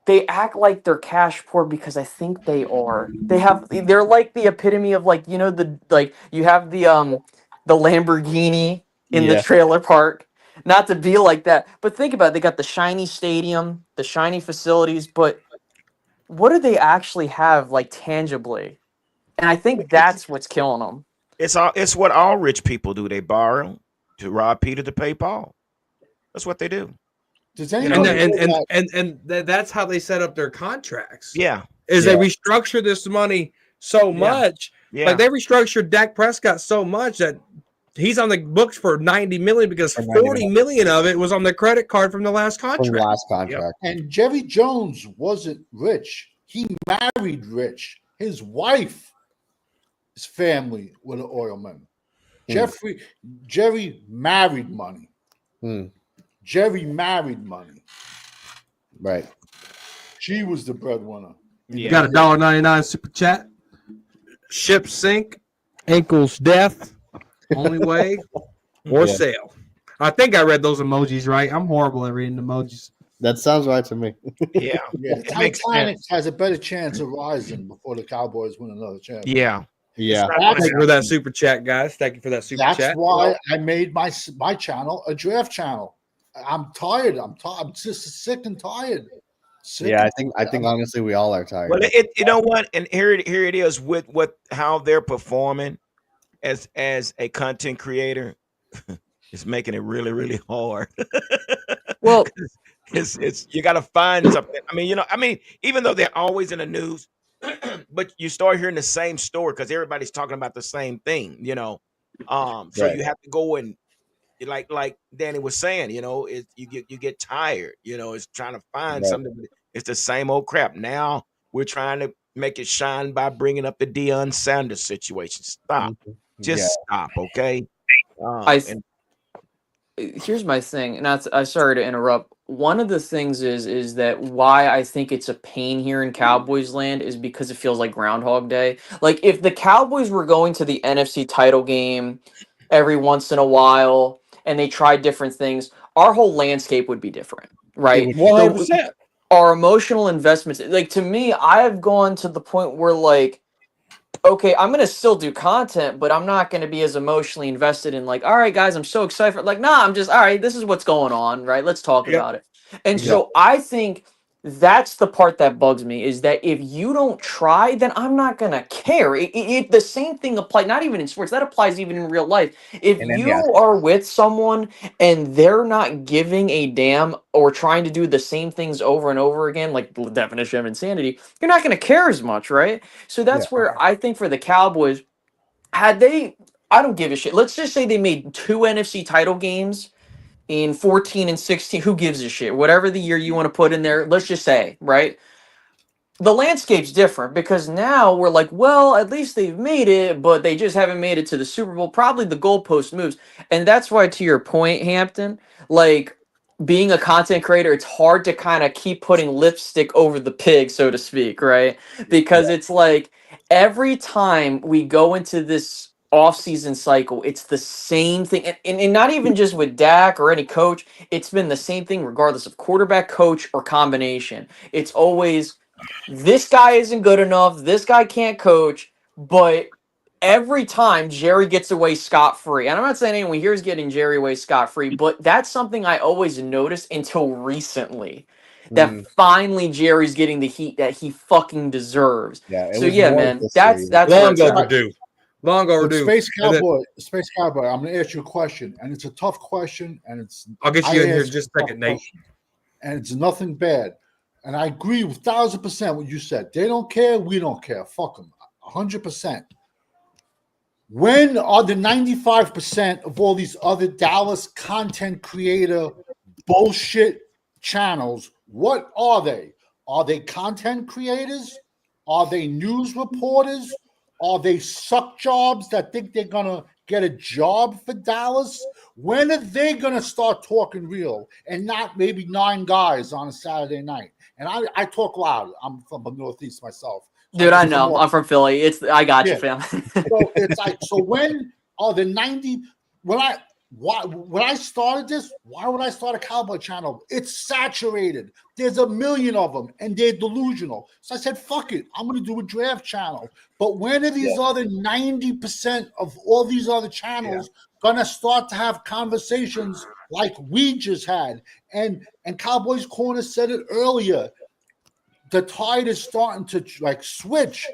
They act like they're cash poor because I think they are. They're like the epitome of like you have the Lamborghini in the Yeah. trailer park. Not to be like that, but think about it. They got the shiny stadium, the shiny facilities, but what do they actually have like tangibly? And I think that's what's killing them. It's what all rich people do. They borrow to rob Peter to pay Paul. That's what they do. Does And anybody know that? that's how they set up their contracts. Yeah. Is Yeah. they restructure this money so Yeah. much. Yeah. Like they restructured Dak Prescott so much that he's on the books for $90 million because For $90 $40 million of it was on the credit card from the last From the contract. last contract. And Jerry Jones wasn't rich. He married rich. His wife is family with an oilman. Jerry married money. Mm. Jerry married money. Right. She was the breadwinner. You got a $1.99 super chat. Ship sink, ankles death, only way, or Yeah. sale. I think I read those emojis right. I'm horrible at reading emojis. That sounds right to me. Yeah. Yeah, the It makes Titanic sense. has a better chance of rising before the Cowboys win another championship. Yeah. Yeah. It's not gonna Thank you for happen. that super chat, guys. Thank you for that super That's chat. why I made my channel a draft channel. I'm tired. I'm just sick and tired. Yeah, I think honestly we all are tired. Well, you know what? And here it is with how they're performing as a content creator. It's making it really, really hard. Well, it's you got to find something. I mean, even though they're always in the news, but you start hearing the same story because everybody's talking about the same thing. So Right. you have to go and like Danny was saying, you get tired. It's trying to find Right. something. It's the same old crap. Now we're trying to make it shine by bringing up the Deion Sanders situation. Stop. Mhm. Just stop, okay? I And here's my thing, and I sorry to interrupt. One of the things is that why I think it's a pain here in Cowboys land is because it feels like Groundhog Day. Like if the Cowboys were going to the NFC title game every once in a while and they tried different things, our whole landscape would be different, right? 100%. Our emotional investments, like to me, I've gone to the point where like, okay, I'm gonna still do content, but I'm not gonna be as emotionally invested in like, all right, guys, I'm so excited for like, nah, I'm just all right, this is what's going on, right? Let's talk Yep. about it. And Yep. so I think that's the part that bugs me is that if you don't try, then I'm not gonna care. The same thing applies, not even in sports, that applies even in real life. If And then, you are with someone and they're not giving a damn or trying to do the same things over and over again, like the definition of insanity, you're not gonna care as much, right? So that's where I think for the Cowboys, had they, I don't give a shit. Let's just say they made 2 NFC title games in 14 and 16. Who gives a shit? Whatever the year you want to put in there, let's just say, right? The landscape's different because now we're like, well, at least they've made it, but they just haven't made it to the Super Bowl. Probably the goalpost moves. And that's why, to your point, Hampton, like being a content creator, it's hard to kind of keep putting lipstick over the pig, so to speak, right? Because it's like every time we go into this off-season cycle, it's the same thing. And not even just with Dak or any coach, it's been the same thing regardless of quarterback, coach, or combination. It's always this guy isn't good enough. This guy can't coach. But every time Jerry gets away scot-free, and I'm not saying anyone here is getting Jerry away scot-free, but that's something I always noticed until recently. That finally Jerry's getting the heat that he fucking deserves. Yeah, So yeah, man, that's where long it's at. overdue. Long overdue. Space Cowboy, I'm going to ask you a question, and it's a tough question, and it's. I'll get you in here in just a second, Nate. And it's nothing bad. And I agree with 1,000% what you said. They don't care. We don't care. Fuck them. 100%. When are the 95% of all these other Dallas content creator bullshit channels? What are they? Are they content creators? Are they news reporters? Are they suck jobs that think they're going to get a job for Dallas? When are they going to start talking real and not maybe 9 guys on a Saturday night? And I talk loud. I'm from the Northeast myself. So dude, I know. I'm from Philly. I got you, fam. So it's like, so when are the 90? When I started this, why would I start a Cowboy channel? It's saturated. There's a million of them, and they're delusional. So I said, fuck it. I'm going to do a draft channel. But when are these other 90% of all these other channels going to start to have conversations like we just had? And Cowboys Corner said it earlier. The tide is starting to like switch.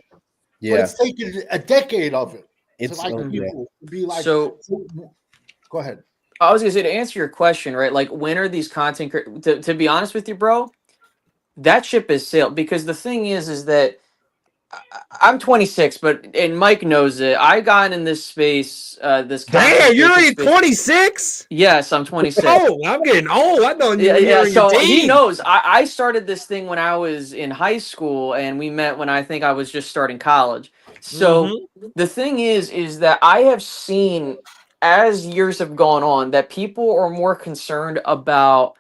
But it's taken a decade of it. It's to like people to be like. So go ahead. I was gonna say, to answer your question, right? Like, when are these content? To be honest with you, bro, that ship has sailed. Because the thing is that I'm 26, and Mike knows it. I got in this space. This damn, you're only 26. Yes, I'm 26. Oh, I'm getting old. I know you. Yeah. So he knows. I started this thing when I was in high school, and we met when I think I was just starting college. So the thing is that I have seen, as years have gone on, that people are more concerned about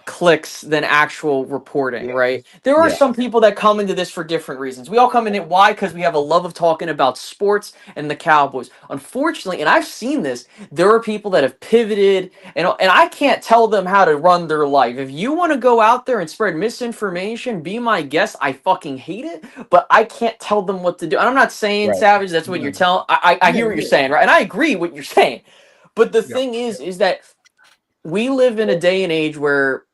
clicks than actual reporting, right? There are some people that come into this for different reasons. We all come in it. Why? Because we have a love of talking about sports and the Cowboys. Unfortunately, and I've seen this, there are people that have pivoted, and I can't tell them how to run their life. If you want to go out there and spread misinformation, be my guest. I fucking hate it, but I can't tell them what to do. And I'm not saying, Savage, that's what you're telling. I hear what you're saying, right? And I agree what you're saying. But the thing is that we live in a day and age where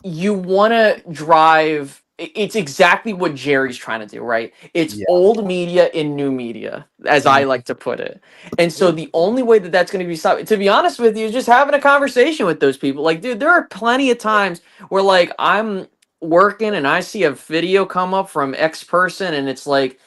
you want to drive. It's exactly what Jerry's trying to do, right? It's old media in new media, as I like to put it. And so the only way that that's going to be stopped, to be honest with you, is just having a conversation with those people. Like, dude, there are plenty of times where, like, I'm working and I see a video come up from X person, and it's like,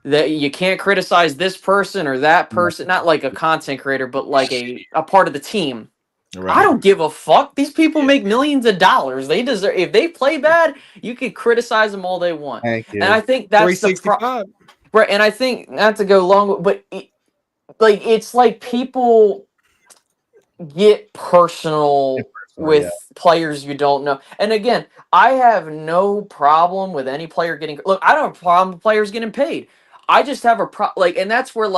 that you can't criticize this person or that person, not like a content creator, but like a part of the team. I don't give a fuck. These people make millions of dollars. They deserve. If they play bad, you can criticize them all they want. And I think that's the problem. Right. And I think, not to go long, but it's like people get personal with players you don't know. And again, I have no problem with any player getting. Look, I don't have a problem with players getting paid. I just have a and that's where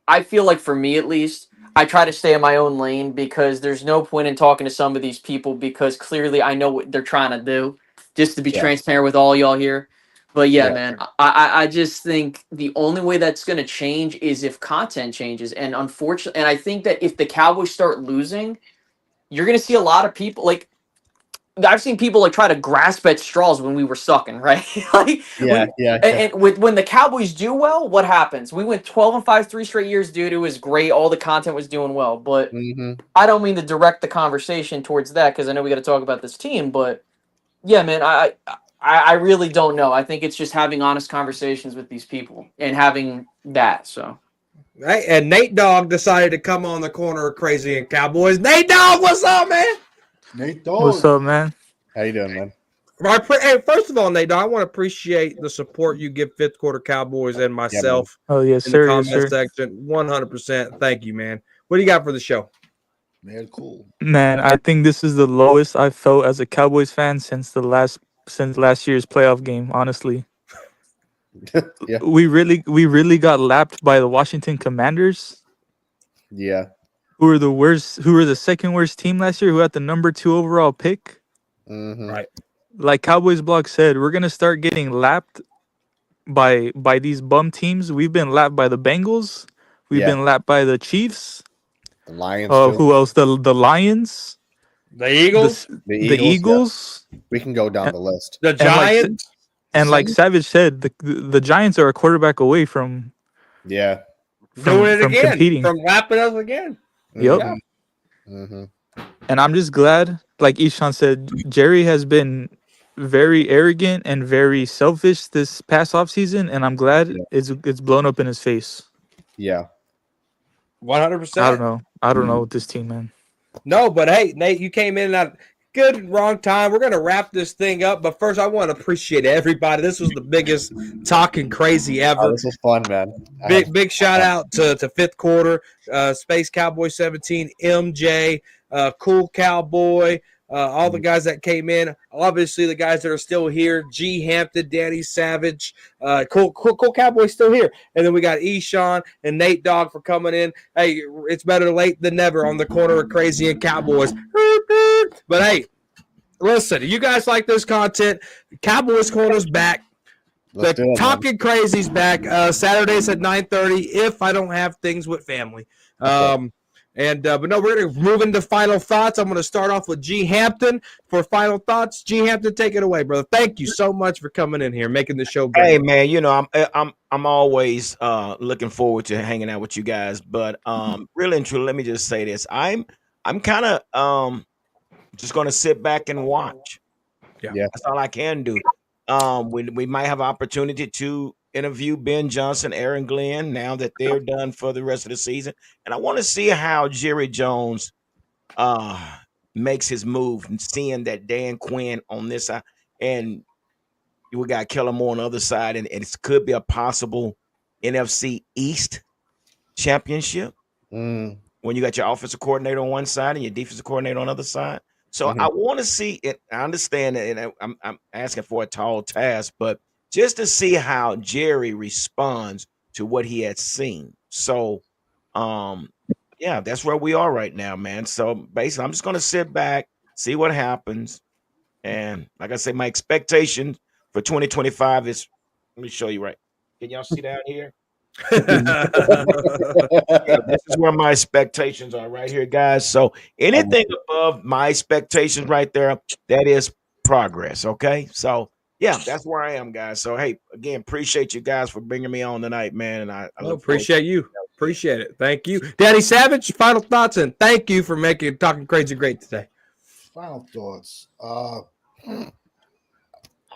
I feel like for me at least, I try to stay in my own lane because there's no point in talking to some of these people because clearly I know what they're trying to do. Just to be transparent with all y'all here. But yeah, man, I just think the only way that's going to change is if content changes. And unfortunately, and I think that if the Cowboys start losing, you're going to see a lot of people I've seen people try to grasp at straws when we were sucking, right? And when the Cowboys do well, what happens? We went 12-5 3 straight years, dude. It was great. All the content was doing well, but I don't mean to direct the conversation towards that because I know we got to talk about this team. But yeah, man, I really don't know. I think it's just having honest conversations with these people and having that. So. Right, and Nate Dogg decided to come on the corner of Crazy and Cowboys. Nate Dogg, what's up, man? Nate Dogg. What's up, man? How you doing, man? Hey, first of all, Nate Dogg, I want to appreciate the support you give Fifth Quarter Cowboys and myself. Oh, yes, in sir. the comment Yes, sir. section. 100%. Thank you, man. What do you got for the show? Man, cool. Man, I think this is the lowest I've felt as a Cowboys fan since last year's playoff game, honestly. We really got lapped by the Washington Commanders. Yeah. Who were the second worst team last year, who had the number 2 overall pick. Right. Like Cowboys blog said, we're gonna start getting lapped by these bum teams. We've been lapped by the Bengals. We've been lapped by the Chiefs. The Lions. Who else? The Lions. The Eagles. The Eagles. Yeah. We can go down the list. The Giants. And like Savage said, the Giants are a quarterback away from doing it again, competing. from lapping us again. Yep. Mm-hmm. And I'm just glad, like Ishan said, Jerry has been very arrogant and very selfish this past offseason, and I'm glad it's blown up in his face. Yeah. 100%. I don't know with this team, man. No, but hey, Nate, you came in at good wrong time. We're gonna wrap this thing up, but first I want to appreciate everybody. This was the biggest talking crazy ever. Oh, this was fun, man. Big shout out to Fifth Quarter, Space Cowboy 17, MJ, Cool Cowboy, all the guys that came in. Obviously, the guys that are still here: G Hampton, Danny Savage, Cool Cowboy still here, and then we got Eshawn and Nate Dogg for coming in. Hey, it's better late than never on the corner of Crazy and Cowboys. But hey, listen, you guys like this content? Cowboys Corner's back. The Talking Crazy's back. Saturdays at 9:30 if I don't have things with family. But no, we're going to move into final thoughts. I'm going to start off with G Hampton for final thoughts. G Hampton, take it away, brother. Thank you so much for coming in here, making the show great. Hey, man, you know I'm always looking forward to hanging out with you guys. But really and truly, let me just say this: I'm kind of just going to sit back and watch. Yeah, that's all I can do. We might have opportunity to interview Ben Johnson, Aaron Glenn, now that they're done for the rest of the season. And I want to see how Jerry Jones makes his move, and seeing that Dan Quinn on this side, and we got Kellen Moore on the other side, and it could be a possible NFC East championship when you got your offensive coordinator on one side and your defensive coordinator on the other side. So I want to see it. I understand it, and I'm asking for a tall task, but just to see how Jerry responds to what he had seen. So, yeah, that's where we are right now, man. So basically, I'm just going to sit back, see what happens. And like I say, my expectation for 2025 is, let me show you right. Can y'all see down here? Yeah, this is where my expectations are right here, guys. So anything above my expectations right there, that is progress. Okay. So yeah, that's where I am, guys. So hey, again, appreciate you guys for bringing me on tonight, man. And I appreciate you. Appreciate it. Thank you. Danny Savage, final thoughts, and thank you for making Talking Crazy great today. Final thoughts. I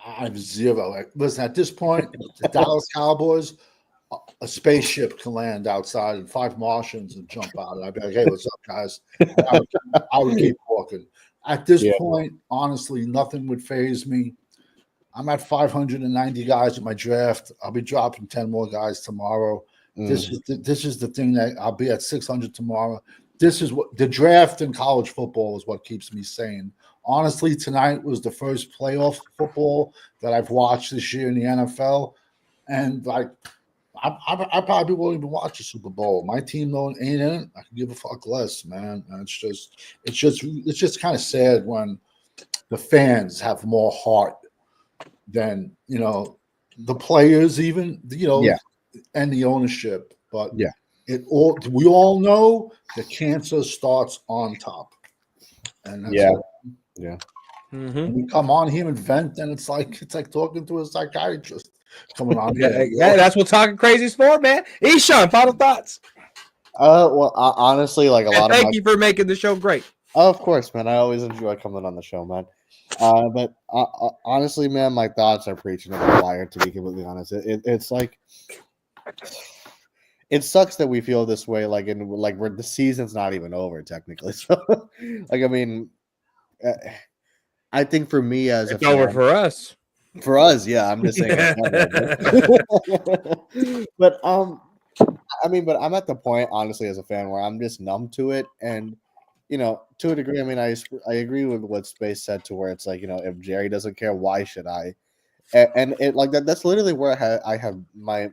have zero. Listen, at this point, the Dallas Cowboys, a spaceship can land outside and 5 Martians and jump out. And I'd be like, hey, what's up, guys? I would keep walking. At this point, honestly, nothing would faze me. I'm at 590 guys at my draft. I'll be dropping 10 more guys tomorrow. This is the thing that I'll be at 600 tomorrow. this is what the draft in college football is what keeps me sane. Honestly, tonight was the first playoff football that I've watched this year in the NFL, and like I probably won't even watch the Super Bowl. My team ain't in it. I can give a fuck less, man. And it's just kind of sad when the fans have more heart than the players, even and the ownership. But we all know the cancer starts on top, and that's it. Yeah. When you come on here and vent, then it's like talking to a psychiatrist coming on here. That's what Talking Crazy's for, man. Eshaun, final thoughts. Well, honestly, like thank you for making the show great. Of course, man. I always enjoy coming on the show, man. But honestly, man, my thoughts are preaching to the choir. To be completely honest, it's like it sucks that we feel this way. Like where the season's not even over technically. So, like, I mean, I think for me as it's over for us. For us, yeah. I'm just saying. But I mean, but I'm at the point, honestly, as a fan, where I'm just numb to it, and to a degree, I mean, I agree with what Space said, to where it's like, if Jerry doesn't care, why should I? And it like that. That's literally where I have my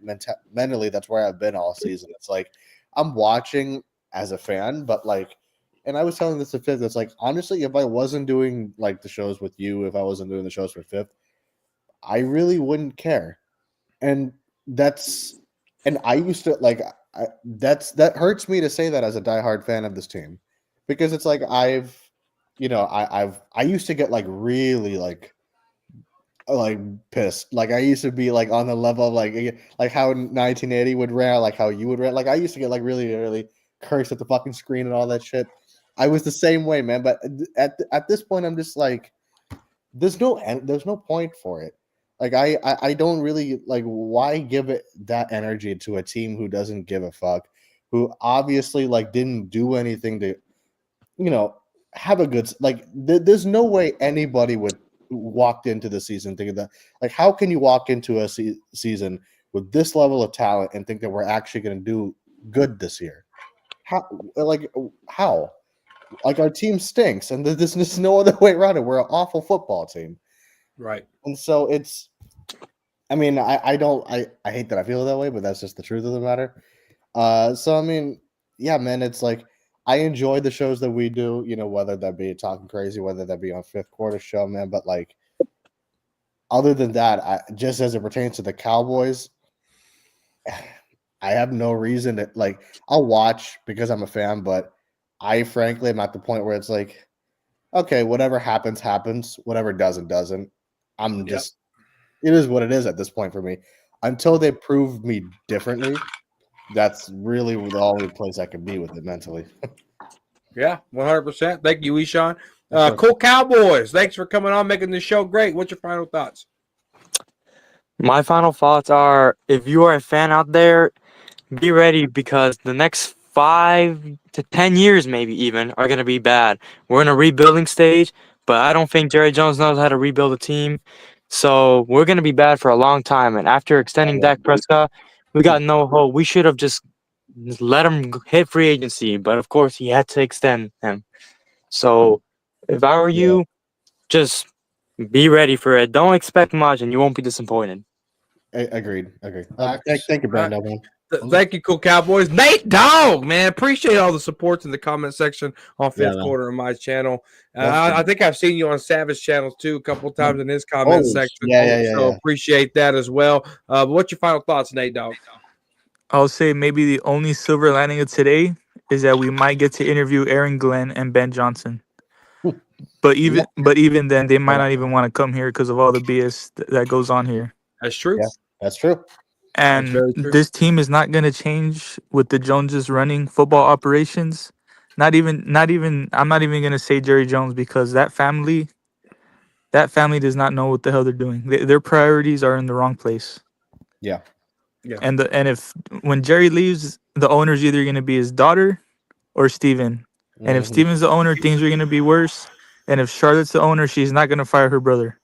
mentally. That's where I've been all season. It's like I'm watching as a fan, but like. And I was telling this to Fifth. It's like, honestly, if I wasn't doing like the shows with you, if I wasn't doing the shows for Fifth, I really wouldn't care. And I used to like that hurts me to say that as a diehard fan of this team, because it's like I used to get like really like pissed. Like I used to be like on the level of like how 1980 would rant, like how you would rant. Like I used to get like really, really cursed at the fucking screen and all that shit. I was the same way, man. But at this point, I'm just like, there's no point for it. Like I don't really like, why give it that energy to a team who doesn't give a fuck, who obviously like didn't do anything to, have a good like. There's no way anybody would walked into the season thinking that, like, how can you walk into a season with this level of talent and think that we're actually going to do good this year? How? Like, our team stinks, and there's no other way around it. We're an awful football team. Right. And so it's, I mean, I hate that I feel that way, but that's just the truth of the matter. So, I mean, yeah, man, it's like, I enjoy the shows that we do, whether that be Talking Crazy, whether that be on Fifth Quarter Show, man. But like, other than that, just as it pertains to the Cowboys, I have no reason to like. I'll watch because I'm a fan, but I frankly am at the point where it's like, okay, whatever happens, happens. Whatever doesn't. I'm just, it is what it is at this point for me. Until they prove me differently, that's really the only place I can be with it mentally. Yeah, 100%. Thank you, Eshaun. Cool Cowboys. Thanks for coming on, making this show great. What's your final thoughts? My final thoughts are, if you are a fan out there, be ready, because the next 5 to 10 years, maybe even, are going to be bad. We're in a rebuilding stage, but I don't think Jerry Jones knows how to rebuild a team. So we're going to be bad for a long time. And after extending Dak Prescott, we got no hope. We should have just let him hit free agency. But, of course, he had to extend him. So if I were you, just be ready for it. Don't expect much, and you won't be disappointed. Agreed. Thank you, Brando, man. Thank you, Cool Cowboys. Nate Dogg, man. Appreciate all the supports in the comment section on Fifth Quarter on my channel. I think I've seen you on Savage channels too a couple of times in his comment section. So appreciate that as well. But what's your final thoughts, Nate Dogg? I'll say maybe the only silver lining of today is that we might get to interview Aaron Glenn and Ben Johnson. But even then, they might not even want to come here because of all the BS that goes on here. That's true. Yeah, that's true. And this team is not going to change with the Joneses running football operations. Not even. I'm not even going to say Jerry Jones, because that family does not know what the hell they're doing. Their priorities are in the wrong place. Yeah. And if when Jerry leaves, the owner's either going to be his daughter or Steven. And if Steven's the owner, things are going to be worse. And if Charlotte's the owner, she's not going to fire her brother.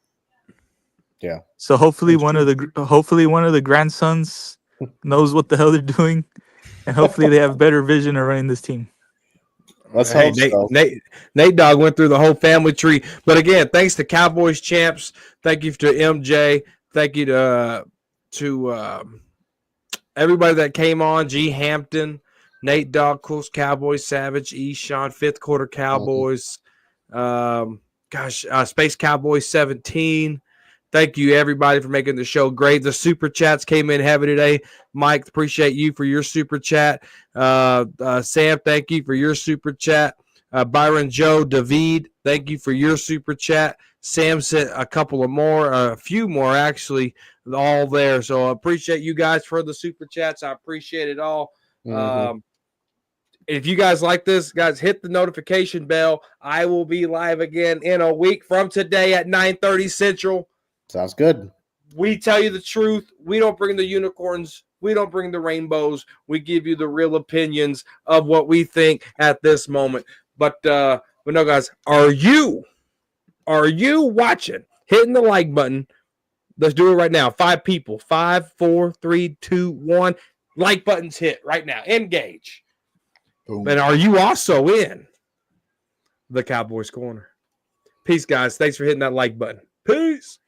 Yeah. So hopefully one of the grandsons knows what the hell they're doing, and hopefully they have better vision of running this team. Let's Hey, hope so. Nate Dogg went through the whole family tree. But again, thanks to Cowboys champs. Thank you to MJ. Thank you to everybody that came on. G. Hampton, Nate Dogg, Cool's Cowboys, Savage, Eshawn, Fifth Quarter Cowboys. Space Cowboys 17. Thank you, everybody, for making the show great. The super chats came in heavy today. Mike, appreciate you for your super chat. Sam, thank you for your super chat. Byron Joe, David, thank you for your super chat. Sam sent a few more actually, all there. So I appreciate you guys for the super chats. I appreciate it all. If you guys like this, guys, hit the notification bell. I will be live again in a week from today at 9:30 Central. Sounds good. We tell you the truth. We don't bring the unicorns. We don't bring the rainbows. We give you the real opinions of what we think at this moment. But no, guys, are you watching? Hitting the like button. Let's do it right now. 5 people. 5, 4, 3, 2, 1. Like buttons hit right now. Engage. Boom. And are you also in the Cowboys Corner? Peace, guys. Thanks for hitting that like button. Peace.